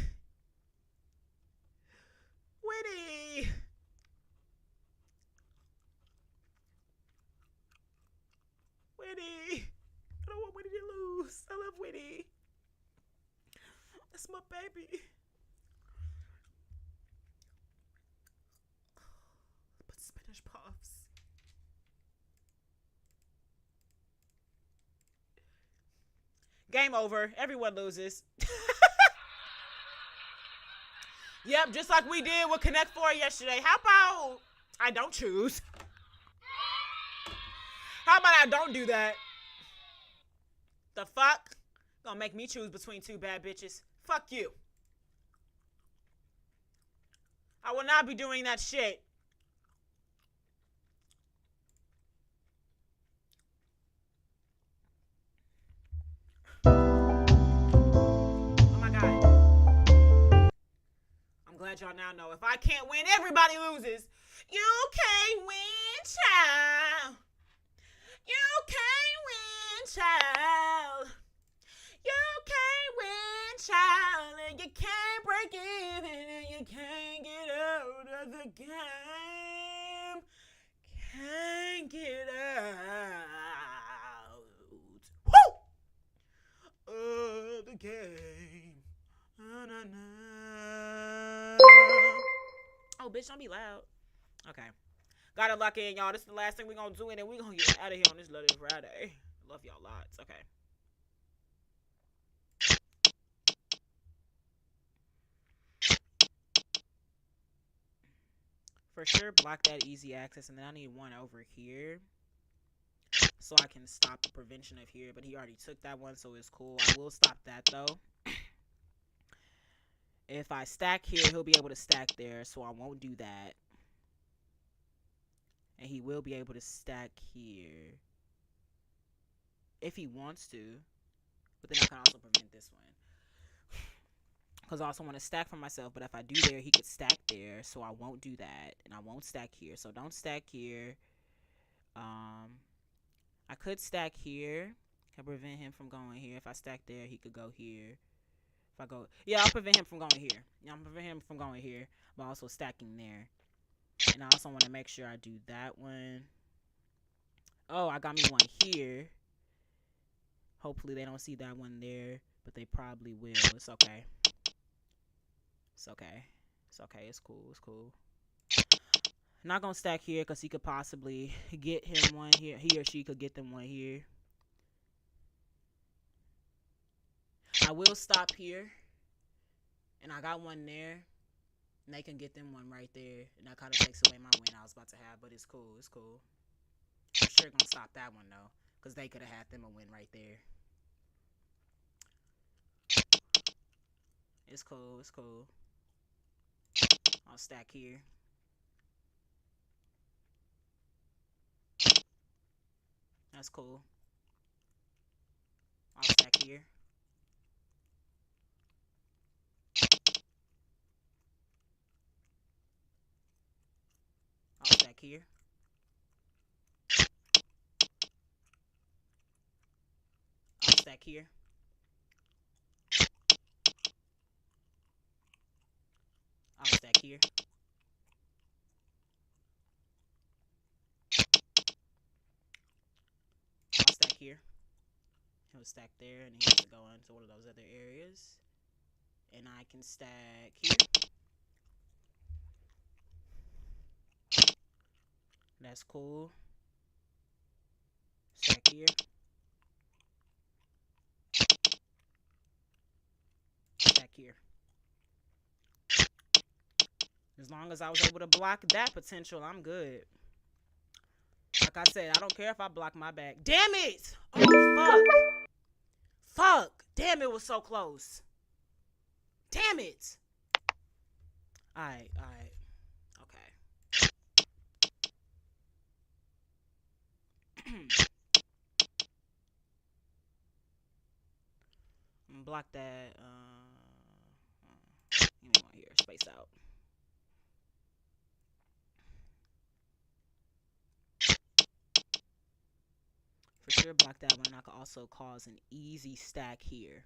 Winnie. Winnie. I don't want Winnie to lose. I love Winnie. That's my baby. But spinach puffs. Game over. Everyone loses. Yep, just like we did with Connect 4 yesterday. How about I don't choose? How about I don't do that? The fuck? Gonna make me choose between 2 bad bitches. Fuck you. I will not be doing that shit. Oh my God. I'm glad y'all now know if I can't win, everybody loses. You can't win, child. You can't win, child. You can't win, child. And you can't break even. And you can't get out of the game. Can't get out. Woo! Of the game. Oh, bitch, don't be loud. Okay. Gotta lock in, y'all. This is the last thing we're gonna do, and then we're gonna get out of here on this Lovely Friday. Love y'all lots. Okay. For sure, block that easy access, and then I need one over here so I can stop the prevention of here. But he already took that one, so it's cool. I will stop that, though. If I stack here, he'll be able to stack there, so I won't do that. And he will be able to stack here if he wants to. But then I can also prevent this one. Because I also want to stack for myself. But if I do there, he could stack there. So I won't do that. And I won't stack here. So don't stack here. I could stack here. Can prevent him from going here. If I stack there, he could go here. If I go... Yeah, I'll prevent him from going here. Yeah, I'll prevent him from going here. But also stacking there. And I also want to make sure I do that one. Oh, I got me one here. Hopefully they don't see that one there. But they probably will. It's okay. It's okay. It's okay. It's cool. It's cool. I'm not going to stack here because he could possibly get him one here. He or she could get them one here. I will stop here. And I got one there. And they can get them one right there. And that kind of takes away my win I was about to have. But it's cool. It's cool. I'm sure going to stop that one, though. Because they could have had them a win right there. It's cool. It's cool. I'll stack here. That's cool. I'll stack here. stack here. I'll stack here. I'll stack here. I'll stack here. He'll stack there, and he has to go into one of those other areas. And I can stack here. That's cool. Stack here. Stack here. As long as I was able to block that potential, I'm good. Like I said, I don't care if I block my back. Damn it! Oh, fuck. Fuck. Damn, it was so close. Damn it. Alright. Okay. I'm gonna block that. Give me one here. Space out. For sure, block that one. I could also cause an easy stack here.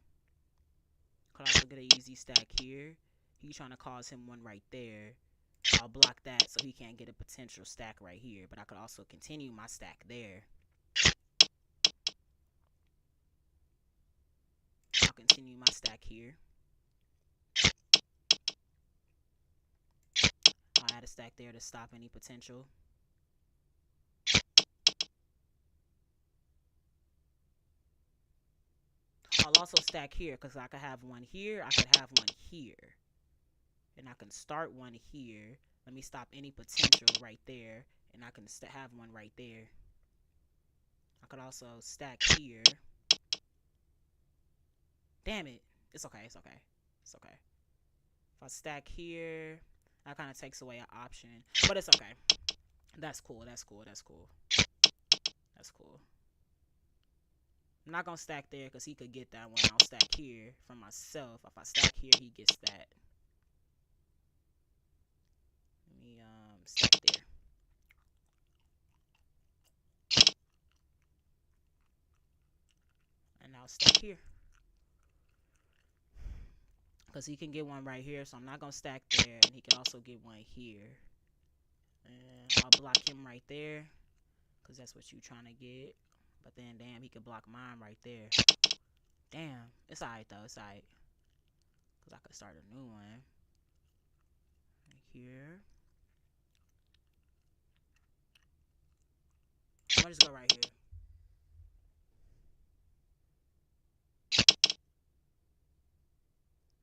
Could also get an easy stack here. He's trying to cause him one right there. I'll block that so he can't get a potential stack right here. But I could also continue my stack there. I'll continue my stack here. I'll add a stack there to stop any potential. I'll also stack here because I could have one here. I could have one here. And I can start one here. Let me stop any potential right there. And I can have one right there. I could also stack here. Damn it. It's okay. It's okay. It's okay. If I stack here, that kind of takes away an option. But it's okay. That's cool. That's cool. That's cool. That's cool. I'm not going to stack there because he could get that one. I'll stack here for myself. If I stack here, he gets that. Let me stack there. And I'll stack here. Because he can get one right here, so I'm not going to stack there. And he can also get one here. And I'll block him right there. Because that's what you're trying to get. But then, damn, he could block mine right there. Damn. It's alright, though. It's alright. Because I could start a new one. Right here. I'm going to just go right here.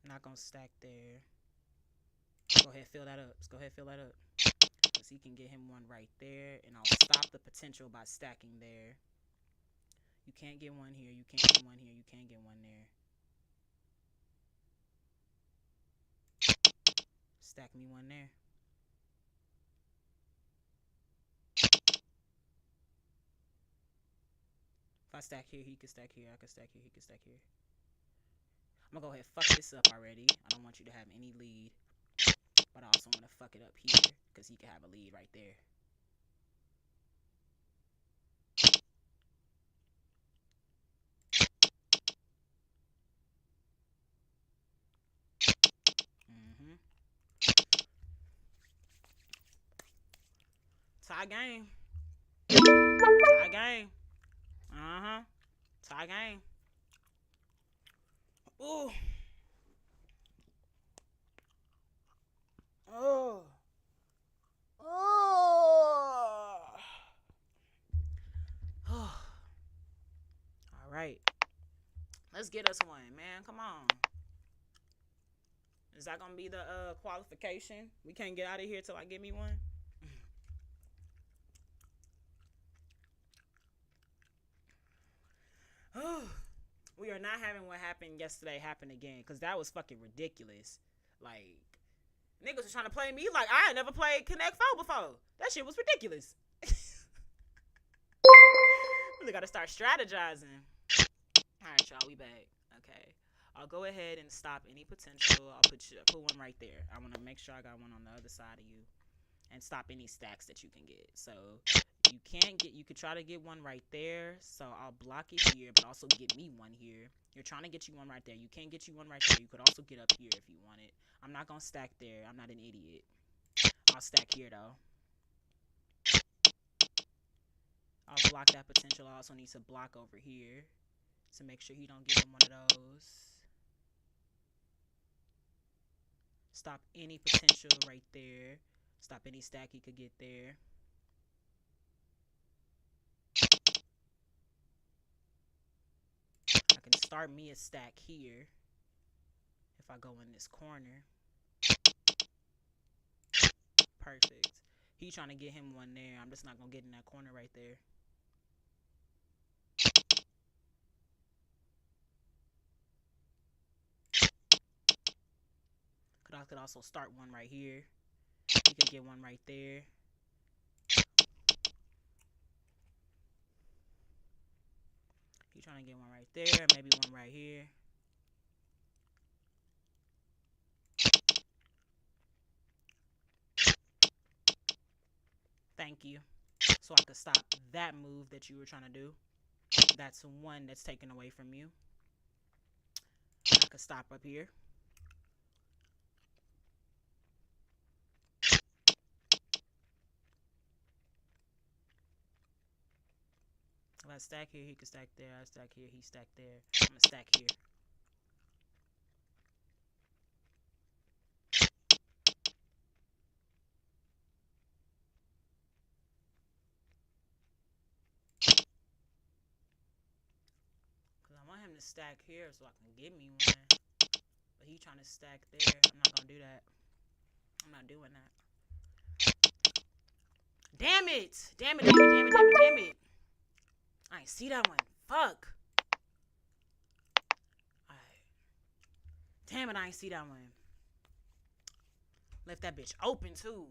I'm not going to stack there. Go ahead, fill that up. Let's go ahead, fill that up. Because he can get him one right there. And I'll stop the potential by stacking there. You can't get one here. You can't get one here. You can't get one there. Stack me one there. If I stack here, he can stack here. I can stack here. He can stack here. I'm going to go ahead and fuck this up already. I don't want you to have any lead. But I also want to fuck it up here. Because he can have a lead right there. Tie game. Tie game. Tie game. Ooh. Oh. Oh. All right. Let's get us one, man. Come on. Is that gonna be the qualification? We can't get out of here till I get me one. We are not having what happened yesterday happen again, because that was fucking ridiculous. Like, niggas was trying to play me like I ain't never played Connect 4 before. That shit was ridiculous. Really gotta start strategizing. Alright, y'all, we back. Okay. I'll go ahead and stop any potential. I'll put one right there. I want to make sure I got one on the other side of you. and stop any stacks that you can get. So you could try to get one right there. So I'll block it here, but also get me one here. You're trying to get you one right there. You can't get you one right there. You could also get up here if you want it. I'm not gonna stack there. I'm not an idiot. I'll stack here though. I'll block that potential. I also need to block over here to make sure he don't get him one of those. Stop any potential right there. Stop any stack he could get there. I can start me a stack here if I go in this corner. Perfect. He trying to get him one there. I'm just not going to get in that corner right there. I could also start one right here. He could get one right there. He trying to get one right there. Maybe one right here. Thank you. So I could stop that move that you were trying to do. That's one that's taken away from you. I could stop up here. If I stack here, he could stack there. I stack here, he stack there. I'm gonna stack here. Cause I want him to stack here so I can get me one. But he trying to stack there. I'm not gonna do that. I'm not doing that. Damn it! Damn it, damn it, damn it, damn it, damn it. I ain't see that one. Fuck. Alright. Damn it, I ain't see that one. Left that bitch open too.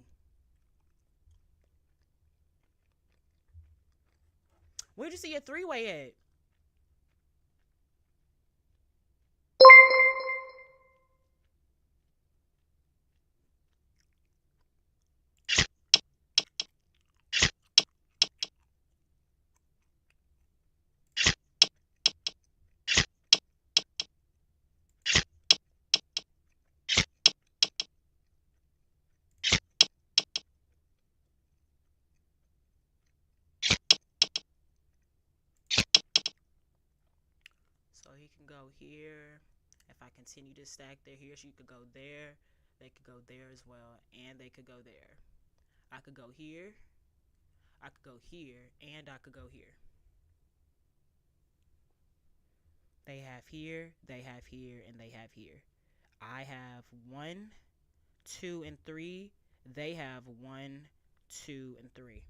Where'd you see your three-way at? So he can go here. If I continue to stack there, he or she could go there. They could go there as well. And they could go there. I could go here. I could go here. And I could go here. They have here. They have here. And they have here. I have 1, 2, and 3. They have 1, 2, and 3.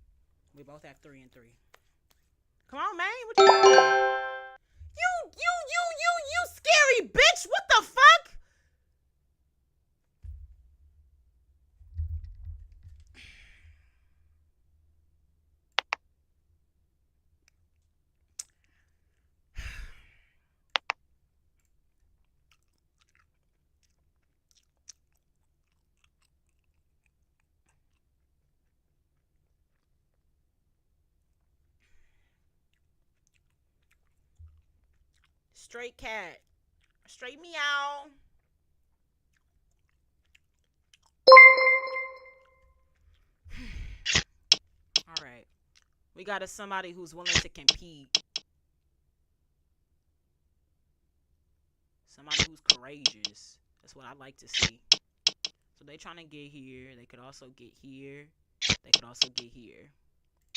We both have 3 and 3. Come on, man. What you doing? You scary bitch. What the fuck? Straight cat. Straight meow. All right. We got somebody who's willing to compete. Somebody who's courageous. That's what I like to see. So they trying to get here. They could also get here. They could also get here.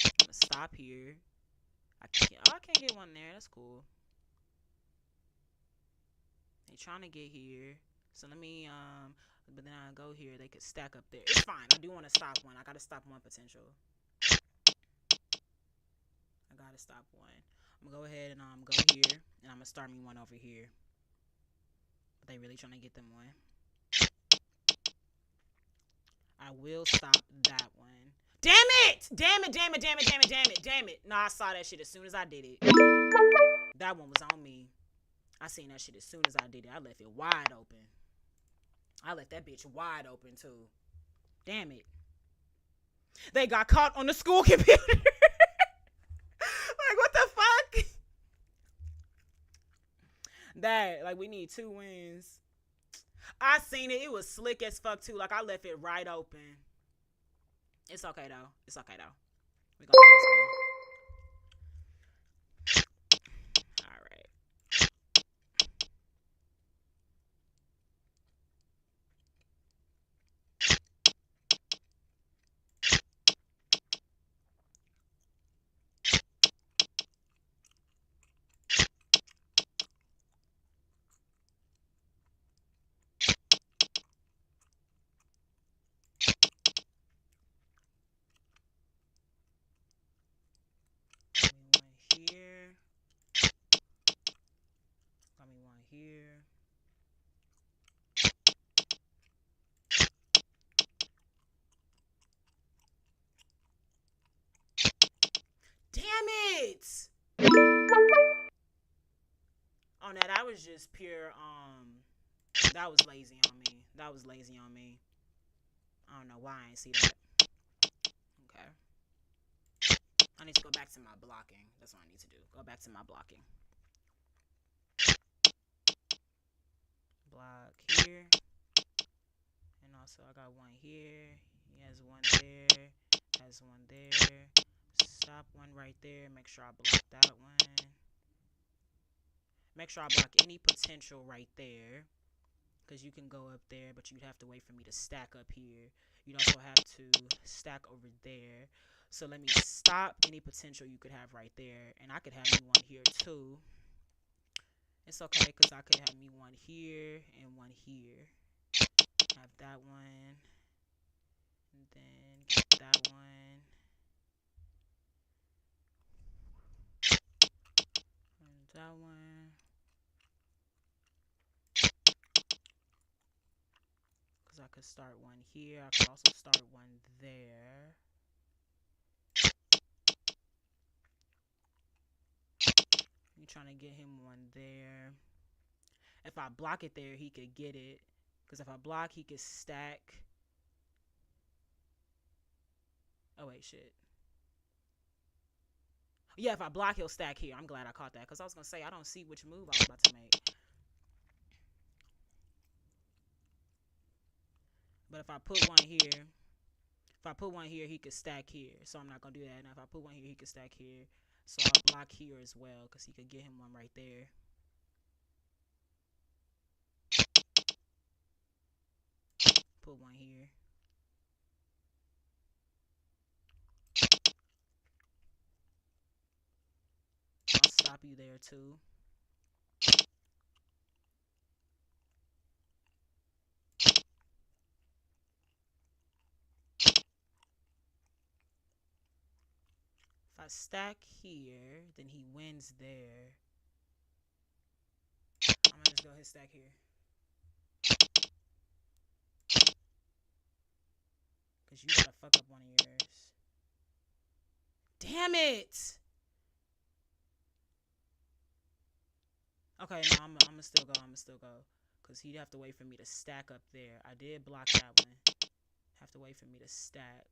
I'm gonna stop here. I can't get one there. That's cool. They trying to get here. So let me but then I go here. They could stack up there. It's fine. I do want to stop one. I gotta stop one potential. I gotta stop one. I'm gonna go ahead and go here, and I'm gonna start me one over here. But they really trying to get them one. I will stop that one. Damn it! Damn it, damn it, damn it, damn it, damn it, damn it. No, I saw that shit as soon as I did it. That one was on me. I seen that shit as soon as I did it. I left it wide open. I left that bitch wide open too. Damn it. They got caught on the school computer. Like, what the fuck? That, like, we need 2 wins. I seen it. It was slick as fuck, too. Like, I left it right open. It's okay, though. It's okay, though. We gonna do this one. All right. Got me one here. Damn it! Oh, no, that was just pure, that was lazy on me. That was lazy on me. I don't know why I ain't see that. Okay. I need to go back to my blocking. That's what I need to do. Go back to my blocking. Block here. And also I got one here. He has one there. Has one there. Stop one right there. Make sure I block that one. Make sure I block any potential right there. Because you can go up there, but you'd have to wait for me to stack up here. You'd also have to stack over there. So let me stop any potential you could have right there. And I could have me one here too. It's okay, because I could have me one here and one here. Have that one. And then get that one. And that one. Because I could start one here. I could also start one there. You're trying to get him one there. If I block it there, he could get it. Because if I block, he could stack. Oh, wait, shit. Yeah, if I block, he'll stack here. I'm glad I caught that. Because I was going to say, I don't see which move I was about to make. But if I put one here, he could stack here. So I'm not going to do that. And if I put one here, he could stack here. So I'll block here as well. Because he could get him one right there. Put one here. I'll stop you there too. If I stack here, then he wins there. I'm gonna just go hit stack here. Because you gotta fuck up one of yours. Damn it! Okay, no, I'm gonna still go. Because he'd have to wait for me to stack up there. I did block that one. Have to wait for me to stack.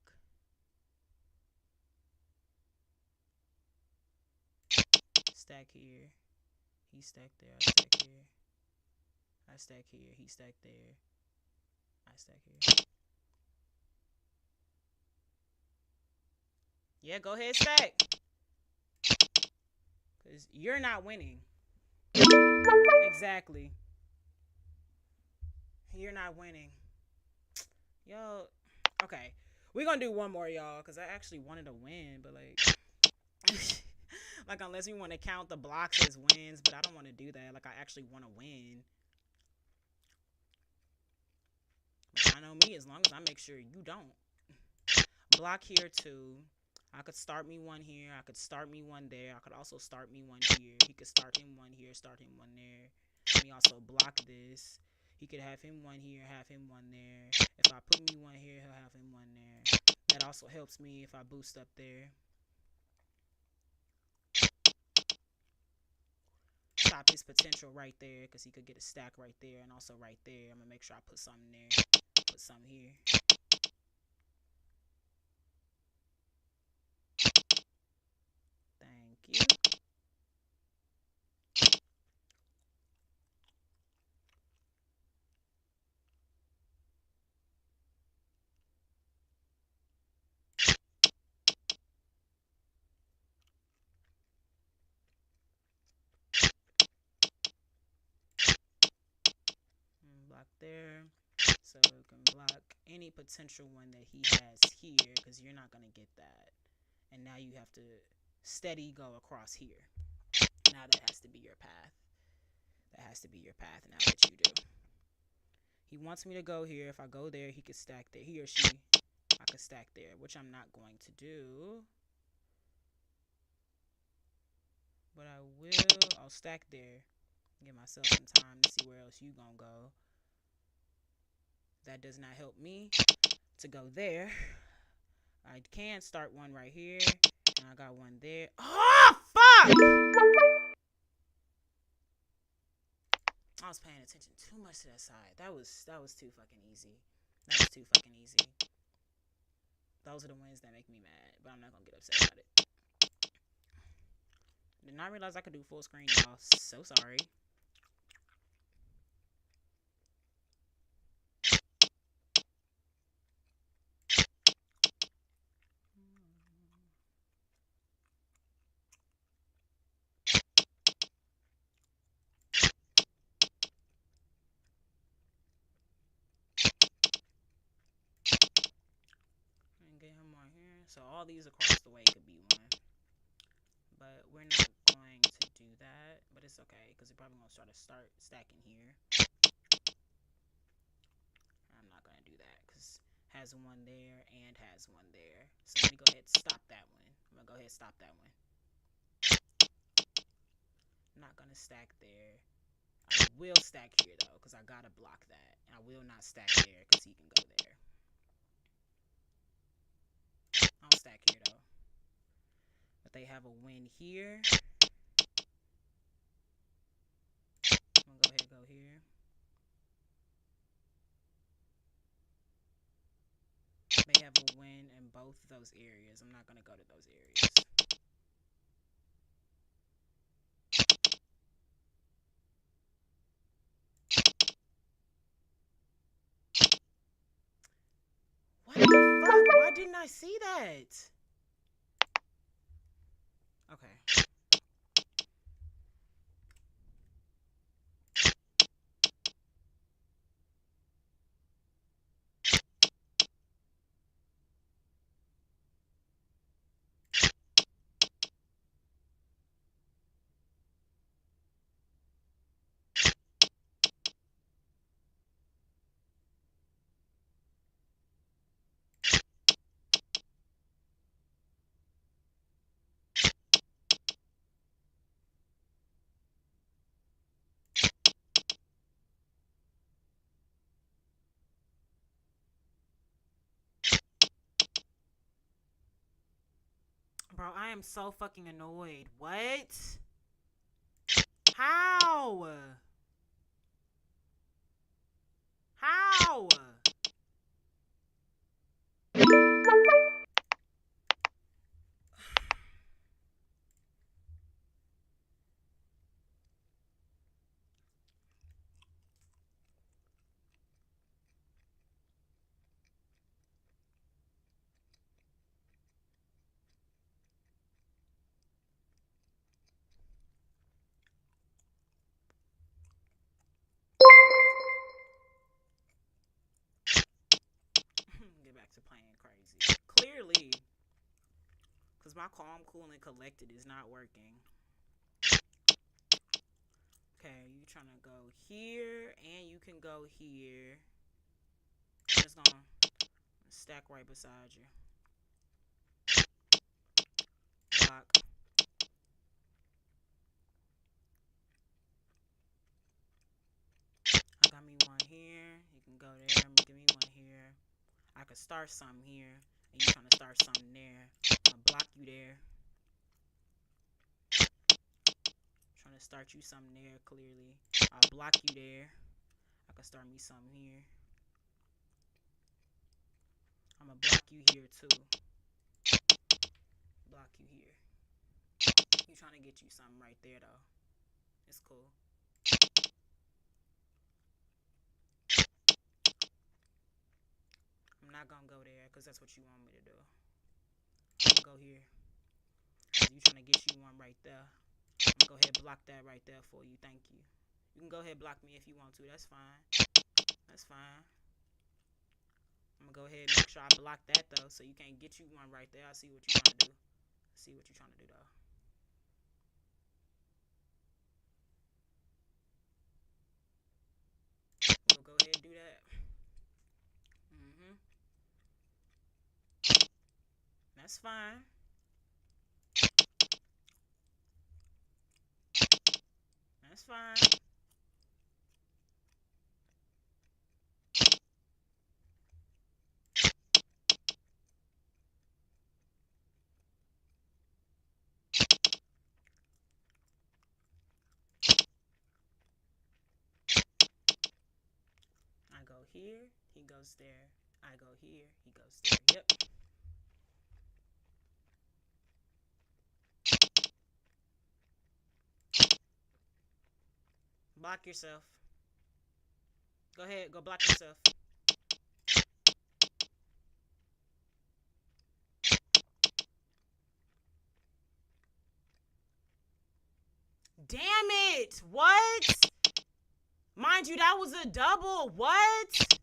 Stack here. He stacked there. I stack here. I stack here. He stacked there. I stack here. Yeah, go ahead, stack. Because you're not winning. Exactly. You're not winning. Yo, okay. We're going to do one more, y'all, because I actually wanted to win, but, like, like, unless we want to count the blocks as wins, but I don't want to do that. Like, I actually want to win. But I know me, as long as I make sure you don't. Block here, too. I could start me one here. I could start me one there. I could also start me one here. He could start him one here, start him one there. Let me also block this. He could have him one here, have him one there. If I put me one here, he'll have him one there. That also helps me if I boost up there. Stop his potential right there, because he could get a stack right there and also right there. I'm going to make sure I put something there. Put something here. block there. So we can block any potential one that he has here, because you're not going to get that. And now you have to steady go across here. Now that has to be your path. That has to be your path now that you do. He wants me to go here. If I go there, he could stack there. He or she, I could stack there, which I'm not going to do. But I will. I'll stack there. Give myself some time to see where else you gonna go. That does not help me to go there. I can start one right here. And I got one there. Oh, fuck! I was paying attention too much to that side. That was too fucking easy. That was too fucking easy. Those are the wins that make me mad. But I'm not gonna get upset about it. Did not realize I could do full screen, y'all. So sorry. And get him right here. So all these across the way could be one. But we're not going to do that. But it's okay, because we're probably going to start stacking here. I'm not going to do that, because has one there and has one there. So let me go ahead and stop that one. I'm going to go ahead and stop that one. I'm not going to stack there. I will stack here, though, because I got to block that. And I will not stack there, because he can go there. I'll stack here, though. But they have a win here. I'm going to go ahead and go here. They have a win in both of those areas. I'm not going to go to those areas. What the fuck? Why didn't I see that? Okay. Bro, I am so fucking annoyed. What? How? How? Get back to playing crazy. Clearly, because my calm, cool, and collected is not working. Okay, you trying to go here, and you can go here. I'm just gonna stack right beside you. Block. I got me one here. You can go there. Give me one here. I could start something here, and you trying to start something there. I'm gonna block you there. Trying to start you something there, clearly. I'll block you there. I could start me something here. I'm gonna block you here, too. Block you here. You trying to get you something right there, though. It's cool. I'm not gonna go there, because that's what you want me to do. I'm gonna go here. You trying to get you one right there. I'm gonna go ahead and block that right there for you. Thank you. You can go ahead and block me if you want to. That's fine. That's fine. I'm gonna go ahead and make sure I block that though, so you can't get you one right there. I see what you're trying to do. See what you're trying to do though. We'll go ahead and do that. Mhm. That's fine. That's fine. I go here, he goes there. I go here, he goes there. Yep. Block yourself. Go ahead, go block yourself. Damn it! What? Mind you, that was a double. What?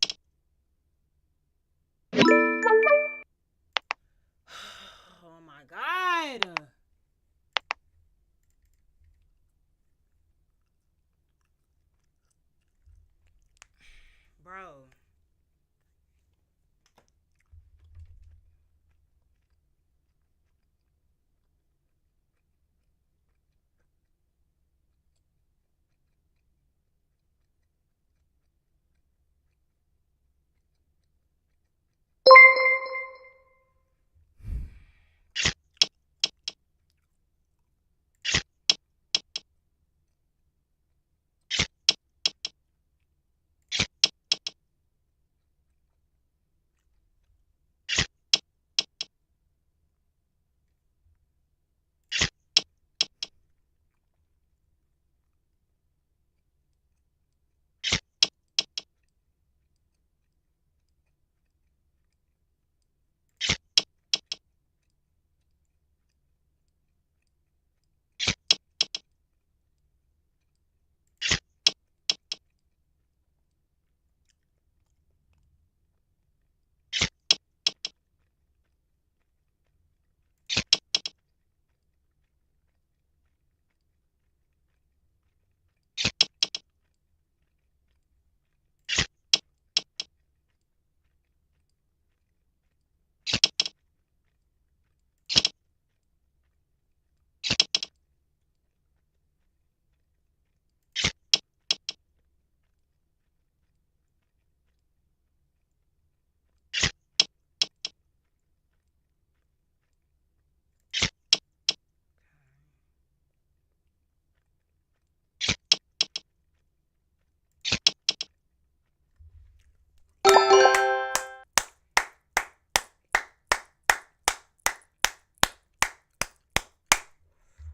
Oh my god. Bro.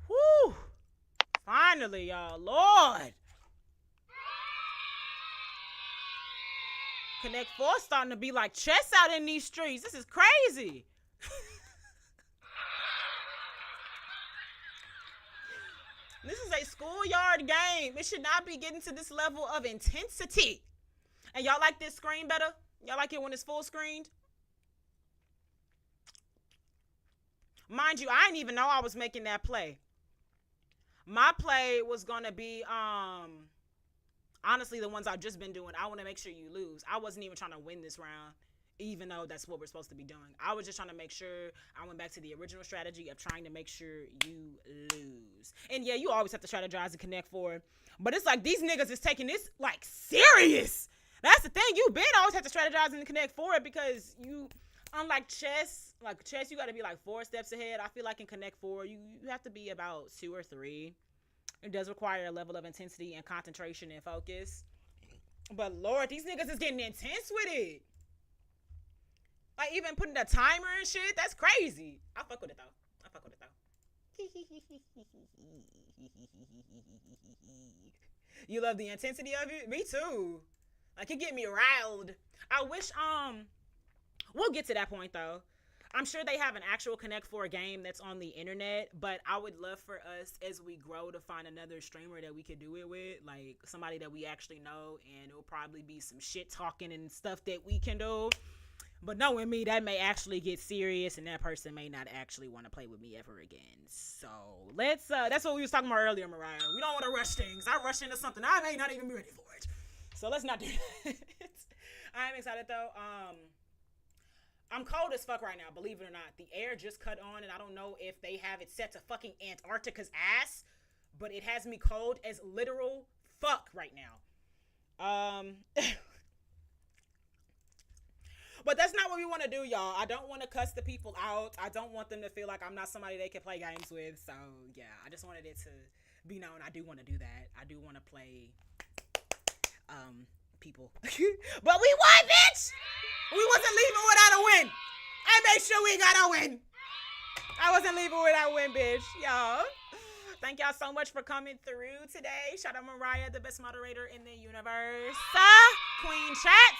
Whew. Finally, y'all. Lord. Connect Four starting to be like chess out in these streets. This is crazy. This is a schoolyard game. It should not be getting to this level of intensity. And y'all like this screen better? Y'all like it when it's full screened? Mind you, I didn't even know I was making that play. My play was gonna be honestly the ones I've just been doing. I want to make sure you lose. I wasn't even trying to win this round, even though that's what we're supposed to be doing. I was just trying to make sure I went back to the original strategy of trying to make sure you lose. And yeah, you always have to strategize and connect for, but it's like these niggas is taking this like serious. That's the thing. You've been always have to strategize and connect for it because you, unlike chess, you got to be like 4 steps ahead. I feel like in Connect Four, you have to be about 2 or 3. It does require a level of intensity and concentration and focus. But Lord, these niggas is getting intense with it. Like even putting a timer and shit, that's crazy. I fuck with it though. I fuck with it though. You love the intensity of it? Me too. Like it get me riled. I wish we'll get to that point though. I'm sure they have an actual Connect for a game that's on the internet, but I would love for us as we grow to find another streamer that we could do it with, like somebody that we actually know, and it'll probably be some shit talking and stuff that we can do. But knowing me, that may actually get serious, and that person may not actually want to play with me ever again. So let's. That's what we was talking about earlier, Mariah. We don't want to rush things. I rush into something I may not even be ready for it. So let's not do that. I am excited though. I'm cold as fuck right now, believe it or not. The air just cut on, and I don't know if they have it set to fucking Antarctica's ass, but it has me cold as literal fuck right now. But that's not what we want to do, y'all. I don't want to cuss the people out. I don't want them to feel like I'm not somebody they can play games with. So, yeah, I just wanted it to be known. I do want to do that. I do want to play people. But we won, bitch! We wasn't leaving without a win. I made sure we got a win. I wasn't leaving without a win, bitch. Y'all. Thank y'all so much for coming through today. Shout out Mariah, the best moderator in the universe. Queen Chat.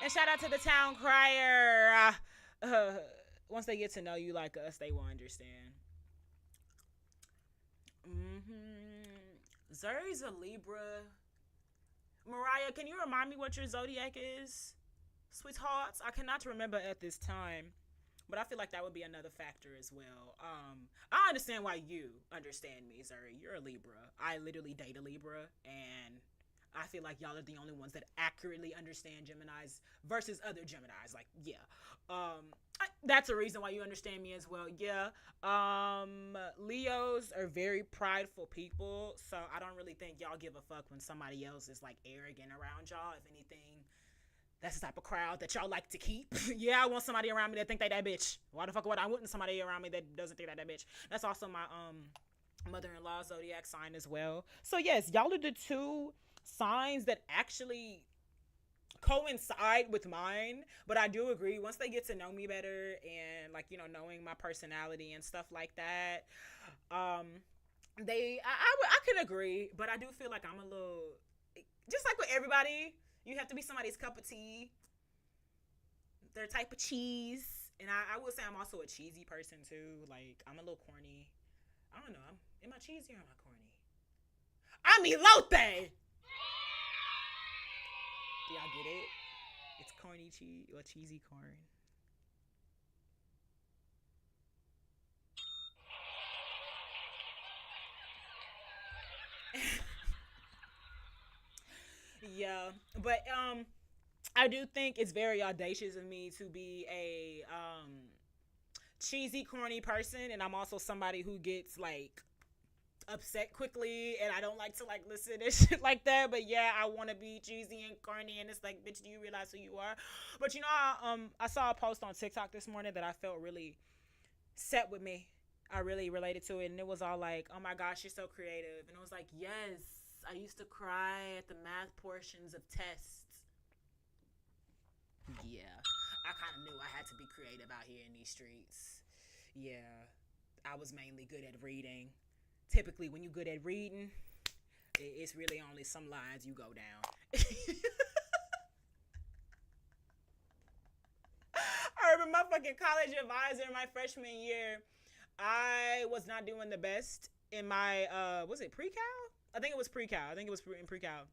And shout out to the town crier. Once they get to know you like us, they will understand. Zuri's a Libra. Mariah, can you remind me what your zodiac is? Sweethearts, I cannot remember at this time. But I feel like that would be another factor as well. I understand why you understand me, Zuri. You're a Libra. I literally date a Libra, and I feel like y'all are the only ones that accurately understand Geminis versus other Geminis. Like, yeah. That's a reason why you understand me as well. Yeah. Leos are very prideful people, so I don't really think y'all give a fuck when somebody else is, like, arrogant around y'all. If anything, that's the type of crowd that y'all like to keep. Yeah, I want somebody around me that think they that bitch. Why the fuck would I want somebody around me that doesn't think that bitch? That's also my, mother-in-law zodiac sign as well. So, yes, y'all are the two signs that actually coincide with mine, but I do agree once they get to know me better and, like, you know, knowing my personality and stuff like that, I could agree, but I do feel like I'm a little, just like with everybody, you have to be somebody's cup of tea, their type of cheese, and I would say I'm also a cheesy person too. Like, I'm a little corny. I don't know, am I cheesy or am I corny? I'm elote. Do y'all get it? It's corny cheese or cheesy corn. Yeah, but I do think it's very audacious of me to be a cheesy, corny person, and I'm also somebody who gets, like, upset quickly, and I don't like to, like, listen to shit like that. But yeah, I want to be cheesy and corny, and it's like, bitch, do you realize who you are? But you know, I saw a post on TikTok this morning that I felt really set with me. I really related to it, and it was all like, oh my gosh, you're so creative. And I was like, yes, I used to cry at the math portions of tests. Yeah, I kind of knew I had to be creative out here in these streets. Yeah, I was mainly good at reading. Typically, when you're good at reading, it's really only some lines you go down. I remember my fucking college advisor in my freshman year. I was not doing the best in my, was it pre-cal? I think it was pre-cal. I think it was in pre-cal.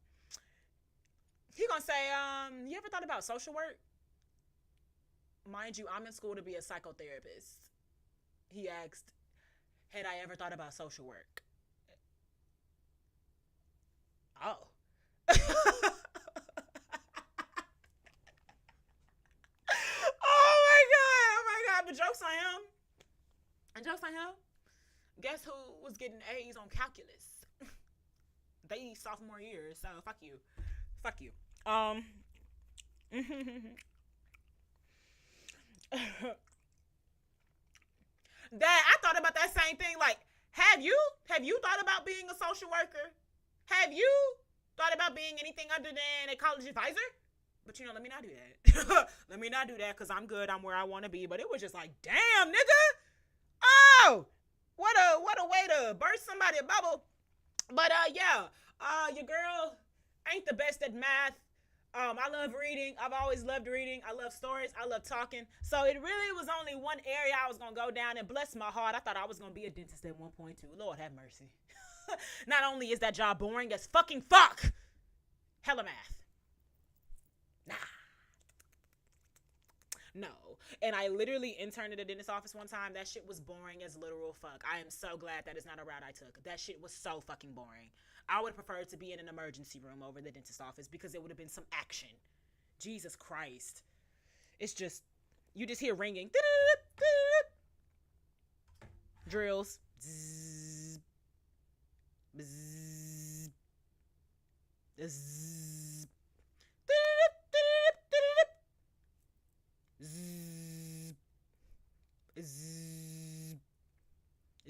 He gonna say, you ever thought about social work? Mind you, I'm in school to be a psychotherapist. He asked, had I ever thought about social work? Oh. Oh my god, but jokes on him. And jokes on him. Guess who was getting A's on calculus? They sophomore year, so fuck you. Fuck you. Dad, I thought about that same thing. Like, have you thought about being a social worker? Have you thought about being anything other than a college advisor? But you know, let me not do that. Let me not do that, because I'm good. I'm where I want to be. But it was just like, damn, nigga. Oh, what a way to burst somebody's bubble. But yeah, your girl ain't the best at math. I love reading. I've always loved reading. I love stories. I love talking. So it really was only one area I was gonna go down, and bless my heart, I thought I was gonna be a dentist at one point too. Lord have mercy. Not only is that job boring as fucking fuck, hella math. Nah. No. And I literally interned at a dentist office one time. That shit was boring as literal fuck. I am so glad that is not a route I took. That shit was so fucking boring. I would prefer to be in an emergency room over the dentist office because it would have been some action. Jesus Christ. It's just, you just hear ringing. Drills. Zzz, bzz, zzz, zzz, zzz,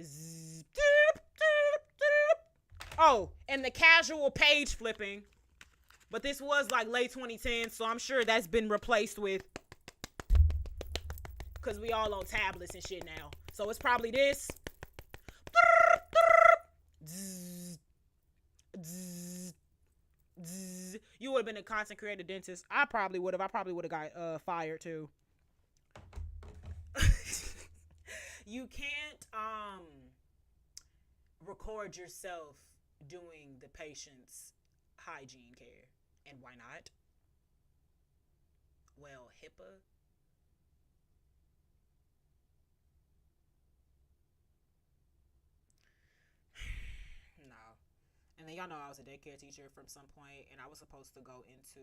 zzz. Oh, and the casual page flipping. But this was like late 2010, so I'm sure that's been replaced with, because we all on tablets and shit now. So it's probably this. You would have been a content creator dentist. I probably would have. I probably would have got fired too. You can't record yourself doing the patient's hygiene care. And why not? Well, HIPAA. No. And then y'all know I was a daycare teacher from some point, and I was supposed to go into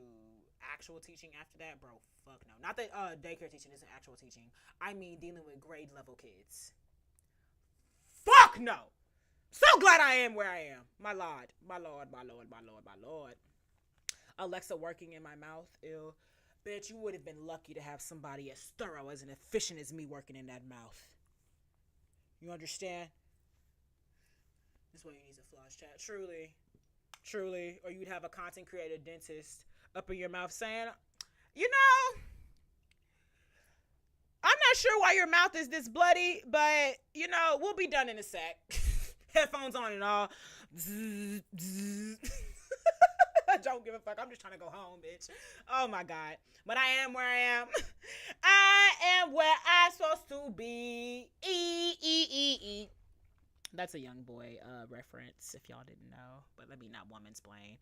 actual teaching after that. Bro, fuck no. Not that daycare teaching isn't actual teaching. I mean dealing with grade level kids. Fuck no. So glad I am where I am. My Lord, my Lord, my Lord, my Lord, my Lord. Alexa working in my mouth. Ew. Bitch, you would have been lucky to have somebody as thorough, as efficient as me working in that mouth. You understand? This way you need a flash chat. Truly. Truly. Or you'd have a content creator dentist up in your mouth saying, you know, I'm not sure why your mouth is this bloody, but, you know, we'll be done in a sec. Headphones on and all. I don't give a fuck. I'm just trying to go home, bitch. Oh my God. But I am where I am. I am where I'm supposed to be. That's a young boy reference if y'all didn't know. But let me not womansplain.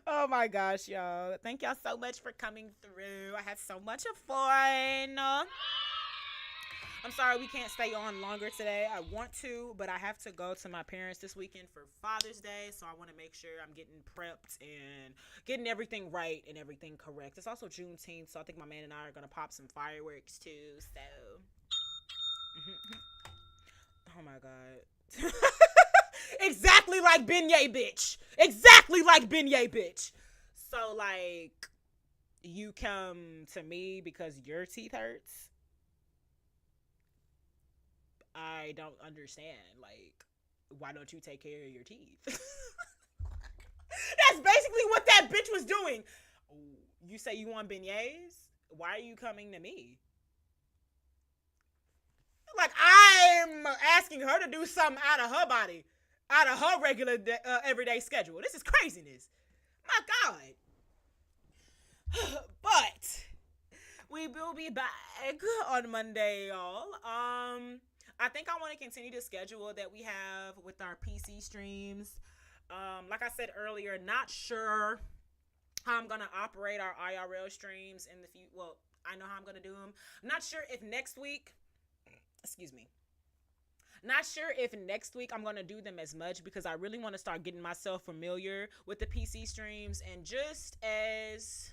Oh my gosh, y'all. Thank y'all so much for coming through. I had so much of fun. I'm sorry we can't stay on longer today. I want to, but I have to go to my parents this weekend for Father's Day, so I want to make sure I'm getting prepped and getting everything right and everything correct. It's also Juneteenth, so I think my man and I are going to pop some fireworks too, so. Oh my God. Exactly like beignet, bitch. Exactly like beignet, bitch. So, like, you come to me because your teeth hurts? I don't understand. Like, why don't you take care of your teeth? That's basically what that bitch was doing. You say you want beignets? Why are you coming to me? Like, I'm asking her to do something out of her body, out of her regular everyday schedule. This is craziness. My God. But we will be back on Monday, y'all. I think I want to continue the schedule that we have with our PC streams. Like I said earlier, not sure how I'm going to operate our IRL streams in the future. Well, I know how I'm going to do them. I'm not sure if next week, not sure if next week I'm going to do them as much because I really want to start getting myself familiar with the PC streams. And just as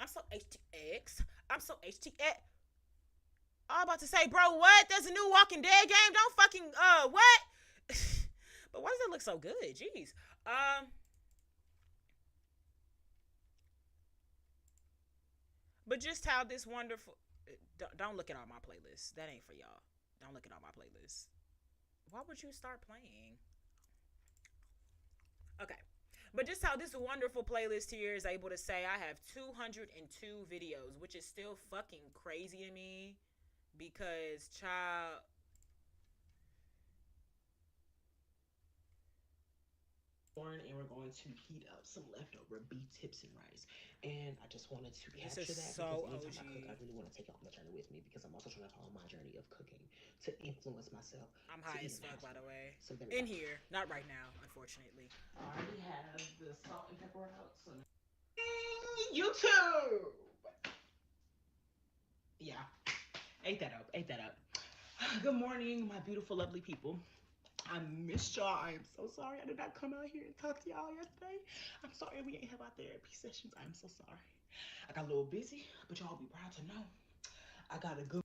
I'm so HTX. I'm so HTX. I'm about to say, bro, what? There's a new Walking Dead game? Don't fucking, what? But why does it look so good? Jeez. But just how this wonderful... Don't look at all my playlists. That ain't for y'all. Don't look at all my playlists. Why would you start playing? Okay. But just how this wonderful playlist here is able to say I have 202 videos, which is still fucking crazy to me because, child, And we're going to heat up some leftover beef tips and rice. And I just wanted to capture that so because anytime OG. I cook, I really want to take it on the journey with me because I'm also trying to follow my journey of cooking to influence myself. I'm To high eat as in the fuck, house by the more. way. So there we In go. here, not right now, unfortunately. I already have the salt and pepper out. So YouTube. Yeah, ate that up. Ate that up. Good morning, my beautiful, lovely people. I missed y'all. I am so sorry I did not come out here and talk to y'all yesterday. I'm sorry we ain't have our therapy sessions. I'm so sorry. I got a little busy, but y'all be proud to know I got a good.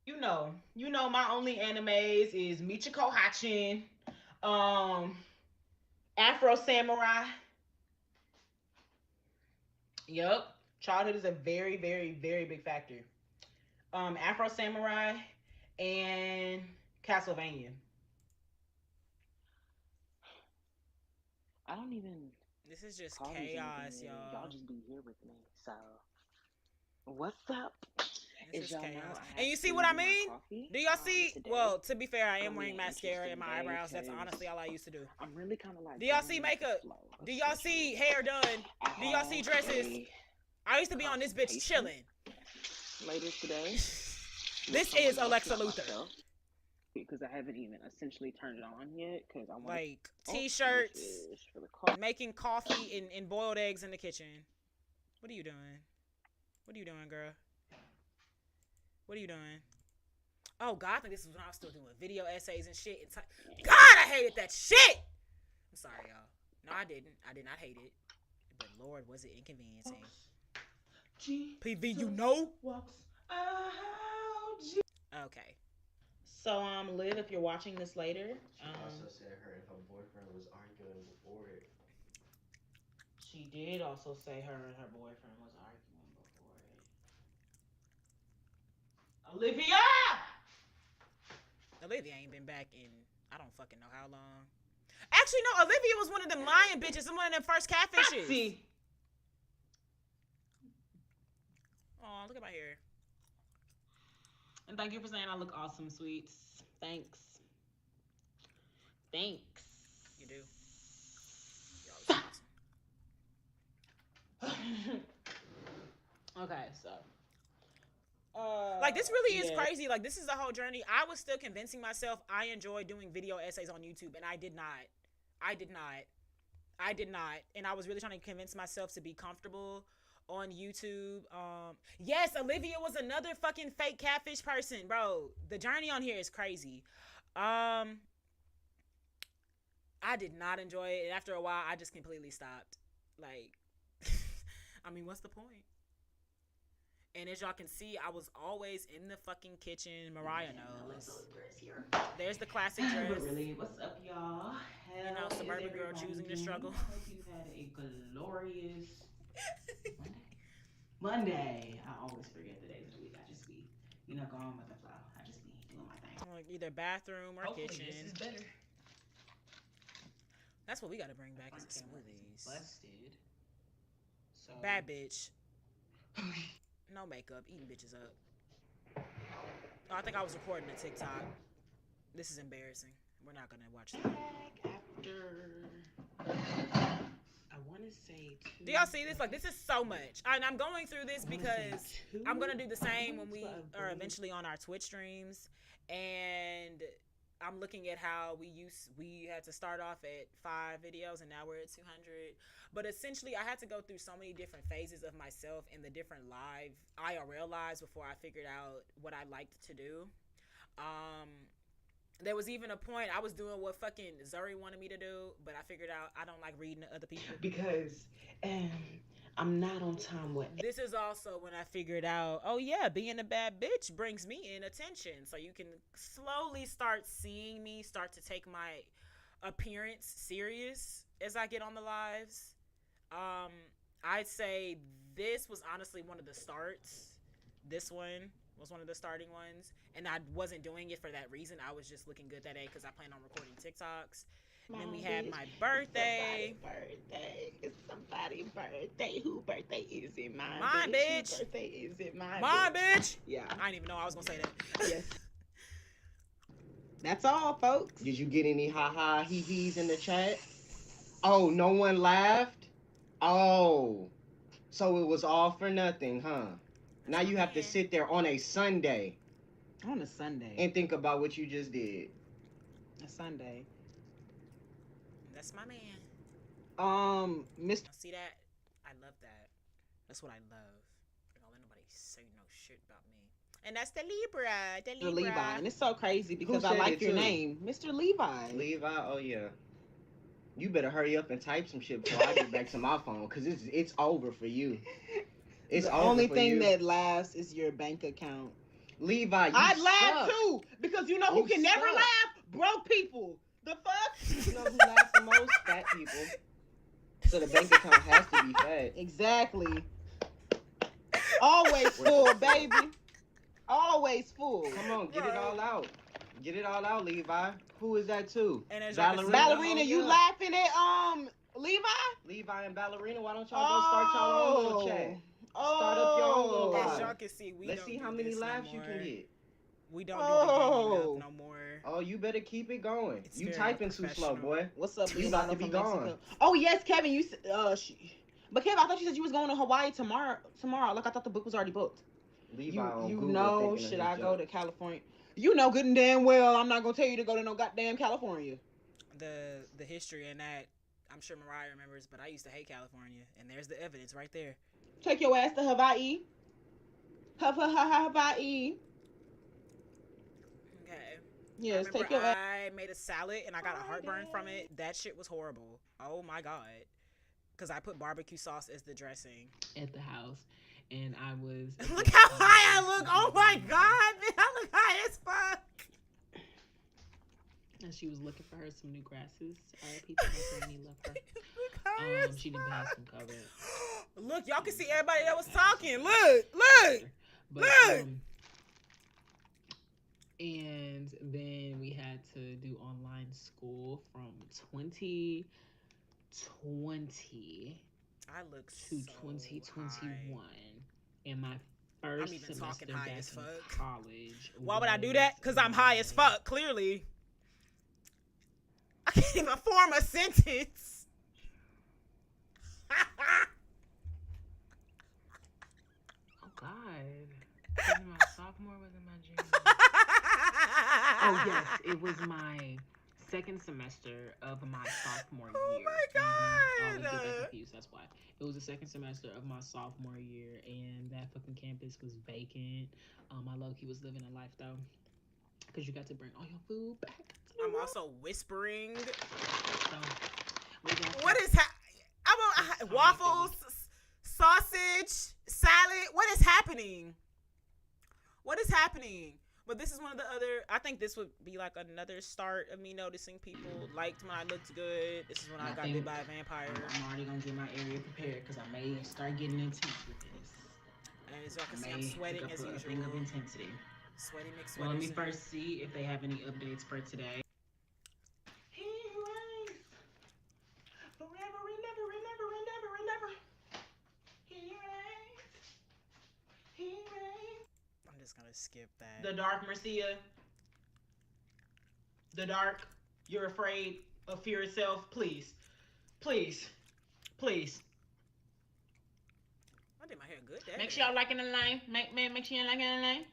You know, my only animes is Michiko Hachin, um, Afro Samurai. Yep, childhood is a very, very, very big factor. Afro Samurai and Castlevania. I don't even This is just call these anything chaos, really. Y'all y'all. just be here with me. So, what's up? This As is y'all know, chaos. I And have you see to what I do my mean? coffee Do y'all see? today. Well, to be fair, I It's am gonna be wearing an mascara in interesting my day eyebrows. That's because honestly all I used to do. I'm really kind of like Do y'all going see with the makeup? flow. Do y'all see Essentially, hair done? I Do y'all see have dresses? a I used to be on this bitch consultation chilling. later today. This is Alexa Luther. Because I haven't even essentially turned it on yet. Because I want like t-shirts, for the coffee. making coffee and boiled eggs in the kitchen. What are you doing? What are you doing, girl? What are you doing? Oh God, I think this is when I was still doing video essays and shit. God, I hated that shit. I'm sorry, y'all. No, I didn't. I did not hate it. But Lord, was it inconveniencing. PV, you know? Okay. So, Liv, if you're watching this later, She also said her boyfriend was arguing before it. she did also say her and her boyfriend was arguing before it. Olivia! Olivia ain't been back in I don't fucking know how long. Actually, no, Olivia was one of them lion bitches and one of them first catfishes. See. Oh, look at my hair. And thank you for saying I look awesome, sweets. Thanks. Thanks. You do. You always awesome. Okay, so. Like, this really is crazy. Like, this is the whole journey. I was still convincing myself I enjoy doing video essays on YouTube, and I did not. And I was really trying to convince myself to be comfortable on YouTube. Yes, Olivia was another fucking fake catfish person, bro. The journey on here is crazy. I did not enjoy it, and after a while, I just completely stopped. Like, I mean, what's the point? And as y'all can see, I was always in the fucking kitchen. Mariah knows. There's the classic dress. But really, what's up, y'all? You know, suburban girl choosing to struggle. I hope you've had a glorious Monday. I always forget the days of the week. I just be, going with the flow. I just be doing my thing. Like either bathroom or Hopefully kitchen. This is better. That's what we gotta bring back is the smoothies. Busted. So Bad bitch. No makeup, eating bitches up. Oh, I think I was recording a TikTok. This is embarrassing. We're not gonna watch that. I want to say do y'all see this? Like, this is so much. And I'm going through this because I'm gonna do the same when we are eventually on our Twitch streams. And I'm looking at how we had to start off at 5 videos and now we're at 200. But essentially, I had to go through so many different phases of myself in the different live IRL lives before I figured out what I liked to do. There was even a point I was doing what fucking Zuri wanted me to do, but I figured out I don't like reading to other people. Because I'm not on time with. This is also when I figured out, oh yeah, being a bad bitch brings me in attention. So you can slowly start seeing me start to take my appearance serious as I get on the lives. I'd say this was honestly one of the starts. This one was one of the starting ones. And I wasn't doing it for that reason. I was just looking good that day because I planned on recording TikToks. And then we had my birthday. It's somebody's birthday. Whose birthday is it? Mine, bitch. Whose birthday is it? Mine, bitch. Yeah. I didn't even know I was going to say that. Yes. That's all, folks. Did you get any ha-ha, hee-hees in the chat? Oh, no one laughed? Oh. So it was all for nothing, huh? Now That's my you have to man. sit there on a Sunday On a Sunday. and think about what you just did. A Sunday. That's my man. Mr. See that? I love that. That's what I love. I don't let nobody say no shit about me. And that's the Libra. The Libra. Levi. And it's so crazy because I said like it your too? name. Mr. Levi. Levi, oh yeah. You better hurry up and type some shit before I get back to my phone, cause it's over for you. It's the over only for thing you. that laughs is your bank account. Levi, you I'd suck. laugh too because you know who You can never suck. laugh? Broke people. The fuck? You know who laughs the most? Fat people. So the bank account has to be fat. Exactly. Always full, baby. Always full. Come on, get it all out. Get it all out, Levi. Who is that too? And as y'all can see, Ballerina, Oh, you yeah. laughing at Levi? Levi and Ballerina, why don't y'all go start y'all own little chat? Start up your own little as live. y'all can see, we Let's don't see do how many this laughs no you more. can get. We don't do the gaming Oh. up no more. Oh, you better keep it going. It's You very typing too slow, professional. boy. What's up, You Leonardo about to be from gone. Mexico? Oh yes, Kevin. You but Kevin, I thought you said you was going to Hawaii tomorrow. Like I thought the book was already booked. Levi on You Google know, thinking of should his I go joke. to California? You know good and damn well I'm not gonna tell you to go to no goddamn California. The history in that, I'm sure Mariah remembers, but I used to hate California, and there's the evidence right there. Take your ass to Hawaii. Hawaii. Okay. Yes, I take remember your ass. I made a salad and I got a heartburn from it. That shit was horrible. Oh my god. Because I put barbecue sauce as the dressing. At the house, and I was. Look how high I look. Oh my god, man. I look high as fuck. And she was looking for her some new grasses. People don't love her. Look high as She didn't have some cover. Look, y'all can see everybody that was talking. Look. But, Look. And then we had to do online school from 2020 I look to so 2021. high. And my first I'm even semester talking high back as in fuck. college. Why would I do that? Because I'm high as fuck, clearly. I can't even form a sentence. Oh, God. Was it my sophomore? Was it my junior? Oh, yes. It was my second semester of my sophomore year. Oh, my God. I always get that confused. That's why. It was the second semester of my sophomore year, and that fucking campus was vacant. I low-key was living a life, though, because you got to bring all your food back. I'm also whispering. So, What is waffles, sausage, salad? What is happening? What is happening? But this is one of the other. I think this would be like another start of me noticing people liked when I looked good. This is when I got bit by a vampire. I'm already gonna get my area prepared because I may start getting intense with this. And as y'all can see, I'm sweating as usual. Thing of intensity. Sweaty mixed Well, let me sweaters. first see if they have any updates for today. He reigns forever and ever and ever and ever and ever. He reigns. He reigns. I'm just gonna skip that. The dark Marcia. The dark. You're afraid of fear itself. Please. Please. Please. I did my hair good. That Make day. sure y'all liking the line. Make sure y'all liking the line.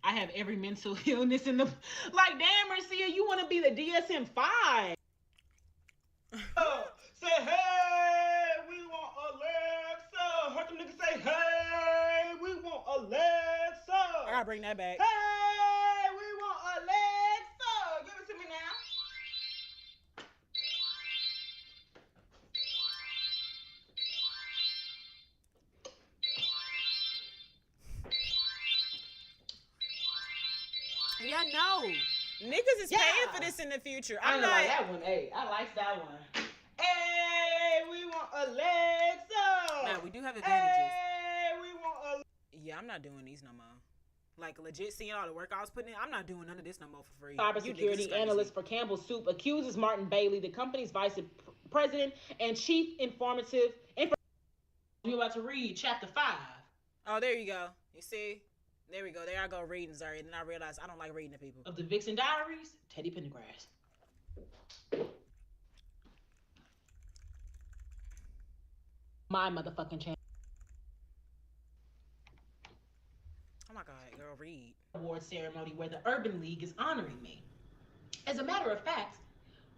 I have every mental illness in the like. Damn, Marcia, you want to be the DSM-5? Say hey, we want Alexa. Heard them niggas say hey, we want Alexa. I gotta bring that back. Hey, we want Alexa. Give it to me now. Yeah, no. Niggas is paying for this in the future. I'm not. like that one. Hey, I like that one. Hey, we want Alexa. Nah, we do have advantages. Hey, we want Alexa. Yeah, I'm not doing these no more. Like, legit seeing all the work I was putting in, I'm not doing none of this no more for free. You niggas is Cybersecurity crazy. analyst for Campbell Soup accuses Martin Bailey, the company's vice president and chief informative. We're about to read chapter 5. Oh, there you go. You see? There we go. There I go reading, sorry. And then I realized I don't like reading to people. Of the Vixen Diaries, Teddy Pendergrass. My motherfucking channel. Oh my God, girl, read. Award ceremony where the Urban League is honoring me. As a matter of fact,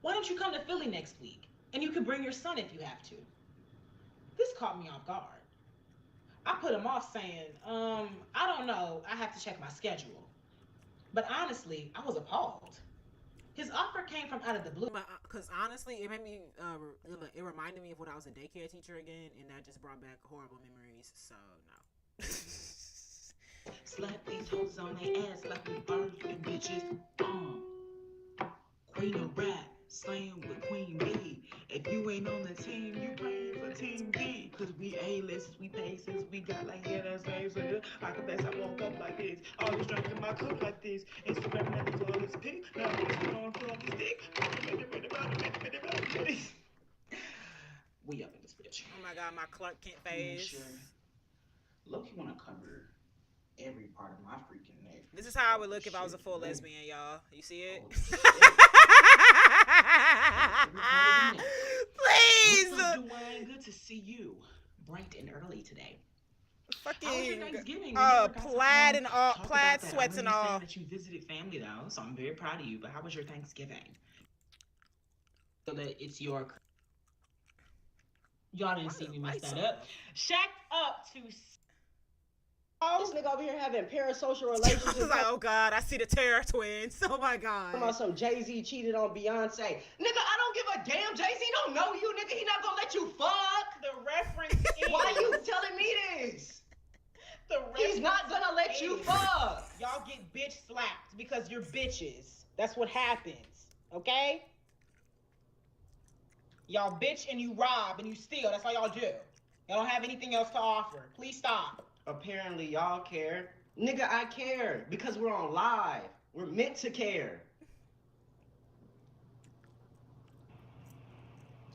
why don't you come to Philly next week? And you can bring your son if you have to. This caught me off guard. I put him off saying, I don't know, I have to check my schedule. But honestly, I was appalled. His offer came from out of the blue. Because honestly, it made me, it reminded me of when I was a daycare teacher again, and that just brought back horrible memories, so no. Slap these hoes on their ass like we birthday bitches. Queen of rap, slaying with Queen B. If you ain't on the team, you playing for Team B. Cause we A-list, we faces, we got like, yeah, that's right. So good. I confess I woke up like this. All this drink in my cup like this. Instagram never saw this pic. Now I'm just on full of this dick. We up in this bitch. Oh my God, my Clark Kent face. Sure. Look, you wanna cover every part of my freaking neck. This is how I would look if I was a full lesbian, y'all. You see it? Please! What's up, Dwayne? Good to see you. Bright and early today. Fucking Thanksgiving? plaid and all, plaid sweats and all. That you visited family though, so I'm very proud of you. But how was your Thanksgiving? So that it's your. Y'all didn't see me mess that up. Shack up to. This nigga over here having parasocial relationships. I was like, oh God, I see the Terror Twins. Oh my God. Also, Jay-Z cheated on Beyonce. Nigga, I don't give a damn. Jay-Z don't know you, nigga. He not gonna let you fuck. The reference is. Why you telling me this? He's not gonna let you fuck. Y'all get bitch slapped because you're bitches. That's what happens. Okay? Y'all bitch and you rob and you steal. That's all y'all do. Y'all don't have anything else to offer. Please stop. Apparently y'all care. Nigga, I care because we're on live. We're meant to care.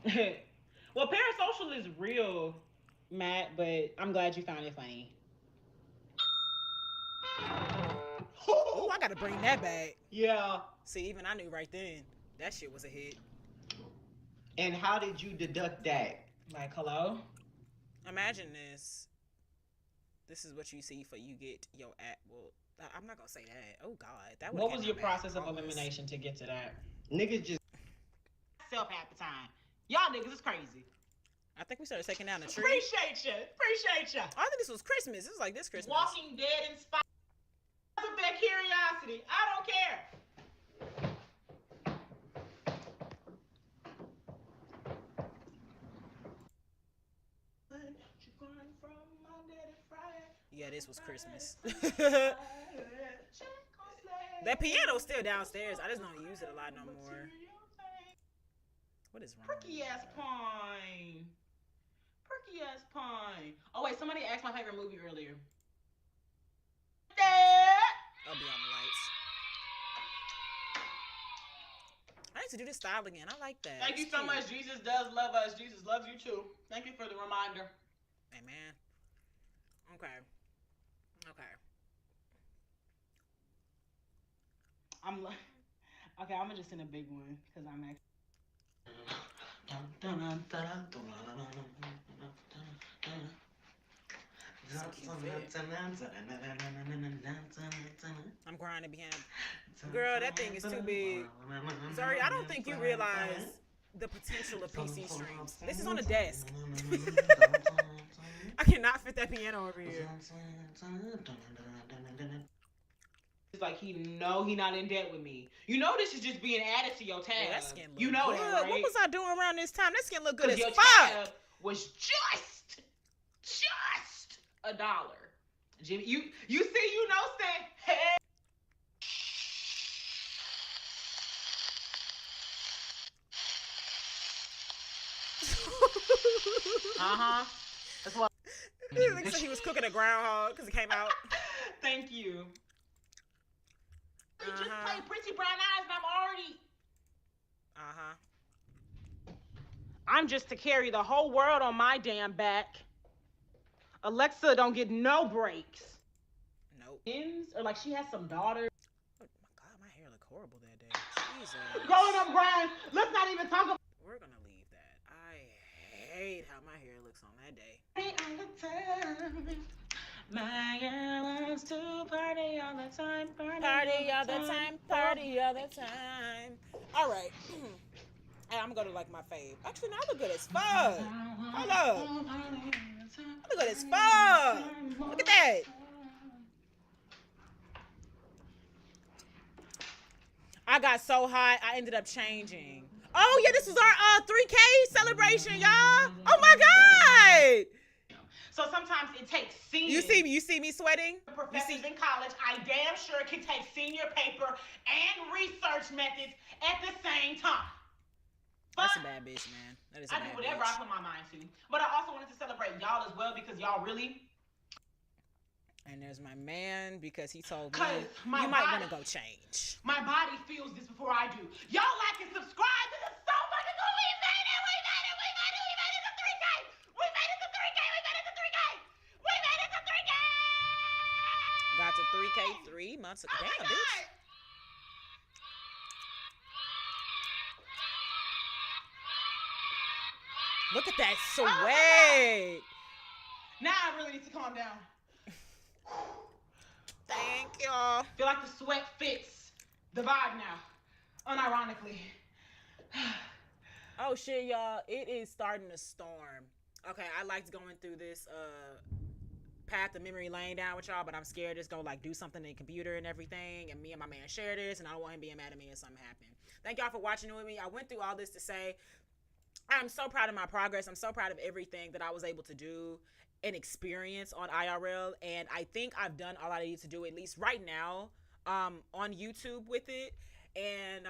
Well, parasocial is real, Matt, but I'm glad you found it funny. Oh, I gotta bring that back. Yeah. See, even I knew right then that shit was a hit. And how did you deduct that? Like, hello? Imagine this. This is what you see for you get your at. Well, I'm not gonna say that. Oh God, that. What was your process of elimination to get to that? Niggas just Self half the time. Y'all niggas is crazy. I think we started taking down the tree. Appreciate you. Appreciate you. I think this was Christmas. This was like this Christmas. Walking Dead inspired of their curiosity. I don't care. Yeah, this was Christmas. That piano's still downstairs. I just don't use it a lot no more. What is wrong? Perky ass pine. Perky ass pine. Oh wait, somebody asked my favorite movie earlier. I'll be on the lights. I need to do this style again. I like that. Thank you so much. Jesus does love us. Jesus loves you too. Thank you for the reminder. Amen. Okay. Okay, I'm just in a big one because I'm actually. I'm grinding behind. Girl, that thing is too big. Sorry, I don't think you realize the potential of PC streams. This is on a desk. I cannot fit that piano over here. It's like he not in debt with me. You know this is just being added to your tab. Yeah, that skin look you know good. that, right? What was I doing around this time? That skin look good as your fuck. tab was just $1. Jimmy, you see, you know, saying, hey. That's what. It looks like he was cooking a groundhog because it came out. Thank you. We just played Pretty Brown Eyes and I'm already. I'm just to carry the whole world on my damn back. Alexa don't get no breaks. Nope. Or like she has some daughters. Oh my God, my hair looked horrible that day. Jesus. Growing up, Brian. Let's not even talk about. We're gonna leave that. I hate how my hair looks on that day. All the time. My girl loves to party all the time. Party all the time. Party all the time. All right. Hey, I'm gonna go to like my fave. Actually, no, I look good as fuck. Hold up. I look good as fuck. Look at that. I got so hot, I ended up changing. Oh yeah, this was our 3K celebration, y'all. Oh my god. So sometimes it takes senior. You see me sweating? Professors in college, I damn sure can take senior paper and research methods at the same time. But that's a bad bitch, man. That is a bad I do whatever bitch. I put my mind to. But I also wanted to celebrate y'all as well because y'all really. And there's my man because he told me you my might body- want to go change. My body feels this before I do. Y'all like and subscribe. This is so fucking cool. We made it. We made it. We made it. We made it to 3K. We made it to 3K. We made it to 3K. We made it to 3K. Got to 3K 3 months ago. Oh Damn, my bitch. God. Look at that Oh sweat. Now I really need to calm down. Thank y'all. Feel like the sweat fits the vibe now, unironically. Oh shit, y'all. It is starting to storm. Okay, I liked going through this path of memory lane down with y'all, but I'm scared it's gonna like do something in the computer and everything, and me and my man share this, and I don't want him being mad at me if something happened. Thank y'all for watching with me. I went through all this to say I'm so proud of my progress. I'm so proud of everything that I was able to do and experience on IRL, and I think I've done all I need to do, at least right now, on YouTube with it. And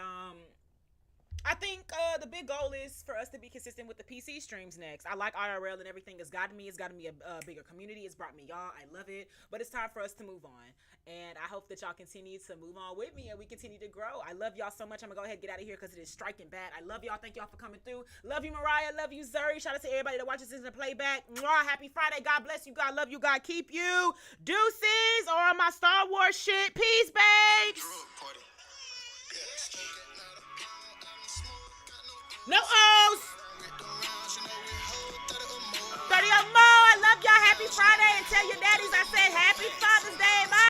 I think the big goal is for us to be consistent with the PC streams next. I like IRL and everything it's gotten me. It's gotten me a bigger community. It's brought me y'all. I love it. But it's time for us to move on. And I hope that y'all continue to move on with me and we continue to grow. I love y'all so much. I'm going to go ahead and get out of here because it is striking bad. I love y'all. Thank y'all for coming through. Love you, Mariah. Love you, Zuri. Shout out to everybody that watches this in the playback. Mwah. Happy Friday. God bless you. God love you. God keep you. Deuces or on my Star Wars shit. Peace, babes. No O's. 30 or more. I love y'all. Happy Friday. And tell your daddies I said happy Friday.